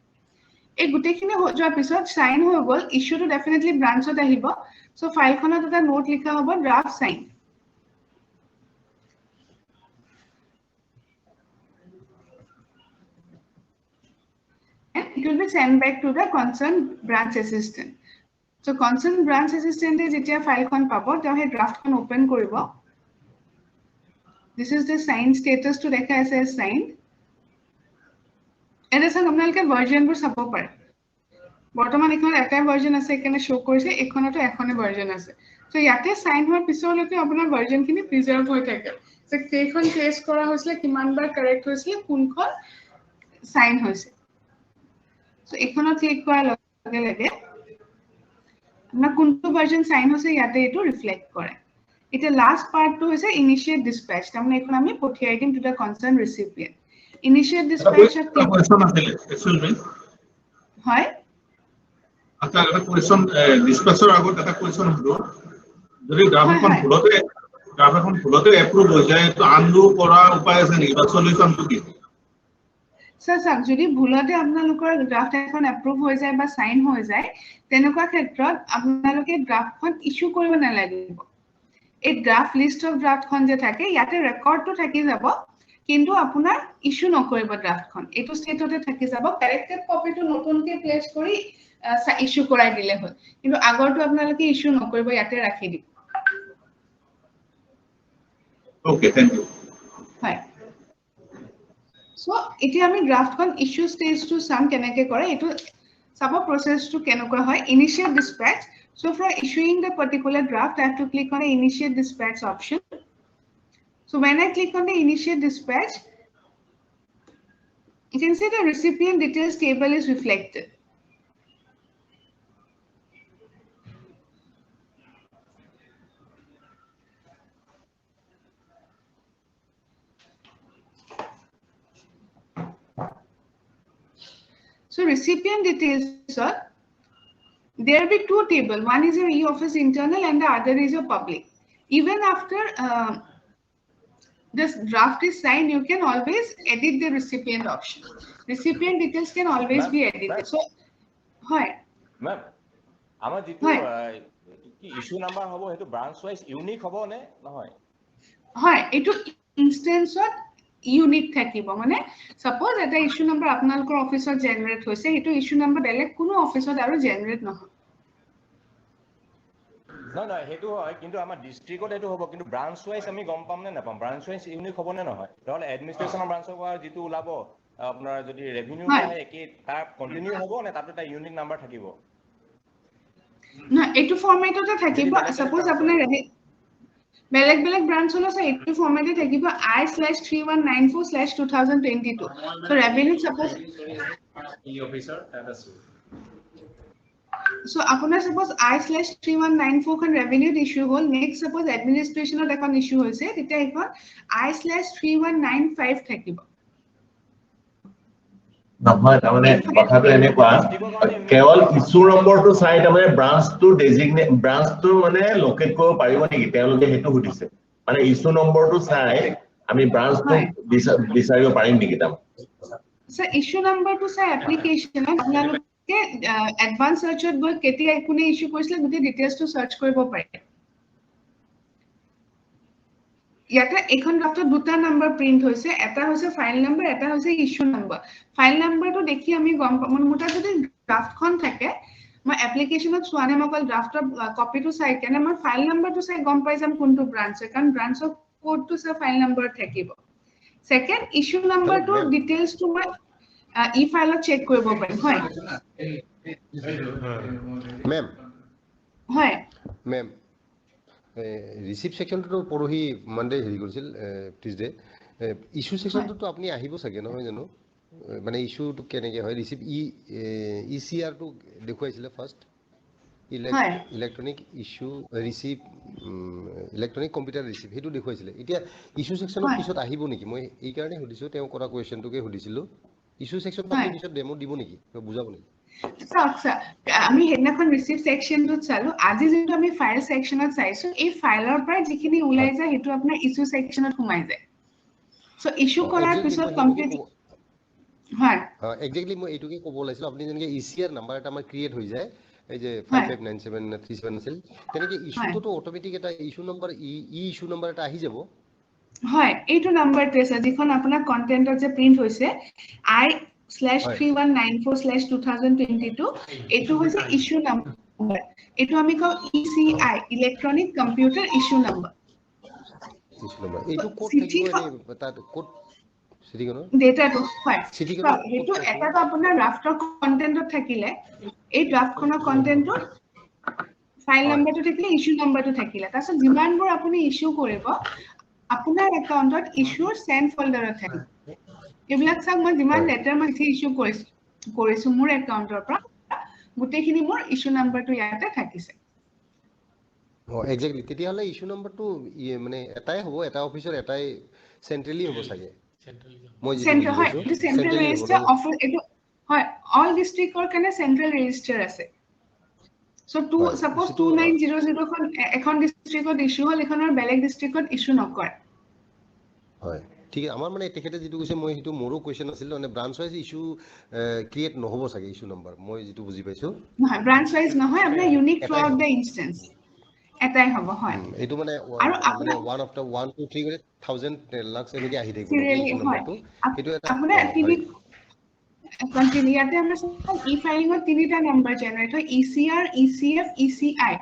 এই গুটেখিনি হৈ যোৱাৰ পিছত সাইন হৈ গল ইস্যু টু ডেফিনেটলি ব্ৰাঞ্চত আহিব সো ফাইলখনত এটা নোট লিখা হ'ব draft sign and it will be sent back to the concerned branch assistant. So concerned branch assistant is jetia file kon pabo ta he draft kon open koribo. This is the signed status to dekha as signed. Eta sang apnalke version bur sabo pare. Bortoman ekhon eta version ase ekane show korise ekhonoto ekhone version ase. So yate sign hor pisoloke apnar version kini preserve hoy thake. So kekhon test kora hoisle kiman bar correct hoisle kunkhon sign hoise. So ekhono click kora lage lage na kuntu version sign hose yate etu reflect kore eta last part to hoise initiate dispatch tamne ekhon ami pothiyai dim to the concerned recipient initiate dispatch question asile excuse me hoy acha eta question dispatcher agot eta question hobo যদি গ্ৰাফখন ভুলতে approve হৈ যায় তো undo কৰা উপায় আছে নেকি বা সলিউশনটো কি স্যাৰ যদি ভুলতে আপোনালোকৰ ড্ৰাফট এখন এপ্ৰুভ হৈ যায় বা সাইন হৈ যায় তেনেকুৱা ক্ষেত্ৰত আপোনালোকে ড্ৰাফটখন ইস্যু কৰিব নালাগিব এই ড্ৰাফট লিষ্ট অফ ড্ৰাফটখন যে থাকে ইয়াতে ৰেকৰ্ডটো থাকি যাব কিন্তু আপোনাৰ ইস্যু নকৰিব ড্ৰাফটখন এটো ষ্টেটতে থাকি যাব কাৰেক্টেড কপিটো নতুনকে প্লেস কৰি ইস্যু কৰাই দিলে হয় কিন্তু আগৰটো আপোনালোকে ইস্যু নকৰিব ইয়াতে ৰাখি দিব ওকে থ্যাংক ইউ হয় So, iti ami draft kon issue stage to some kenake kore etu sabo process to kenokra hoy initiate dispatch so for issuing the particular draft I have to click on the initiate dispatch option so when I click on the initiate dispatch you can see the recipient details table is reflected So recipient details, sir, there will be two tables. One is your e-office internal and the other is your public. Even after this draft is signed, you can always edit the recipient option. Recipient details can always be edited. So, hi. Ma'am, our issue number hobo hetu branch wise unique hobo ne nohoy. Hi, etu instance of unique থাকিব মানে suppose এটা issue number আপোনালোকৰ অফিসত generate হৈছে এটো issue number বেলেগ কোনো অফিসত আৰু generate নহয় না হেতু হয় কিন্তু আমাৰ ডিস্ট্ৰিক্টত এটো হ'ব কিন্তু ব্ৰাঞ্চ ওয়াইজ আমি গম পাম নে নাপাম ব্ৰাঞ্চ ওয়াইজ ইউনিক হ'ব নে নহয় নহলে এডমিনিষ্ট্ৰেচনৰ ব্ৰাঞ্চৰ পৰা যেটো ওলাব আপোনাৰ যদি ৰেভিনিউ হয় একে তাৰ কন্টিনিউ হ'ব নে তাতে এটা ইউনিক নাম্বাৰ থাকিব না এটো ফৰম্যাটতে থাকিব suppose আপোনাৰ বেলেগ ব্ৰাঞ্চ হলো সে এটো ফৰম্যাটে থাকিব I/3194/2022 so revenue suppose e-officer data so আপোনাৰ suppose I/3194 খন revenue issue হল next suppose administrationত এখন issue হৈছে তেতিয়া এখন I/3195 থাকিব নহয় তাৰমানে কথাটো এনেকুৱা কেৱল ইস্যু নম্বৰটো চাই তাৰমানে ব্ৰাঞ্চটো ডেজিগনেট ব্ৰাঞ্চটো মানে লোকেট কৰিব পাৰিব নেকি তেওঁলোকে হেতু সুধিছে মানে ইস্যু নম্বৰটো চাই আমি ব্ৰাঞ্চটো বিচাৰিব পাৰিম নেকি তাম সো ইস্যু নম্বৰটো চাই এপ্লিকেশনত আপোনালোকে এডভান্স সাৰ্চত গৈ কেতিয়া কোনে ইস্যু কৰিছিল গোটেই ডিটেইলছটো সাৰ্চ কৰিব পাৰে ইয়াতে এখন ড্ৰাফটত দুটা নাম্বাৰ প্ৰিন্ট হৈছে এটা হৈছে ফাইল নাম্বাৰ এটা হৈছে ইস্যু নাম্বাৰ ফাইল নাম্বাৰটো দেখি আমি গম পাম মোটা যদি ড্ৰাফটখন থাকে মই এপ্লিকেশনত সোৱানে মকল ড্ৰাফটৰ কপিটো চাই কেনে মই ফাইল নাম্বাৰটো চাই গম পাই যাম কোনটো ব্ৰাঞ্চ কাৰণ ব্ৰাঞ্চৰ কোডটো চাই ফাইল নাম্বাৰ থাকিব সেকেন্ড ইস্যু নাম্বাৰটো ডিটেইলছটো মই ই ফাইলত চেক কৰিব পাৰিম হয় মেম হয় মেম ৰিসিপ্ট সেকশনটো পৰহি মনডে হেৰি কৰিছিল টিউজডে ইস্যু সেকশনটো আপুনি আহিব চাগে নহয় জানো মানে ইস্যুটো কেনেকে হয় ৰিসিপ্ট ইচিআৰ টো দেখুৱাইছিলে first electronic issue receipt electronic computer receipt হেতু দেখুৱাইছিলে এতিয়া ইস্যু সেকশনৰ পিছত আহিব নেকি মই এই কাৰণে সুধিছো তেওঁ কৰা কোৱেশ্চনটোকে সুধিছিলো ইস্যু সেকশনটো আপুনি পিছত ডেমো দিব নেকি বুজাব নেকি আচ্ছা আমি হেডনাখন ৰিসিপ্ট সেকশনটো চালো আজি যেটো আমি ফাইল সেকশনত চাইছো এই ফাইলৰ পৰা যিখিনি ওলাই যায় হেতু আপোনাৰ ইস্যু সেকশনত সোমাই যায় সো ইস্যু কৰাৰ পিছত কমপ্লিট হয় এক্স্যাক্টলি মই এইটোকে ক'ব লাইছিল আপুনি যেনেকে ইচিআৰ নাম্বাৰ এটা আমাৰ ক্ৰিয়েট হৈ যায় এই যে 559737 আছিল তেনেকে ইস্যুটো অটোমেটিক এটা ইস্যু নাম্বাৰ ইস্যু নাম্বাৰ এটা আহি যাব হয় এইটো নাম্বাৰটো আছে যিখন আপোনাৰ কন্টেন্টত যে প্ৰিন্ট হৈছে I/3194/2022 এটো হৈছে ইস্যু নাম্বাৰ এটো আমি কও ECI electronic computer issue number এইটো কোড থাকিব এনে তাত কোড সিটিখনৰ ডেটাটো হয় হেতু এটাটো আপোনাৰ ড্ৰাফটৰ কন্টেন্টত থাকিলে এই ড্ৰাফটখনৰ কন্টেন্টত ফাইল নাম্বাৰটো থাকিলে ইস্যু নাম্বাৰটো থাকিলে তাৰছত যিমানবোৰ আপুনি ইস্যু কৰিব আপোনাৰ একাউন্টত ইস্যুৰ সেন্ড ফোল্ডাৰত থাকিব এইবিলাক সব মই যিমান লেটাৰ মই ইস্যু কৰিছো মোৰ একাউন্টৰ পৰা গুটেখিনি মোৰ ইস্যু নাম্বাৰটো ইয়াতে থাকিছে এক্স্যাক্টলি তেতিয়া হলে ইস্যু নাম্বাৰটো মানে এটাই হ'ব এটা অফিচৰ এটাই সেন্ট্ৰালি হ'ব চাগে মই সেন্ট্ৰাল হয় সেন্ট্ৰাল ৰেজিস্টাৰ অফিস এটো হয় অল ডিস্ট্ৰিক্টৰ কাৰণে সেন্ট্ৰাল ৰেজিস্টাৰ আছে So suppose 2900 খন এখন ডিস্ট্ৰিক্টত ইস্যু হল এখনৰ বেলেগ ডিস্ট্ৰিক্টত ইস্যু নকৰে হয় ঠিক আছে আমাৰ মানে তেখেতে যেটো কৈছে মই হেতু মোৰো কোৱেশ্চন আছিল মানে ব্ৰাঞ্চ ওয়াইজ ইস্যু ক্ৰিয়েট নহব চাগে ইস্যু নম্বৰ মই যেটো বুজি পাইছো নহয় ব্ৰাঞ্চ ওয়াইজ নহয় আপোনাৰ ইউনিক থ্ৰুআউট দ্য ইনস্টেন্স এটাই হ'ব হয় এটো মানে মানে 1 after 1 2 3 করে 1000 লাখ এনেকে আহি থাকিব ইস্যু নম্বৰটো এটো এটা আপোনাৰ কন্টিনিউ ইয়াতে আমরা ই ফাইলিংত তিনিটা নাম্বার জেনারেট হয় ইসিআর ইসিএফ ইসিআই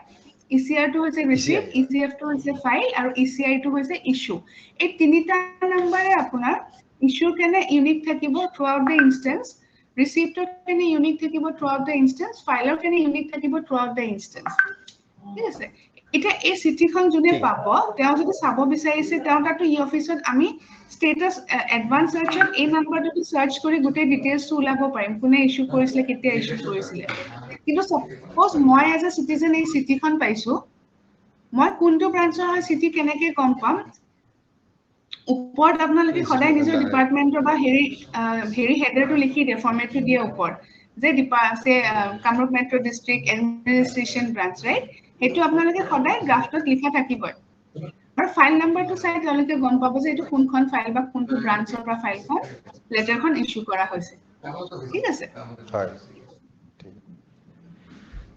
ইসিআর টো হচ্ছে রিসিভ ইসিএফ টো হচ্ছে ফাইল আৰু ইসিআই টো হচ্ছে ইস্যু এই তিনিটা নাম্বাৰে আপোনাৰ ইস্যুৰ কেনে ইউনিক থাকিব থ্ৰুআউট দ্য ইনস্টেন্স ৰিসিভৰ কেনে ইউনিক থাকিব থ্ৰুআউট দ্য ইনস্টেন্স ফাইলৰ কেনে ইউনিক থাকিব থ্ৰুআউট দ্য ইনস্টেন্স ঠিক আছে এটা এই চিঠিখন যোনে পাব তেওঁ যদি চাব বিচাৰিছে তেওঁ তাতো ই অফিসত আমি স্ট্যাটাস এডভান্স সাৰ্চত এই নাম্বাৰটো সাৰ্চ কৰি গোটেই ডিটেইলস ওলাব পাৰিম কোনে ইস্যু কৰিছিলে কেতিয়া ইস্যু কৰিছিলে কিন্তু সাপোজ মই এজ এ সিটিজেন এই চিঠিখন পাইছো মই কোনটো ব্ৰাঞ্চৰ হয় চিঠি কেনেকে গম পাম ওপৰত আপোনালোকে সদায় নিজৰ ডিপাৰ্টমেন্টৰ বা হেৰি হেডাৰটো লিখি দিয়ে ফৰমেটটো দিয়ে ওপৰত যে Kamrup metro district administration branch right হেতু আপোনালোকে সদায় গ্ৰাফটোত লিখা থাকিব আৰু ফাইল নাম্বাৰটো চাই তেওঁলোকে গম পাব যে এটো কোনখন ফাইল বা কোনটো ব্ৰাঞ্চৰ পৰা ফাইলখন লেটাৰখন ইস্যু কৰা হৈছে ঠিক আছে হয়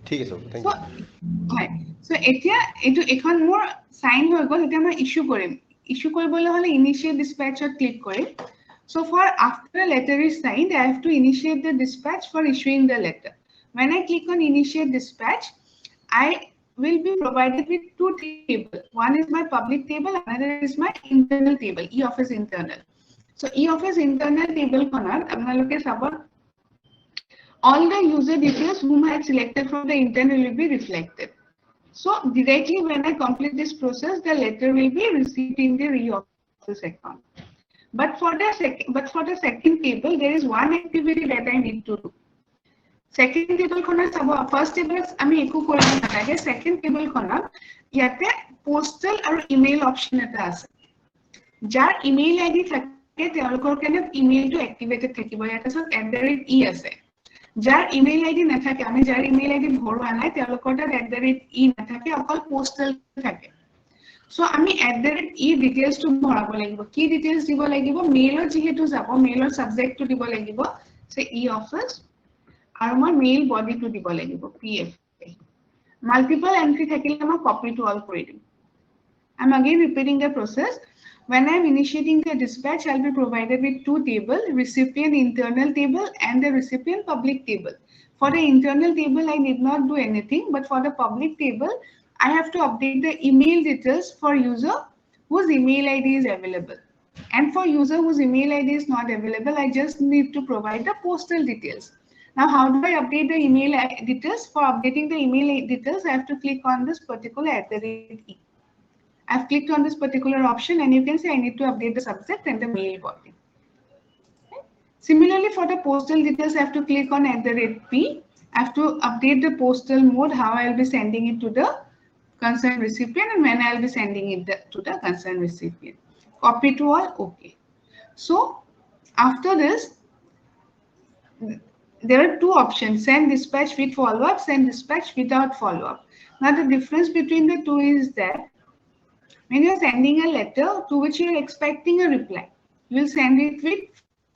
ঠিক আছে থ্যাংক ইউ হয় সো এতিয়া এটো এখন মোৰ সাইন হৈ গল এতিয়া মই ইস্যু কৰিম ইস্যু কৰিবলৈ হলে ইনিশিয়েট ডিসপ্যাচত ক্লিক কৰিম so for after a letter is signed I have to initiate the dispatch for issuing the letter when I click on initiate dispatch I will be provided with two tables. One is my public table, another is my internal table, e-office internal. So e-office internal table konat apnaloke sabor all the user details whom I had selected from the internal will be reflected. So directly when I complete this process, the letter will be received in the e-office account. But for the second table, there is one activity that I need to do. Second table khona sabo first table ami eku kori natage second table khona yate postal aru email option eta ase jar email id thake teolokor kene email to activated thakibo yate so @e ase jar email id na thake ami jar email id bhorwa nai teolokor ta @e na thake okol postal thake so ami @e details to bhorabo lagibo ki details dibo lagibo mail or jihetu jabo mail or subject to dibo lagibo say e office আৰু মই mail বডিটো দিব লাগিব pf multiple entry থাকিলে মই copy to all কৰি দিম I'm again repeating the process when I'm initiating the dispatch I'll be provided with two tables recipient internal table and the recipient public table for the internal table I need not do anything but for the public table I have to update the email details for user whose email id is available and for user whose email id is not available I just need to provide the postal details. Now, how do I update the email details? For updating the email details, I have to click on this particular @e. I've clicked on this particular option and you can see I need to update the subject and the mail body. Okay. Similarly, for the postal details, I have to click on @p. I have to update the postal mode, how I'll be sending it to the concerned recipient and when I'll be sending it to the concerned recipient. Copy to all, okay. So, after this, there are two options, send dispatch with follow-up, send dispatch without follow-up. Now the difference between the two is that when you're sending a letter to which you're expecting a reply, you'll send it with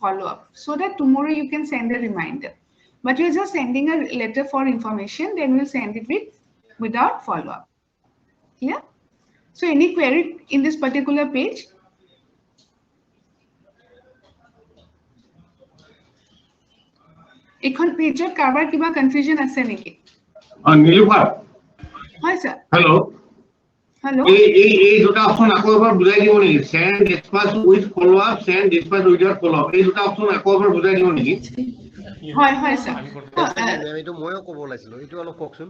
follow-up so that tomorrow you can send a reminder. But you're just sending a letter for information, then we'll send it without follow-up. Yeah? So any query in this particular page? এখন পেজত কাৰবাৰ কিবা confusion আছে নেকি নীলুফাৰ হয় sir hello এই দুটা option আকৌ এবাৰ বুজাই দিব নেকি send dispatch with follow up send dispatch without follow up এই দুটা অপচন আকৌ এবাৰ বুজাই দিব নেকি হয় স্যাৰ এইটো ময়ো ক'ব লাইছিলো এইটো অলপ কওকচোন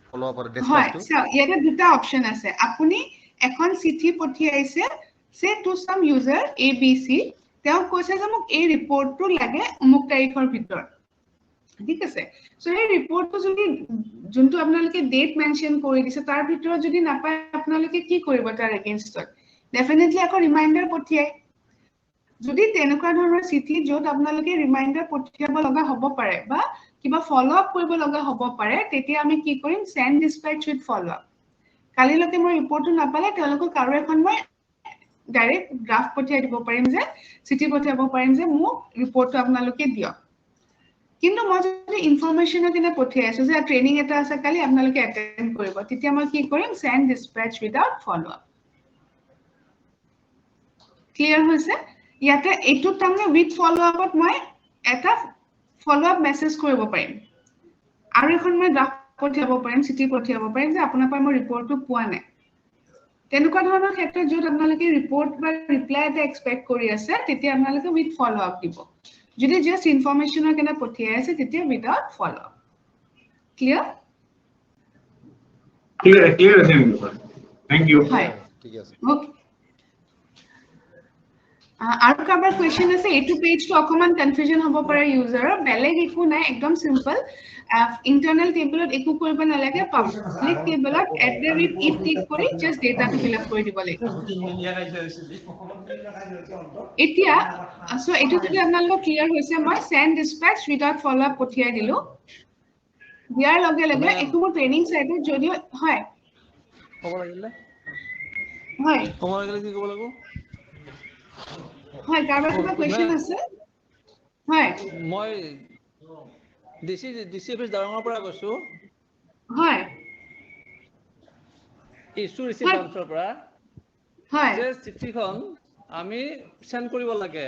ফলো আপ আৰু ডিসপাচটো হয় স্যাৰ ইয়াতে দুটা অপচন আছে আপুনি এখন চিঠি পঠিয়াইছে সে টু সাম ইউজাৰ abc তেওঁ কৈছে যে মোক এই ৰিপৰ্টটো লাগে অমুক তাৰিখৰ ভিতৰত ঠিক আছে সো এই ৰিপৰ্টটো যদি যোনটো আপোনালোকে ডেট মেনশন কৰি দিছে তাৰ ভিতৰত যদি নাপায় আপোনালোকে কি কৰিব তাৰ এগেইনষ্টত ডেফিনেটলি আকৌ ৰিমাইন্ডাৰ পঠিয়াই যদি তেনেকুৱা ধৰণৰ চিঠি য'ত আপোনালোকে ৰিমাইণ্ডাৰ পঠিয়াব লগা হ'ব পাৰে বা কিবা ফলো আপ কৰিব লগা হ'ব পাৰে তেতিয়া আমি কি কৰিম send dispatch with follow up কালিলৈকে মই ৰিপৰ্টটো নাপালে তেওঁলোকক আৰু এখন মই ডাইৰেক্ট ড্ৰাফট পঠিয়াই দিব পাৰিম যে চিঠি পঠিয়াব পাৰিম যে মোক ৰিপৰ্টটো আপোনালোকে দিয়ক কিন্তু মই যদি ইনফৰমেশনৰ কিনে পঠিয়াই আছো যে ট্ৰেনিং এটা আছে কালি আপোনালোকে এটেন্ড কৰিব তেতিয়া মই কি কৰিম সেন্ড ডিসপ্যাচ উইদাউট ফলো আপ ক্লিয়াৰ হৈছে ইয়াতে এইটো তাৰমানে উইথ ফলো আপত মই এটা ফলো আপ মেছেজ কৰিব পাৰিম আৰু এখন মই ড্ৰাফট পঠিয়াব পাৰিম চিঠি পঠিয়াব পাৰিম যে আপোনাৰ পৰা মই ৰিপৰ্টটো পোৱা নাই তেনেকুৱা ধৰণৰ ক্ষেত্ৰত য'ত আপোনালোকে ৰিপৰ্ট বা ৰিপ্লাই এটা এক্সপেক্ট কৰি আছে তেতিয়া আপোনালোকে উইথ ফলো আপ দিব যদি জাস্ট ইনফৰমেশনৰ কেনে পঠিয়াই আছে তেতিয়া উইদাউট ফলো আপ ক্লিয়াৰ ক্লিয়াৰ আছে থ্যাংক ইউ হয় ঠিক আছে ওকে আৰু কাবাৰ কোৱেশ্চন আছে এইটো পেজটো অকমান কনফিউজন হ'ব পাৰে ইউজাৰৰ বেলেগ একো নাই একদম সিম্পল ইন্টাৰনেল টেবলত একো কৰিব নালাগে পাব্লিক টেবলত @if টিক কৰি জাস্ট ডেটাটো ফিল আপ কৰি দিব লাগিব এতিয়া সো এটো যদি আপোনালোকৰ ক্লিয়াৰ হৈছে মই সেন্ড ডিসপ্যাচ উইদাউট ফলো আপ পঠিয়াই দিলো দিয়াৰ লগে লগে একো মোৰ ট্ৰেনিং সাইটত যদিও হয় ক'ব লাগিলে হয় ক'ব লাগিলে কি ক'ব লাগিব হয় কাৰোবাৰ কিবা কোৱেশ্চন আছে হয় মই ডিসি অফিস দাৰঙৰ পৰা কৈছো হয় ইছ্যু ৰিচিভ ব্ৰাঞ্চৰ পৰা হয় যে চিঠিখন আমি সেন্ড কৰিব লাগে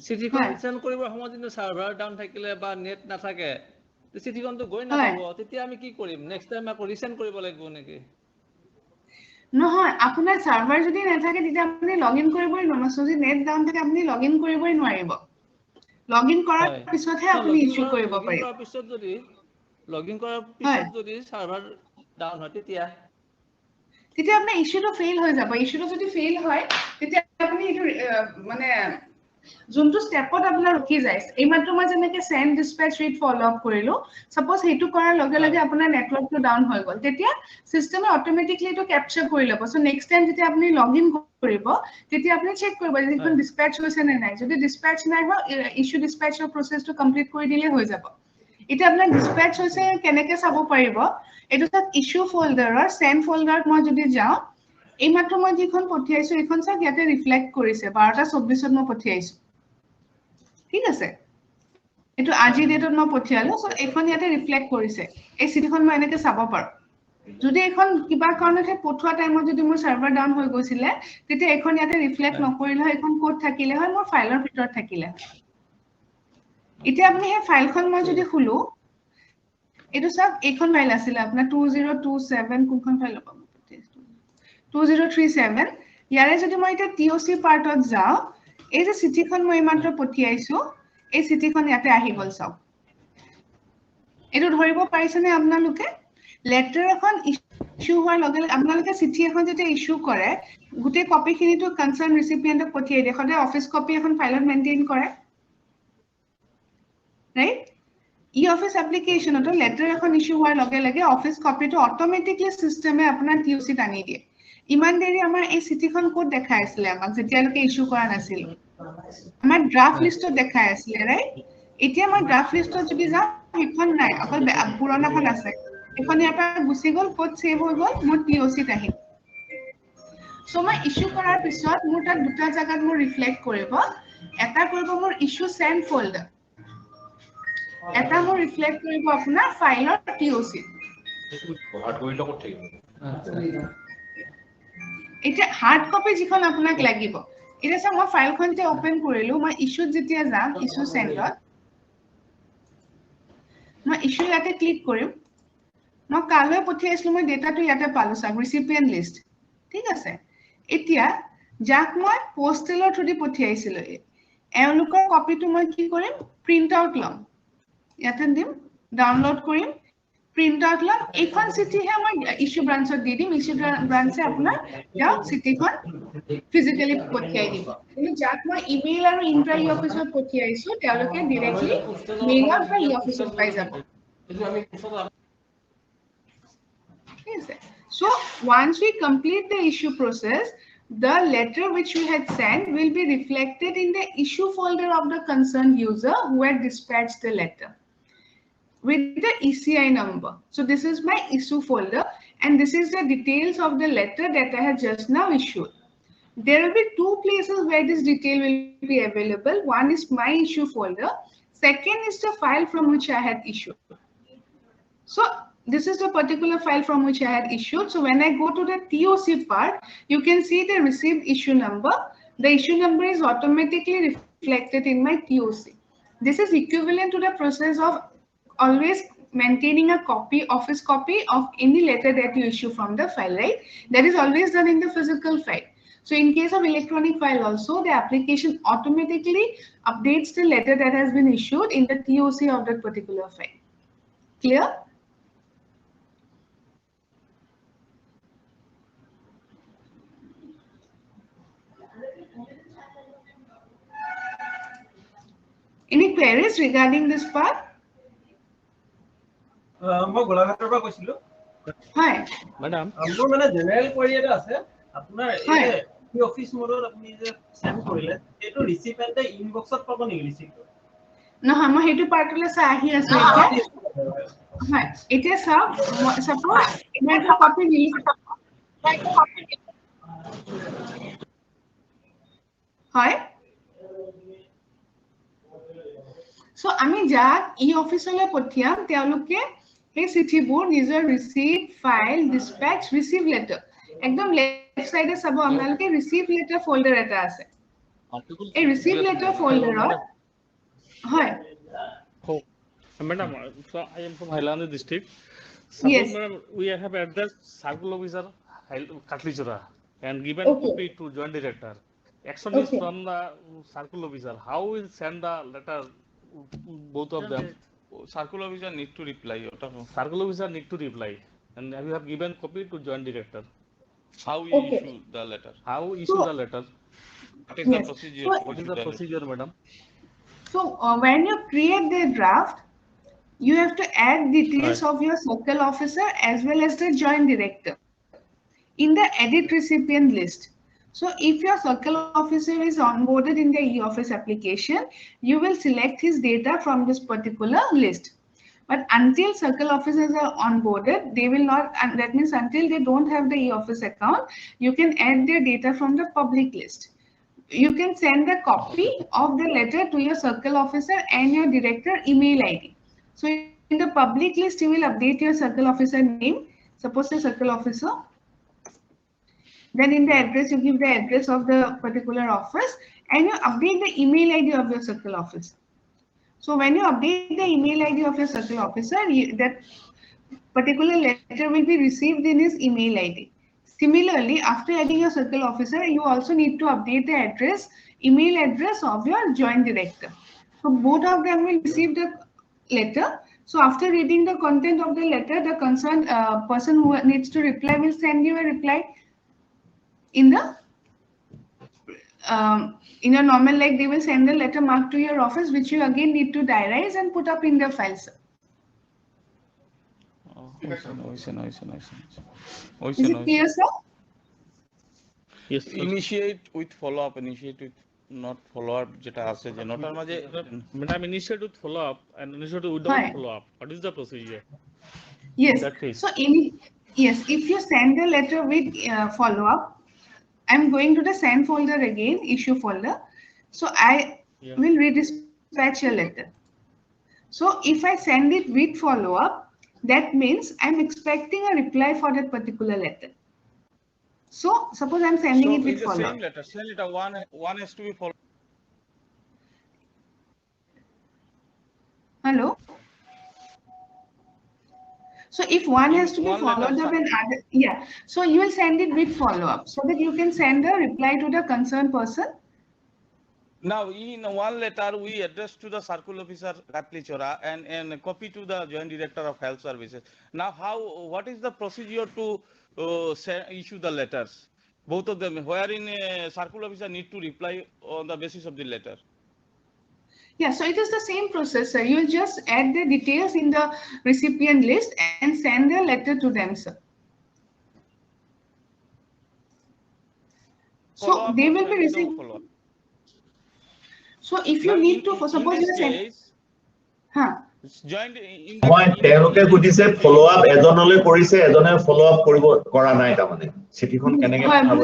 চিঠিখন সেন্ড কৰিবৰ সময়ত কিন্তু সাৰ্ভাৰ ডাউন থাকিলে বা নেট নাথাকে চিঠিখনটো গৈ নাপাব তেতিয়া আমি কি কৰিম নেক্সট টাইম আকৌ ৰিসেন্ড কৰিব লাগিব নেকি নহয় আপোনাৰ সাৰ্ভাৰ যদি নাথাকে তেতিয়া আপুনি লগইন কৰিবই নোৱাৰিব যদি নেট ডাউন থাকে আপুনি লগইন কৰিবই নোৱাৰিব লগইন কৰাৰ পিছতহে আপুনি ইস্যু কৰিব পাৰিব লগইন কৰাৰ পিছত যদি সাৰ্ভাৰ ডাউন হয় তেতিয়া আপোনাৰ ইস্যুটো ফেইল হৈ যাব ইস্যুটো যদি ফেইল হয় তেতিয়া আপুনি এইটো মানে যোনটো স্টেপত আপোনাৰ ৰখি যায় এইমাত্ৰ মই যেনেকৈ send dispatch with follow up কৰিলো সাপোজ হেতু কৰাৰ লগে লগে আপোনাৰ নেটৱৰ্কটো ডাউন হৈ গ'ল তেতিয়া সিস্টেমে অটোমেটিকলি এটো ক্যাপচাৰ কৰি ল'ব সো নেক্সট টাইম যেতিয়া আপুনি লগইন কৰিব তেতিয়া আপুনি চেক কৰিব যে এখন ডিসপ্যাচ হৈছে নে নাই যদি ডিসপ্যাচ নাই হয় ইস্যু ডিসপ্যাচৰ প্ৰসেসটো কমপ্লিট কৰি দিলে হৈ যাব এটা আপোনাৰ ডিসপ্যাচ হৈছে কেনেকৈ চাব পাৰিব এটো তাত ইস্যু ফোল্ডাৰৰ সেন্ড ফোল্ডাৰত মই যদি যাওঁ এইমাত্ৰ মই যিখন পঠিয়াইছো এইখন চাক ইয়াতে ৰিফ্লেক্ট কৰিছে 12:24 মই পঠিয়াইছো ঠিক আছে এটো আজি ডেটত মই পঠিয়ালো সো এখন ইয়াতে ৰিফ্লেক্ট কৰিছে এই চিঠিখন মই এনেকৈ চাব পাৰো যদি এখন কিবা কাৰণতে পঠোৱা টাইমত যদি মোৰ সাৰ্ভাৰ ডাউন হৈ গৈছিলে তেতিয়া এখন ইয়াতে ৰিফ্লেক্ট নকৰিলে হয় এখন কোড থাকিলে হয় মোৰ ফাইলৰ ভিতৰত থাকিলে এতিয়া আপুনি এই ফাইলখন মই যদি খুলো এটো সব এখন ফাইল আছিল আপোনাৰ 2027 কোনখন ফাইল পাব 2037 ইয়াৰে যদি মই এটা টিওসি পাৰ্টত যাও এই যে চিঠিখন মই মাত্ৰ পঠিয়াইছো এই চিঠিখন ইয়াতে আহি গল সব এটো ধৰিব পাৰিছেনে আপোনালোকে লেটাৰ এখন ইস্যু হোৱাৰ লগে লগে আপোনালোকে চিঠি এখন যেতিয়া ইস্যু কৰে গুটে কপিখিনিটো কনসাৰ্ন ৰিসিপিয়েন্টক পঠিয়াই দিয়ে সদায় অফিস কপি এখন ফাইলত মেইনটেইন কৰে ৰাইট ই অফিস এপ্লিকেশনটো লেটাৰ এখন ইস্যু হোৱাৰ লগে লগে অফিস কপিটো অটোমেটিকলি সিস্টেমে আপোনাৰ টিওসিত আনি দিয়ে ইমান দেৰি আমাৰ এই চিঠিখন কোড দেখাই আছিল আমাক যেতিয়ালৈকে ইস্যু কৰা নাছিল আমাৰ ড্ৰাফট লিষ্টত দেখাই আছিল ৰাইট এতিয়া মই ড্ৰাফট লিষ্টত যদি যাওঁ এখন নাই অকল পুৰণাখন আছে এখন ইয়াৰ পৰা গুচি গ'ল কোড সেভ হৈ গ'ল মোৰ টিওসিত আহিল সো মই ইস্যু কৰাৰ পিছত মোৰ তাত দুটা জায়গাত মোৰ ৰিফ্লেক্ট কৰিব এটা কৰিব মোৰ ইস্যু সেন্ড ফোল্ডাৰ এটা মোৰ ৰিফ্লেক্ট কৰিব আপোনাৰ ফাইলৰ টিওসি এটা হাৰ্ড কপি যিখন আপোনাক লাগিব এটা সব মই ফাইলখন যে ওপেন কৰিলো মই ইস্যুত যেতিয়া যাম ইস্যু সেন্ডত মই ইস্যু ইয়াতে ক্লিক কৰিম মই কালৈ পঠিয়াইছিলো মই ডেটাটো ইয়াতে পালো সব ৰিসিপিয়েন্ট লিষ্ট ঠিক আছে এতিয়া যাক মই পোষ্টেলৰ থ্ৰুদি পঠিয়াইছিলো এওঁলোকৰ কপিটো মই কি কৰিম প্ৰিন্ট আউট লম ইয়াতে দিম ডাউনলোড কৰিম প্ৰিন্ট আউট লম এইখন চিঠিহে মই ইস্যু ব্ৰাঞ্চত দি দিম ইস্যু ব্ৰাঞ্চে আপোনাৰ যাওক চিঠিখন ফিজিক্যালি পঠিয়াই দিব কিন্তু যাক মই ইমেইল আৰু ইন্ট্ৰা ই অফিসত পঠিয়াইছো তেওঁলোকে ডাইৰেক্টলি মেইলত বা ই অফিসত পাই যাব So once we complete the issue process, the letter which you had sent will be reflected in the issue folder of the concerned user who had dispatched the letter with the ECI number. So this is my issue folder, and this is the details of the letter that I have just now issued. There will be two places where this detail will be available. One is my issue folder. Second is the file from which I had issued. So this is the particular file from which I had issued. So when I go to the TOC part, you can see the received issue number. The issue number is automatically reflected in my TOC. This is equivalent to the process of always maintaining a copy, office copy of any letter that you issue from the file, right? That is always done in the physical file. So in case of electronic file also, the application automatically updates the letter that has been issued in the TOC of that particular file. Clear? Any queries regarding this part? মই গোলাঘাটৰ পৰা কৈছিলো। হয় madam মোৰ মানে general কোৱেৰি এটা আছে আপোনাৰ এই অফিস মোডত আপুনি যে সেন্ড কৰিলে এটো ৰিসিপেন্টে ইনবক্সত পাব নেকি ৰিসিপ্ট? নহয় মই হেতু পাৰ্টলে চাই আহি আছো এতিয়া। হয় এতিয়া চাওক সাপোজ মই এটা কপি দিলি হয় সো আমি যাক ই অফিসলৈ পঠিয়াম তেওঁলোকে এই চিঠিবোৰ নিজৰ receive file dispatch receive letter একদম লেফট সাইডে চাব আপোনালোকে ৰিসিভ লেটাৰ ফোল্ডাৰ এটা আছে এই ৰিসিভ লেটাৰ ফোল্ডাৰত হয় Madam, so I am from Hailandi district. Suppose, madam, we have addressed circle officer Katlichura and given copy to joint director. Action is from the circle officer. How will send the letter? Both of them. Circle officer need to reply. Circle officer need to reply, and you have given copy to joint director. How we issue the letter? How issue the letter? What is the procedure? What is the procedure, madam? So when you create the draft, you have to add details of your circle officer as well as the joint director in the edit recipient list. So if your circle officer is onboarded in the e-office application, you will select his data from this particular list. But until circle officers are onboarded, they will not, and that means until they don't have the e-office account, you can add their data from the public list. You can send a copy of the letter to your circle officer and your director email ID. So in the public list, you will update your circle officer name, suppose the circle officer. Then in the address, you give the address of the particular office and you update the email ID of your circle officer. So when you update the email ID of your circle officer, that particular letter will be received in his email ID. Similarly, after adding your circle officer, you also need to update the address, email address of your joint director. So both of them will receive the letter. So after reading the content of the letter, the concerned person who needs to reply will send you a reply in the in a normal, like they will send the letter marked to your office, which you again need to diarize and put up in the file, sir. Is it clear, sir? Yes. Initiate with follow up. Initiate with not follow up. যেটা আছে যে নটার মাঝে madam initiate with follow up and initiate without follow up. What is the procedure? Yes. So yes, if you send the letter with follow up, I'm going to the send folder again, issue folder. So I will redispatch your letter. So if I send it with follow up, that means I'm expecting a reply for that particular letter. So suppose I'm sending it with follow up. Same letter, one has to be followed. Hello. So if one has to be followed up and other, so you will send it with follow up so that you can send a reply to the concerned person. Now in one letter we address to the circle officer Katlichura and copy to the joint director of health services. Now what is the procedure to issue the letters? Both of them, wherein circle officer need to reply on the basis of the letter. Yeah, so it is the same process, sir. You just add the details in the recipient list and send the letter to them, sir. So they will be received. So if you need to, for suppose you say, follow up এজনলৈ কৰিছে এজনে follow up কৰা নাই তাৰমানে চিঠিখন কেনেকৈ পঠাব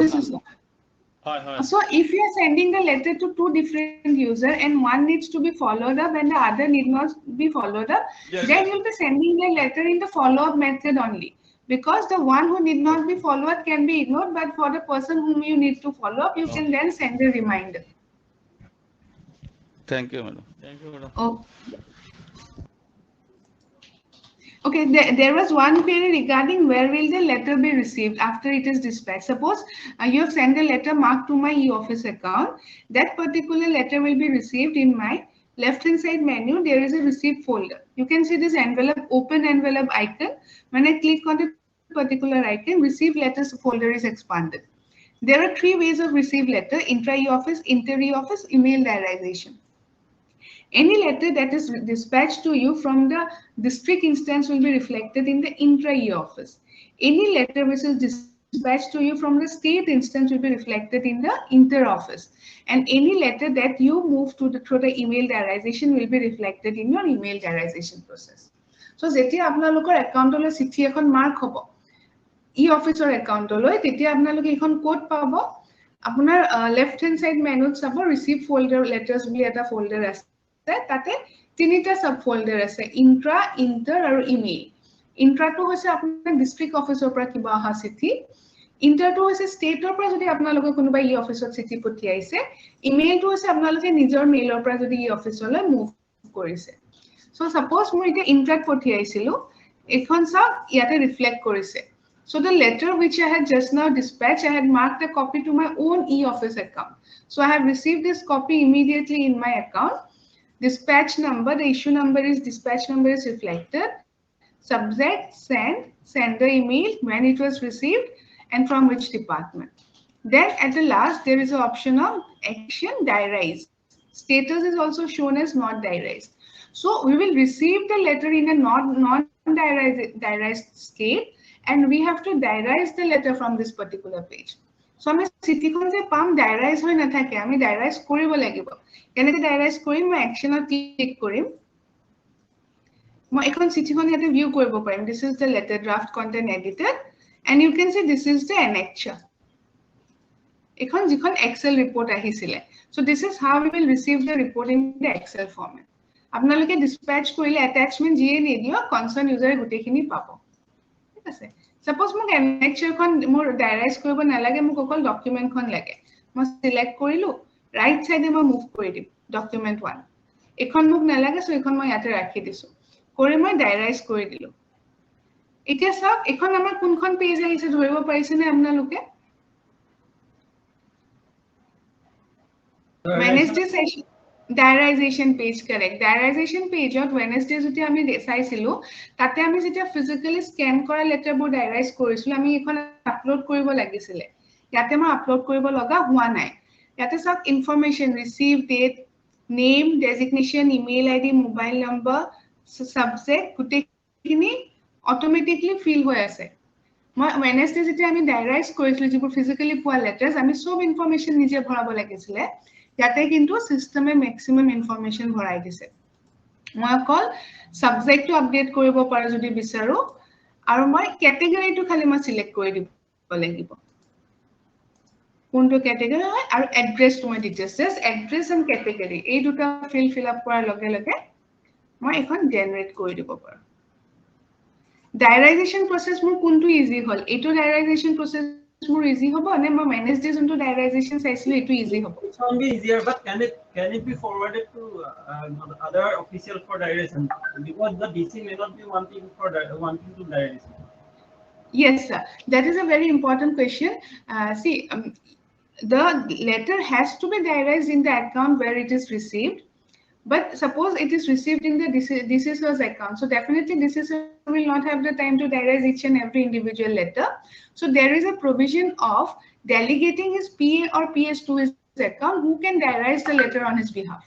So if you are sending the letter to two different users and one needs to be followed up and the other need not be followed up, then you will be sending the letter in the follow-up method only. Because the one who need not be followed can be ignored, but for the person whom you need to follow up, you can then send a reminder. Thank you, madam. Thank you, madam. Oh. Okay, there was one query regarding where will the letter be received after it is dispatched. Suppose you have sent a letter marked to my e-office account. That particular letter will be received in my left-hand side menu. There is a receipt folder. You can see this envelope, open envelope icon. When I click on the particular icon, receive letters folder is expanded. There are three ways of receive letter: intra e-office, inter e-office, email diarization. Any letter that is dispatched to you from the district instance will be reflected in the intra e-office. Any letter which is dispatched to you from the state instance will be reflected in the inter office. And any letter that you move to through the email diarization will be reflected in your email diarization process. So যেতিয়া আপোনালোকৰ একাউণ্টলৈ চিঠি এখন mark হ'ব e-officer একাউণ্টলৈ তেতিয়া আপোনালোকে এখন কোড পাব আপোনাৰ লেফট হ্যান্ড সাইড মেনুত চাব ৰিসিভ ফোল্ডাৰ লেটাৰ্স বুলি এটা ফোল্ডাৰ আছে তাতে তিনিটা সাব ফোল্ডাৰ আছে ইন্ট্ৰা ইন্টাৰ আৰু ইমেইল ইন্ট্ৰাটো হৈছে আপোনাৰ ডিস্ট্ৰিক্ট অফিচৰ পৰা কিবা অহা চিঠি ইন্টাৰটো হৈছে ষ্টেটৰ পৰা যদি আপোনালোকে কোনোবা ই অফিচত চিঠি পঠিয়াইছে ইমেইলটো হৈছে আপোনালোকে নিজৰ মেইলৰ পৰা যদি ই অফিচলৈ মুভ কৰিছে সো সাপোজ মই এটা ইন্ট্ৰাত পঠিয়াইছিলো এখন সব ইয়াতে ৰিফ্লেক্ট কৰিছে So the letter which I had just now dispatched, I had marked a copy to my own e-office account. So I have received this copy immediately in my account. Dispatch number, the issue number is dispatch number is reflected. Subject, send the email, when it was received, and from which department. Then at the last, there is an option of action diarized. Status is also shown as not diarized. So we will receive the letter in a non-diarized state. And we have to diarize the letter from this particular page. So আমি চিঠিখন যে পাম diarize হৈ নাথাকে আমি diarize কৰিব লাগিব কেনেকৈ diarize কৰিম মই actionত ক্লিক কৰিম মই এখন চিঠিখন ইয়াতে ভিউ কৰিব পাৰিম this is the letter draft content edited and you can see this is the annexure এখন যিখন excel report আহিছিলে so this is how we will receive the report in the excel format আপোনালোকে dispatch কৰিলে attachment যিয়ে নিদিও concerned user গোটেইখিনি পাব আছে suppose মোক annexure খন মোৰ diarize কৰিব নালাগে মোক অকল document খন লাগে মই select কৰিলো right side মই move কৰি দিম document 1 এখন মোক নালাগে সো এখন মই ইয়াতে ৰাখি দিছো কৰি মই diarize কৰি দিলো এতিয়া সব এখন আমাৰ কোনখন পেজ আহিছে ধৰিব পাৰিছে নে আপোনালোকে Wednesday session diarization page correct diarization page of Wednesday যদি আমি দেখাইছিলো তাতে আমি যেতিয়া physically scan কৰা letter বোৰ diarize কৰিছিলো আমি এখন আপলোড কৰিব লাগিছিল ইয়াতে মই আপলোড কৰিব লগা হোৱা নাই ইয়াতে সব information receive date name designation email id mobile number subject গুটেখিনি automatically fill হৈ আছে মই Wednesday যেতিয়া আমি diarize কৰিছিলো যিবোৰ physically পোৱা letters আমি সব information নিজে ভৰাব লাগিছিল ইয়াতে কিন্তু সিস্টেমে ম্যাক্সিমাম ইনফৰমেশন ভৰাই দিছে মই অকল সাবজেক্টটো আপডেট কৰিব পাৰো যদি বিচাৰো আৰু মই ক্যাটেগৰীটো খালি মই সিলেক্ট কৰি দিব লাগিব কোনটো ক্যাটেগৰী হয় আৰু এড্ৰেছটো মই ডিটেইলছ জাস্ট এড্ৰেছ এণ্ড ক্যাটেগৰী এই দুটা ফিল আপ কৰাৰ লগে লগে মই এখন জেনাৰেট কৰি দিব পাৰো ডায়াৰাইজেশন প্ৰসেস মোৰ কোনটো ইজি হল এটো ডায়াৰাইজেশন process more easy hobo ne ma Wednesday into diarization saisilo etu easy hobo it can be easier but can it be forwarded to other official for diarization because the DC may not be wanting to diarization yes sir that is a very important question see the letter has to be diarized in the account where it is received but suppose it is received in the DCSO's account so definitely DCSO will not have the time to diarize each and every individual letter so there is a provision of delegating his PA or PS to his account who can diarize the letter on his behalf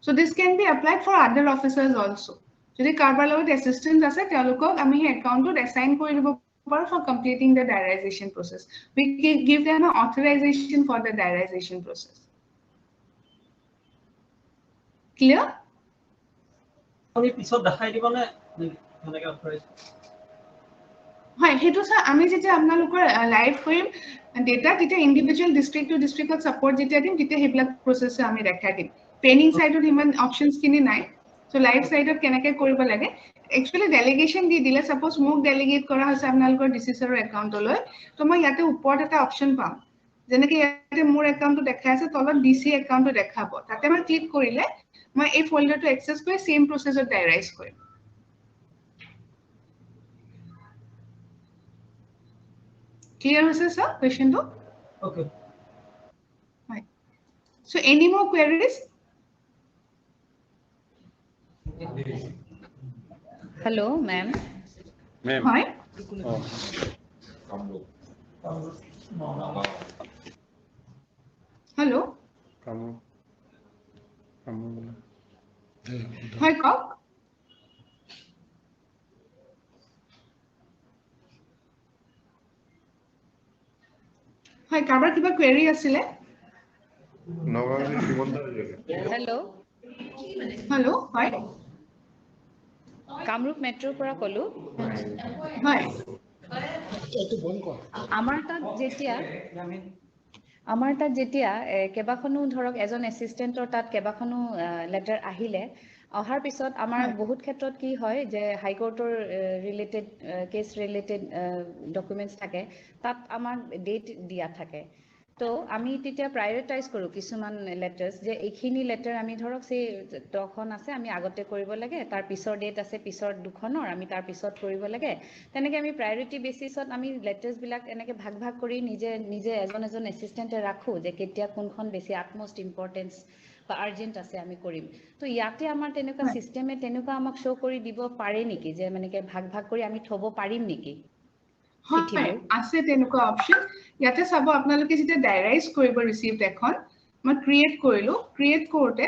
so this can be applied for other officers also যদি কাৰবাৰ লগত assistant আছে তেওঁলোকক আমি account to assign কৰি দিব for completing the diarization process. We give them an authorization for the diarization process. Clear? আমি পিছত দেখাই দিব না এনেকৈ অথৰাইজ হয় হেতু স্যাৰ আমি যেটা আপোনালোকৰ লাইভ কৰিম ডেটা তেতিয়া ইন্ডিভিজুয়াল ডিস্ট্ৰিক্ট টু ডিস্ট্ৰিক্টত সাপোৰ্ট যেটা দিম তেতিয়া হেবিলাক প্ৰসেস আমি দেখাই দিম ট্ৰেইনিং সাইডত ইমান অপশনস কিনি নাই সো লাইভ সাইডত কেনেকৈ কৰিব লাগে একচুয়ালি ডেলিগেশন দি দিলে সাপোজ মোক ডেলিগেট কৰা হৈছে আপোনালোকৰ ডিসিসৰৰ একাউন্টলৈ তো মই ইয়াতে ওপৰত এটা অপশন পাম যেনেকৈ ইয়াতে মোৰ একাউন্টটো দেখাই আছে তলত ডিসি একাউন্টটো দেখাব তাতে মই ক্লিক কৰিলে মই এই ফোল্ডাৰটো এক্সেস কৰি সেম প্ৰসেসত ডাইৰাইজ কৰিম Clear, sir? Question two? Okay. Right. So, any more queries? Hello, ma'am. Ma'am. Hi. Hello. Hi, Cock. Hi, কাৰোবাৰ কিবা query আছিলে? Hello. Hello, hi. কামৰূপ মেট্ৰৰ পৰা ক'লো। হয়। আমাৰ তাত যেতিয়া কেবাখনো ধৰক এজন এসিস্টেন্টৰ তাত কেবাখনো লেটাৰ আহিলে অহাৰ পিছত আমাৰ বহুত ক্ষেত্ৰত কি হয় যে হাইকোৰ্টৰ ৰিলেটেড কেস ৰিলেটেড ডকুমেন্টস থাকে তাত আমাৰ ডেট দিয়া থাকে তো আমি তেতিয়া প্ৰায়োৰিটাইজ কৰোঁ কিছুমান লেটাৰ্স যে এইখিনি লেটাৰ আমি ধৰক সেই তখন আছে আমি আগতে কৰিব লাগে তাৰ পিছৰ ডেট আছে পিছৰ দুখনৰ আমি তাৰ পিছত কৰিব লাগে তেনেকৈ আমি প্ৰায়োৰিটি বেচিছত আমি লেটাৰ্সবিলাক এনেকৈ ভাগ ভাগ কৰি নিজে এজন এছিষ্টেণ্টে ৰাখোঁ যে কেতিয়া কোনখন বেছি আটমষ্ট ইম্পৰ্টেঞ্চ বা আৰ্জেণ্ট আছে আমি কৰিম তো ইয়াতে আমাৰ তেনেকুৱা চিষ্টেমে তেনেকুৱা আমাক শ্ব' কৰি দিব পাৰে নেকি যে মানে ভাগ ভাগ কৰি আমি থ'ব পাৰিম নেকি হয় আছে তেনেকুৱা অপশন ইয়াতে চাব আপোনালোকে যেতিয়া ডাইৰাইজ কৰিব ৰিসিভড এখন মই ক্ৰিয়েট কৰিলো ক্ৰিয়েট কৰোতে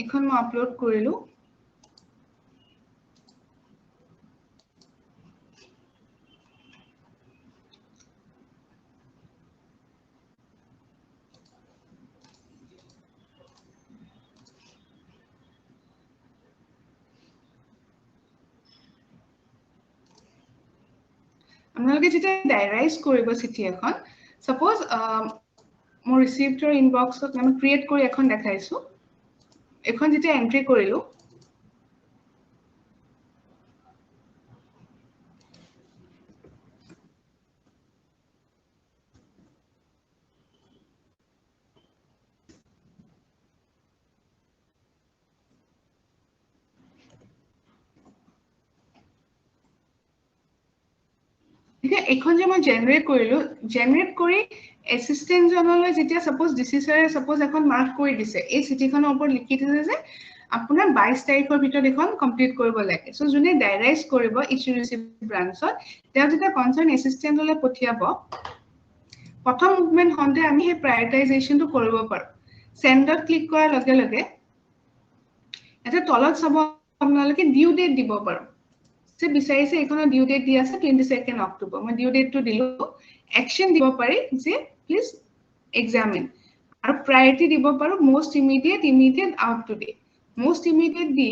এখন মই আপলোড কৰিলো আপোনালোকে যেতিয়া ডাইৰাইজ কৰিব চিঠি এখন সাপোজ মোৰ ৰিসিভডৰ ইনবক্সত আমি ক্ৰিয়েট কৰি এখন দেখাইছো এখন যেতিয়া এন্ট্ৰি কৰিলো এখন যে মই জেনাৰেট কৰিলো জেনাৰেট কৰি এসিস্টেন্ট জনলৈ যেতিয়া সাপোজ ডিসিসৰে সাপোজ এখন মাৰ্ক কৰি দিছে এই চিঠিখনৰ ওপৰত লিখি দিছে যে আপোনাৰ 22 তাৰিখৰ ভিতৰত এখন কমপ্লিট কৰিব লাগে সো যোনে ডাইৰাইজ কৰিব ইছ্যু ৰিসিভ ব্ৰাঞ্চত তেওঁ যেতিয়া কনসাৰ্ন এসিস্টেন্টলৈ পঠিয়াব প্ৰথম মুভমেন্ট হওঁতে আমি এই প্ৰায়োৰিটাইজেশনটো কৰিব পাৰো সেন্ডত ক্লিক কৰাৰ লগে লগে এটা তলত চাব আপোনালোকে ডিউ ডেট দিব পাৰো সে বিচাৰিছে এখনৰ ডিউ ডেট দি আছে 22 অক্টোবৰ মই ডিউ ডেটটো দিলো একশন দিব পাৰি যে প্লিজ এক্সামিন আৰু প্ৰায়োৰিটি দিব পাৰো most immediate out today most immediate the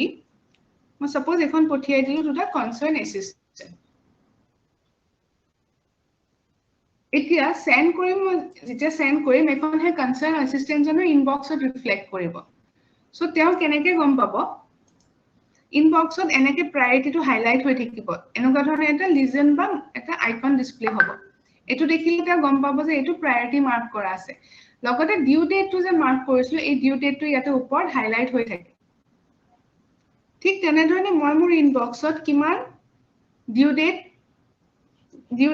মই সাপোজ এখন পঠিয়াই দিলো টু দা কনসার্ন এসিস্টেন্ট এতিয়া সেন্ড কৰিম যেতিয়া সেন্ড কৰিম এখন হে কনসাৰ্ন এসিস্টেন্ট জনৰ ইনবক্সত ৰিফ্লেক্ট কৰিব সো তেওঁ কেনেকৈ গম পাব ইনবক্সত এনেকে প্ৰায়োৰিটিটো হাইলাইট হৈ থাকিব এনেকুৱা ধৰণৰ এটা লিজেন বা এটা আইকন ডিসপ্লে হ'ব এটো দেখিলে তা গম পাব যে এটো প্ৰায়োৰিটি মাৰ্ক কৰা আছে লগতে ডিউ ডেটটো যে মাৰ্ক কৰিছিল এই ডিউ ডেটটো ইয়াতে ওপৰত হাইলাইট হৈ থাকে ঠিক তেনে ধৰণে মই মোৰ ইনবক্সত কিমান ডিউ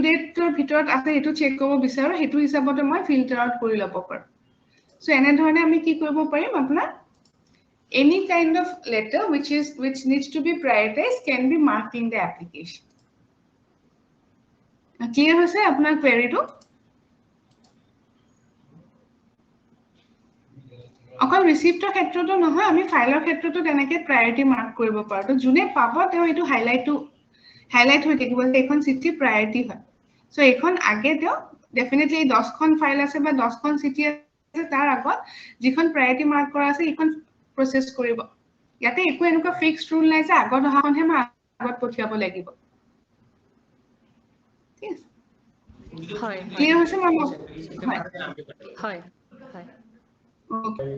ডেটৰ ভিতৰত আছে এটো চেক কৰিব বিচাৰো হেতু হিচাপতে মই ফিল্টাৰ আউট কৰি ল'ব পাৰো সো এনে ধৰণে আমি কি কৰিব পাৰিম আপোনাৰ any kind of letter which needs to be prioritized can be marked in the application. Clear hoise apnar query to? অকল ৰিসিপ্টৰ ক্ষেত্ৰতো নহয় আমি ফাইলৰ ক্ষেত্ৰতো তেনেকে প্ৰায়োৰিটি মাৰ্ক কৰিব পাৰো তো যোনে পাব তেওঁ এটো হাইলাইট হৈ থাকিব যে এখন চিঠি প্ৰায়োৰিটি হয় সো এখন আগে তেওঁ ডেফিনেটলি 10 খন ফাইল আছে বা 10 খন চিঠি আছে তাৰ আগত যিখন প্ৰায়োৰিটি মাৰ্ক কৰা আছে এখন প্ৰসেস কৰিব ইয়াতে একো এনেকুৱা ফিক্সড ৰুল নাই যে আগত অহাখনহে মই আগত পঠিয়াব লাগিব ঠিক আছে হয় ক্লিয়াৰ হৈছে মামা হয় হয় okay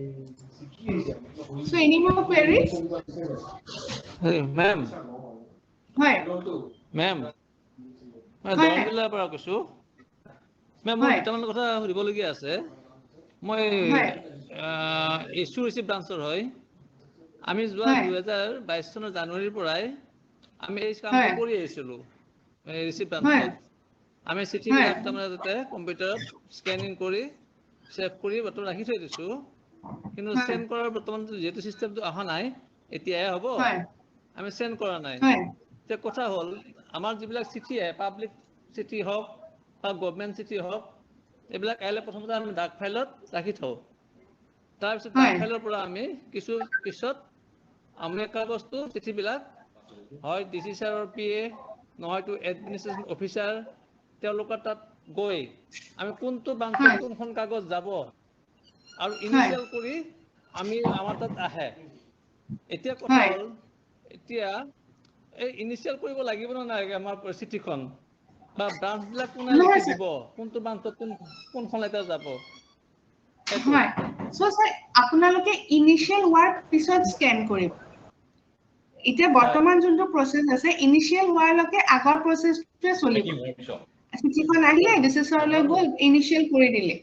so any more queries Hey ma'am হয় ma'am মই হয় দৰংবিলৰ পৰা কৈছো মেম মোৰ দুটামান কথা সুধিবলগীয়া আছে মই ইছ্যু ৰিচিভ ব্ৰাঞ্চৰ হয় আমি যোৱা 2022 চনৰ জানুৱাৰীৰ পৰাই আমি এই কামটো কৰি আহিছিলো ৰিচিভ ব্ৰাঞ্চত আমি চিঠিবিলাক তাৰমানে তাতে কম্পিউটাৰত স্কেনিং কৰি সেভ কৰি বৰ্তমান ৰাখি থৈ দিছো কিন্তু সেন্ড কৰাৰ বৰ্তমান যেটো সিস্টেমটো অহা নাই এতিয়াহে হ'ব আমি সেন্ড কৰা নাই তে কথা হ'ল আমাৰ যিবিলাক চিঠি আহে পাব্লিক চিঠি হওক বা গভৰ্ণমেণ্ট চিঠি হওক এইবিলাক আহিলে প্ৰথমতে আমি ডাক ফাইলত ৰাখি থওঁ তাৰপিছত ডাক ফাইলৰ পৰা আমি কিছু পিছত আমি কাগজটো চিঠিবিলাক হয় ডিসি ছাৰৰ পিএ নহয়তো এডমিনিষ্ট্ৰেশ্যন অফিচাৰ তেওঁলোকৰ তাত গৈ আমি কোনটো ব্ৰাঞ্চত কোনখন কাগজ যাব আৰু ইনিশিয়াল কৰি আমি আমাৰ তাত আহে এতিয়া কথা হ'ল এতিয়া এই ইনিশিয়াল কৰিব লাগিব না নালাগে আমাৰ চিঠিখন বা ব্ৰাঞ্চবিলাক কোনে লিখি দিব কোনটো ব্ৰাঞ্চত কোনখন লেটাৰ যাব হয় সো স্যাৰ আপোনালোকে ইনিশিয়াল ওয়াৰ্ক পিছত স্ক্যান কৰিব এতিয়া বৰ্তমান যোনটো প্ৰসেস আছে ইনিশিয়াল ওয়াৰলৈকে আগৰ প্ৰসেসটোৱে চলিব চিঠিখন আহিলে ডিসিছৰলৈ গ'ল ইনিশিয়াল কৰি দিলে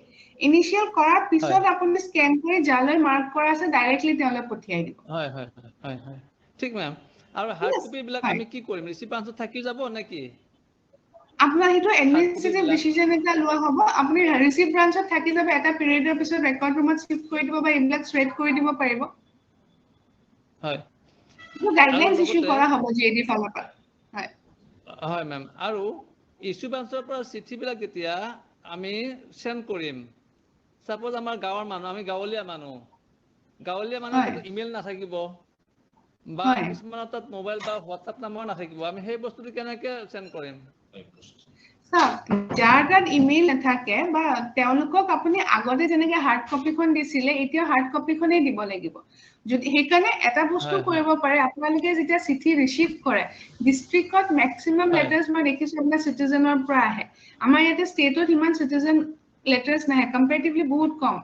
ইনিশিয়াল কৰাৰ পিছত আপুনি স্ক্যান কৰি যালৈ মাৰ্ক কৰা আছে ডাইৰেক্টলি তেওঁলৈ পঠিয়াই দিব হয় হয় হয় হয় ঠিক ম্যাম আৰু হাৰ্ড কপি বিলাক আমি কি কৰিম ৰিসিভ ব্ৰাঞ্চত থাকি যাব নেকি আপোনাৰ হেতু এডমিনিষ্ট্ৰেটিভ ডিসিশন এটা লোৱা হ'ব আপুনি ৰিসিভ ব্ৰাঞ্চত থাকি যাব এটা পিৰিয়ডৰ পিছত ৰেকৰ্ড ৰুমত শিফট কৰি দিব বা এইবিলাক থ্ৰেড কৰি দিব পাৰিব হয় গাইডলাইনস ইস্যু কৰা হ'ব জেডি ফালৰ পৰা হয় হয় ম্যাম আৰু ইস্যু ব্ৰাঞ্চৰ পৰা চিঠিবিলাক যেতিয়া আমি সেন্ড কৰিম সাপোজ আমাৰ গাঁৱৰ মানুহ আমি গাঁৱলীয়া মানুহৰ ইমেইল নাথাকিব বা কিছুমানৰ তাত মোবাইল বা হোৱাটসএপ নম্বৰ নাথাকিব আমি সেই বস্তুটো কেনেকৈ সেন্ড কৰিম যাৰ তাত ইমেইল নাথাকে বা তেওঁলোকক আপুনি আগতে যেনেকে হাৰ্ড কপিখন দিছিলে এতিয়া হাৰ্ড কপিখনেই দিব লাগিব যদি সেইকাৰণে এটা বস্তু কৰিব পাৰে আপোনালোকে যেতিয়া চিঠি ৰিসিভ কৰে ডিস্ট্ৰিক্টত ম্যাক্সিমাম লেটাৰ্স মই দেখিছো আপোনাৰ সিটিজেনৰ পৰা আহে আমাৰ ইয়াতে ষ্টেটত ইমান সিটিজেন লেটাৰ্স নাহে কম্পাৰেটিভলি বহুত কম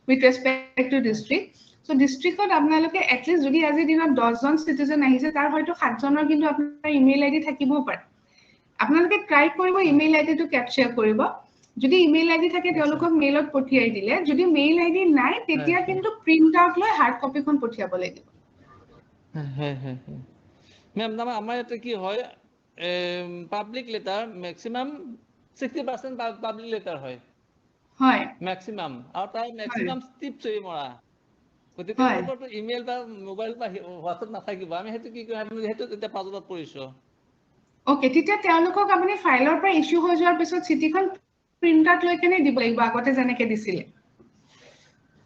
উইথ ৰেসপেক্ট টু ডিস্ট্ৰিক্ট সো ডিস্ট্ৰিক্টত আপোনালোকে এটলিষ্ট যদি আজি দিনত 10 জন সিটিজেন আহিছে তাৰ হয়তো 7 জনৰ কিন্তু আপোনাৰ ইমেইল আইডি থাকিবও পাৰে আপোনালোকে ট্ৰাই কৰিব ইমেইল আইডিটো ক্যাপচাৰ কৰিব যদি ইমেইল আইডি থাকে তেওঁলোকক মেইলত পঠিয়াই দিলে যদি মেইল আইডি নাই তেতিয়া কিন্তু প্ৰিন্ট আউট লৈ হাৰ্ড কপিখন পঠিয়াব লাগিব মেম আমাৰ ইয়াতে কি হয় public letter maximum 60% public letter হয় হয় ম্যাক্সিমাম আৰু তাৰ ম্যাক্সিমাম টিপছই মৰা গতিকে তেওঁলোকৰটো ইমেইল বা মোবাইল বা হোৱাটসএপ নাথাকিব আমি হেতু কি কৰিম আমি হেতু এতিয়া পাজলত পৰিছো ওকে তেতিয়া তেওঁলোকক আপুনি ফাইলৰ পৰা ইস্যু হৈ যোৱাৰ পিছত চিঠিখন প্ৰিন্ট আউট লৈ কেনে দিব লাগিব আগতে যেনেকে দিছিলে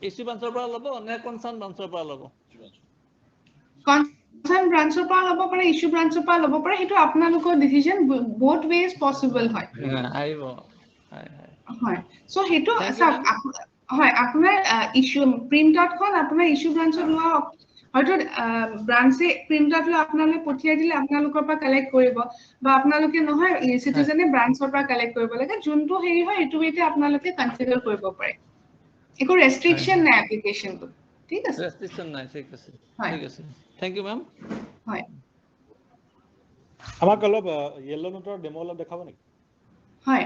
ইস্যু ব্ৰাঞ্চৰ পৰা ল'ব নে কনসাৰ্ন ব্ৰাঞ্চৰ পৰা ল'ব কনসাৰ্ন ব্ৰাঞ্চৰ পৰা ল'ব পাৰে ইস্যু ব্ৰাঞ্চৰ পৰা ল'ব পাৰে হেতু আপোনালোকৰ ডিসিশন both ways possible হয় আইব হয় সো হেতু হয় আপোনাৰ ইস্যু প্ৰিন্ট আউটখন আপোনাৰ ইস্যু ব্ৰাঞ্চত লোৱা হয়তো ব্ৰাঞ্চে প্ৰিন্ট আউট লৈ আপোনালৈ পঠিয়াই দিলে আপোনালোকৰ পৰা কালেক্ট কৰিব বা আপোনালোকে নহয় সিটিজেনে ব্ৰাঞ্চৰ পৰা কালেক্ট কৰিব লাগে যোনটো হেৰি হয় এটো এটা আপোনালোকে কনফিগাৰ কৰিব পাৰে একো ৰেস্ট্ৰিকশন নাই এপ্লিকেশনটো ঠিক আছে ৰেস্ট্ৰিকশন নাই ঠিক আছে থ্যাংক ইউ মেম হয় আমাক অলপ ইয়েলো নোটৰ ডেমো অলপ দেখাব নেকি হয়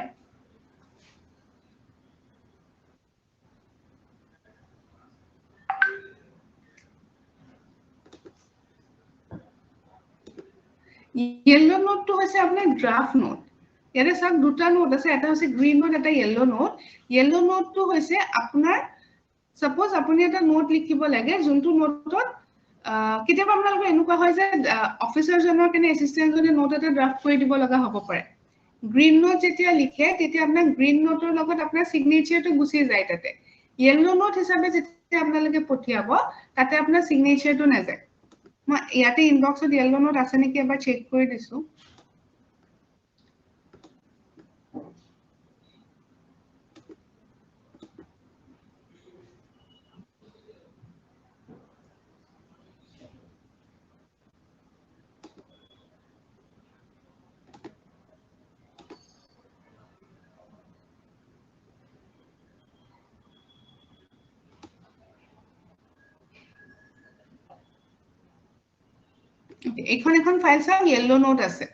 yellow note to হৈছে আপোনাৰ draft note ইয়াতে সব দুটা নোট আছে এটা হৈছে গ্ৰীন নোট এটা yellow note to হৈছে আপোনাৰ suppose আপুনি এটা নোট লিখিব লাগে যোনটো নোটত কিতাপ আপোনালোকৰ এনেকুৱা হয় যে অফিচাৰ জনৰ কাৰণে এসিস্টেন্ট জনে নোট এটা ড্ৰাফট কৰি দিব লগা হ'ব পাৰে গ্ৰীন নোট যেতিয়া লিখে তেতিয়া আপোনাৰ গ্ৰীন নোটৰ লগত আপোনাৰ সিগনেচাৰটো গুচি যায় তাতে yellow note হিচাপে আপোনালোকে পঠিয়াব তাতে আপোনাৰ সিগনেচাৰটো নাযায় মই ইয়াতে ইনবক্সত yellow note আছে নেকি এবাৰ চেক কৰি দিছো এখন ফাইল চাও yellow note আছে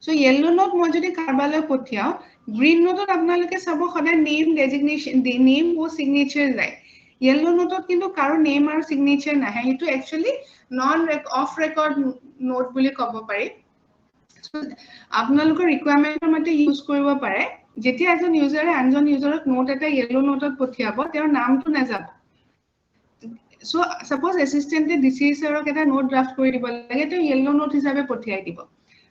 So yellow note মই যদি কাৰবালৈ পঠিয়াও green note আপোনালোকে চাব সদায় name designation name ও signature যায় yellow note কিন্তু কাৰো name আৰু signature নাহে সেইটো actually non off record note বুলি ক'ব পাৰি So আপোনালোকৰ requirement মতে ইউজ কৰিব পাৰে যেতিয়া এজন ইউজাৰে আনজন ইউজাৰক নোট এটা yellow note পঠিয়াব তেওঁৰ নামটো নাযাব So suppose assistant DC sirok eta note draft kori dibo lage to yellow note hisabe pothiyai dibo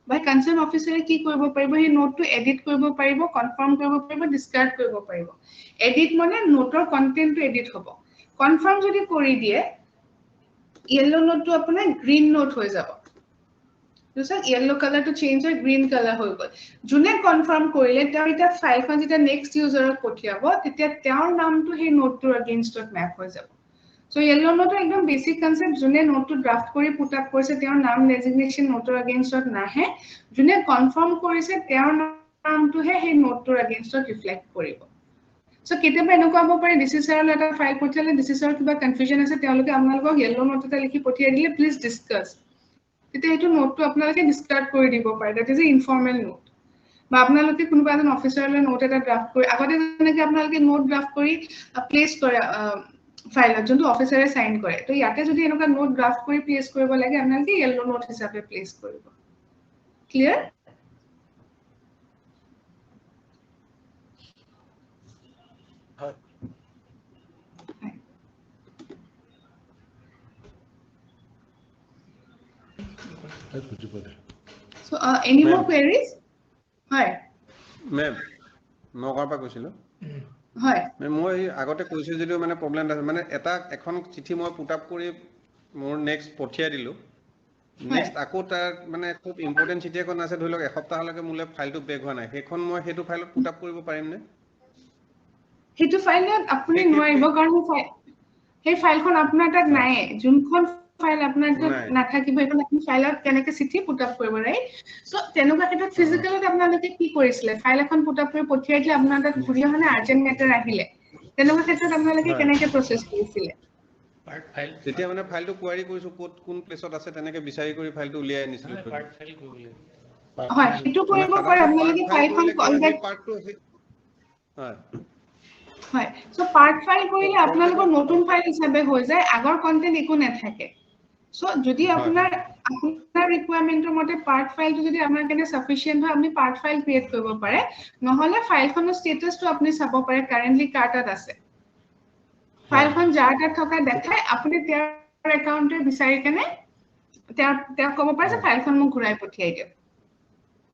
by concern officer ki koribo paribo he note to edit koribo paribo confirm koribo paribo discard koribo paribo edit mane note or content to edit hobo confirm jodi kori diye yellow note to apna green note hoye jabo to sir yellow color to change hoy green color hoy gol june confirm korile tar eta file kon jeta next user pothiyabo tetia tar naam to he note to against map hoy jabo So yellow note ekdom basic concept june note to draft kori put up korise teor naam designation note against nahe june confirm korise teor naam to he note to against reflect koribo So keteba enoko abo pare DC sir le eta file pothale DC sir kiba confusion ase teoloke apnalok yellow note eta likhi pothia dile please discuss tete etu note to apnaloke discard kori dibo pare that is a informal note বা আপোনালোকে কোনোবা এজন অফিচাৰলৈ note এটা draft কৰি আগতে যেনেকৈ আপোনালোকে note draft কৰি প্লেস কৰে ফাইলত যোনটো অফিচাৰে সাইন কৰে তো ইয়াতে যদি এনেকুৱা নোট ড্ৰাফট কৰি প্লেস কৰিব লাগে আপোনালোকে yellow নোট হিচাপে প্লেস কৰিব clear So any more queries হয় ma'am নগাঁৱৰ পৰা কৈছিলো হয় মই আগতে কৈছিল যদিও মানে প্ৰবলেম আছে মানে এটা এখন চিঠি মই পুট আপ কৰি মোৰ নেক্সট পঠিয়াই দিলো নেক্সট আকৌ তাৰ মানে খুব ইম্পৰ্টেন্ট চিঠি এখন আছে ধৰি লওক এসপ্তাহলৈকে মোলে ফাইলটো বেক হোৱা নাই সেইখন মই সেইটো ফাইলত পুট আপ কৰিব পাৰিম নে সেইটো ফাইলত আপুনি নোৱাৰিব কাৰণ সেই ফাইলখন আপোনাৰ তাত নাই যোনখন ফাইল আপোনাৰ তাত নাথাকিব এখন আপুনি ফাইলত কেনেকৈ চিঠি পুট আপ কৰিব ৰাইট সো তেনেকুৱা ক্ষেত্ৰত ফিজিক্যালত আপোনালোকে কি কৰিছিলে ফাইল এখন পুট আপ কৰি পঠিয়াই দিলে আপোনাৰ তাত ঘূৰি অহা নাই আৰ্জেন্ট মেটাৰ আহিলে তেনেকুৱা ক্ষেত্ৰত আপোনালোকে কেনেকৈ প্ৰসেস কৰিছিলে পাৰ্ট ফাইল তেতিয়া মানে ফাইলটো কোৱাৰি কৰিছো কোড কোন প্লেছত আছে তেনেকৈ বিচাৰি কৰি ফাইলটো উলিয়াই আনিছিলো পাৰ্ট ফাইল কৰিবলৈ হয় সেইটো কৰিব পাৰে আপোনালোকে ফাইলখন অলৰেডি পাৰ্টটো হয় হয় সো পাৰ্ট ফাইল কৰিলে আপোনালোকৰ নতুন ফাইল হিচাপে হৈ যায় আগৰ কন্টেন্ট একো নাথাকে সো যদি আপোনাৰ ৰিকুৱাৰমেন্টৰ মতে পাৰ্ট ফাইলটো যদি আমাৰ কাৰণে সাফিশিয়েন্ট হয় আপুনি পাৰ্ট ফাইল ক্ৰিয়েট কৰিব পাৰে নহলে ফাইলখনৰ ষ্টেটাসটো আপুনি চাব পাৰে কাৰেন্টলি কাৰ্টত আছে ফাইলখন যাৰ তাত থকা দেখায় আপুনি তেওঁৰ একাউণ্টে বিচাৰি কেনে তেওঁ ক'ব পাৰে যে ফাইলখন মোক ঘূৰাই পঠিয়াই দিয়ক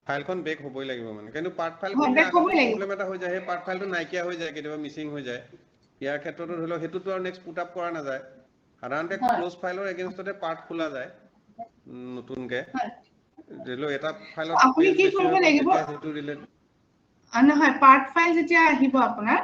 ফাইলখন বেক হ'বই লাগিব মানে কিন্তু পাৰ্ট ফাইল কৰিলে আকৌ প্ৰবলেম এটা হৈ যায় সেই পাৰ্ট ফাইলটো নাইকিয়া হৈ যায় কেতিয়াবা মিসিং হৈ যায় ইয়াৰ ক্ষেত্ৰতো ধৰি লওক হেতুটো আৰু নেক্সট পুট আপ কৰা নাযায় সাধাৰণতে ক্লোজ ফাইলৰ এগেইনষ্টতে পাৰ্ট খোলা যায় নতুনকে ধৰি লওক এটা ফাইলত আপুনি কি কৰিব লাগিব হেতু ৰিলেট নহয় পাৰ্ট ফাইল যেতিয়া আহিব আপোনাৰ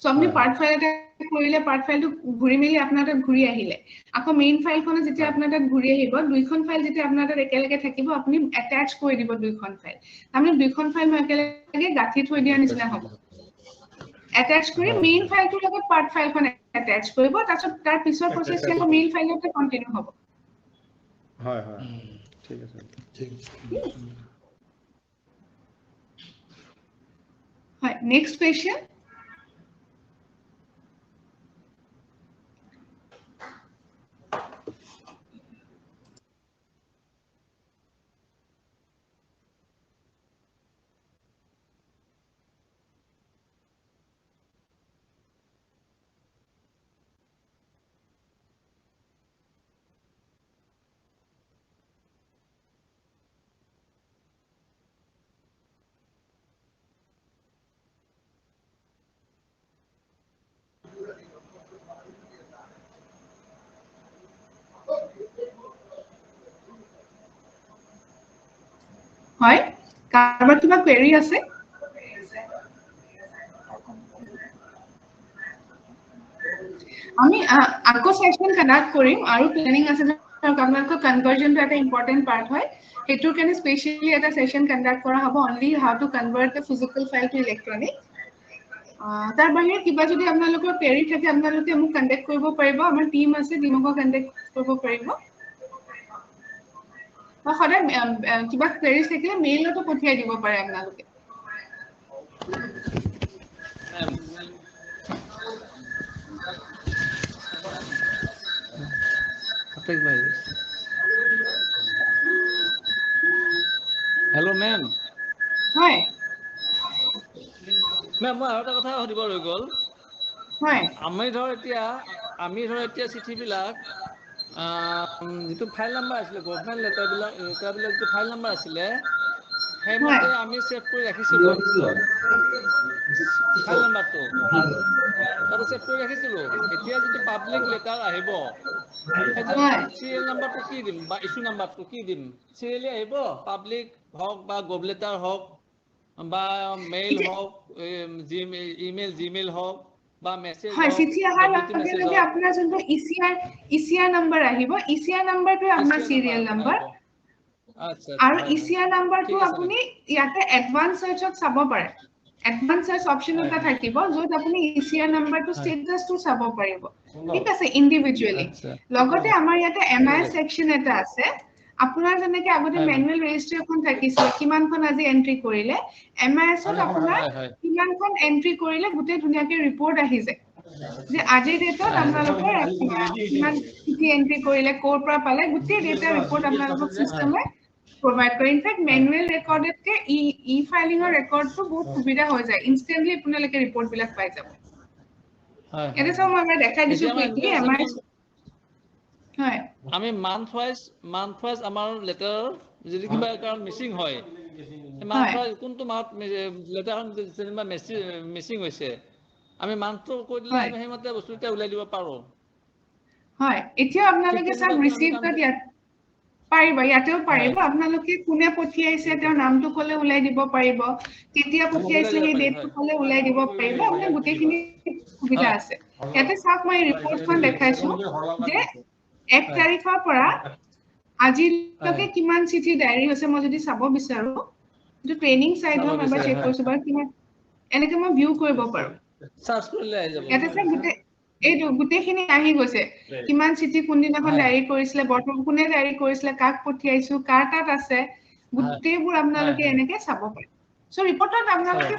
সো আপুনি পাৰ্ট ফাইল এটা কৰিলে পাৰ্ট ফাইলটো ঘূৰি মেলি আপোনাৰ তাত ঘূৰি আহিলে আকৌ মেইন ফাইলখন যেতিয়া আপোনাৰ তাত ঘূৰি আহিব দুইখন ফাইল যেতিয়া আপোনাৰ তাত একেলগে থাকিব আপুনি অ্যাটাচ কৰি দিব দুইখন ফাইল আমি দুইখন ফাইল একেলগে গাঁঠি থৈ দিয়াৰ নিচিনা হ'ব অ্যাটাচ কৰি মেইন ফাইলটোৰ লগত পাৰ্ট ফাইলখন অ্যাটাচ কৰিব তাৰ পিছৰ প্ৰসেসটো আকৌ মেইন ফাইলতে কন্টিনিউ হ'ব হয় হয় ঠিক আছে ঠিক হয় নেক্সট কোৱেশ্চন হয় কাৰোবাৰ কিবা query আছে আমি আকৌ সেশন কন্ডাক্ট কৰিম আৰু প্ল্যানিং আছে আপোনালোকৰ কনভাৰ্জনটো এটা ইম্পৰ্টেন্ট পাৰ্ট হয় হেতুৰ কাৰণে স্পেশালি এটা সেশন কন্ডাক্ট কৰা হ'ব only how to convert the physical file to electronic তাৰ বাহিৰে কিবা যদি আপোনালোকৰ query থাকে আপোনালোকে মোক কন্টাক্ট কৰিব পাৰিব আমাৰ টিম আছে টিমক কন্টাক্ট কৰিব পাৰিব বা সদায় কিবা query থাকিলে মেইলতো পঠিয়াই দিব পাৰে আপোনালোকে Hello, ma'am. Hi. Ma'am, মই আৰু এটা কথা সুধিব ৰৈ গ'ল। হয়। আমি ধৰ এতিয়া চিঠিবিলাক যিটো ফাইল নাম্বাৰ আছিলে গভৰ্ণমেণ্ট লেটাৰবিলাক যিটো ফাইল নাম্বাৰ আছিলে সেইমতে আমি ছেভ কৰি ৰাখিছিলোঁ ফাইল নাম্বাৰটো তাতে ছেভ কৰি ৰাখিছিলোঁ এতিয়া যিটো পাব্লিক লেটাৰ আহিব সেইটো চিৰিয়েল নাম্বাৰটো কি দিম বা ইছ্যু নাম্বাৰটো কি দিম চিৰিয়েলি আহিব পাব্লিক হওক বা গভ লেটাৰ হওক বা মেইল হওক ইমেইল জিমেইল হওক বা মেছেজ হয় হওক চিঠি আহাৰ লগে লগে আপোনাৰ যোনটো ইচিআৰ নাম্বাৰ আহিব ইচিআৰ নাম্বাৰটো আপোনাৰ সিৰিয়েল নাম্বাৰ আৰু ইচিআৰ নাম্বাৰটো আপুনি ইয়াতে এডভান্স সাৰ্চত চাব পাৰে এডভান্স সাৰ্চ অপচন এটা থাকিব য'ত আপুনি ইচিআৰ নাম্বাৰটো ষ্টেটাসটো চাব পাৰিব ঠিক আছে ইন্ডিভিজুৱেলি লগতে আমাৰ ইয়াতে এমআইএস সেকশন এটা আছে আপোনাৰ যেনেকৈ আগতে ম্যানুৱেল ৰেজিষ্ট্ৰেচন থাকিছিল কিমানখন আজি এন্ট্ৰি কৰিলে এমআইএছত আপোনাৰ কিমানখন এন্ট্ৰি কৰিলে গোটেই ধুনীয়াকে ৰিপৰ্ট আহি যায় যে আজিৰ ডেটত আপোনালোকৰ কিমান চিঠি এন্ট্ৰি কৰিলে ক'ৰ পৰা পালে গোটেই ডেটা ৰিপৰ্ট আপোনালোকক সিস্টেমে provide কৰে ইনফেক্ট ম্যানুৱেল ৰেকৰ্ডতকে ই ফাইলিংৰ ৰেকৰ্ডটো বহুত সুবিধা হৈ যায় ইনষ্টেন্টলি আপোনালোকে ৰিপৰ্ট বিলাক পাই যাব এটা চাও মই দেখাই দিছো কুইকলি এমআইএস হয় আমি মান্থ ওয়াইজ আমাৰ লেটাৰ যদি কিবা কাৰণ মিসিং হয় মান্থ ওয়াইজ কোনটো মাহত লেটাৰখন যেনিবা মিসিং হৈছে আমি মান্থটো কৈ দিলে আমি সেইমতে বস্তুটা উলাই দিব পাৰো হয় এতিয়া আপোনালোকে সব ৰিসিভড ইয়াত পাৰিব ইয়াতেও পাৰিব আপোনালোকে কোনে পঠিয়াইছে তেওঁৰ নামটো ক'লে উলাই দিব পাৰিব কেতিয়া পঠিয়াইছে সেই ডেটটো ক'লে উলাই দিব পাৰিব আপোনাৰ গোটেইখিনি সুবিধা আছে ইয়াতে সব মই ৰিপৰ্টখন দেখাইছো যে 1 তাৰিখৰ পৰা আজিলৈকে কিমান চিঠি ডায়েৰী হৈছে মই যদি চাব বিচাৰো যে ট্ৰেনিং সাইট হয় মই চেক কৰিছো বাৰু কিমান এনেকে মই ভিউ কৰিব পাৰো সাৰ্চ কৰিলে আহি যাব ইয়াতে সব এইটো গোটেইখিনি আহি গৈছে কিমান চিঠি কোনদিনাখন ডায়েৰী কৰিছিলে বৰ্তমান কোনে ডায়েৰী কৰিছিলে কাক পঠিয়াইছো কাৰ তাত আছে গোটেইবোৰ আপোনালোকে এনেকে চাব পাৰে সো ৰিপৰ্টত আপোনালোকে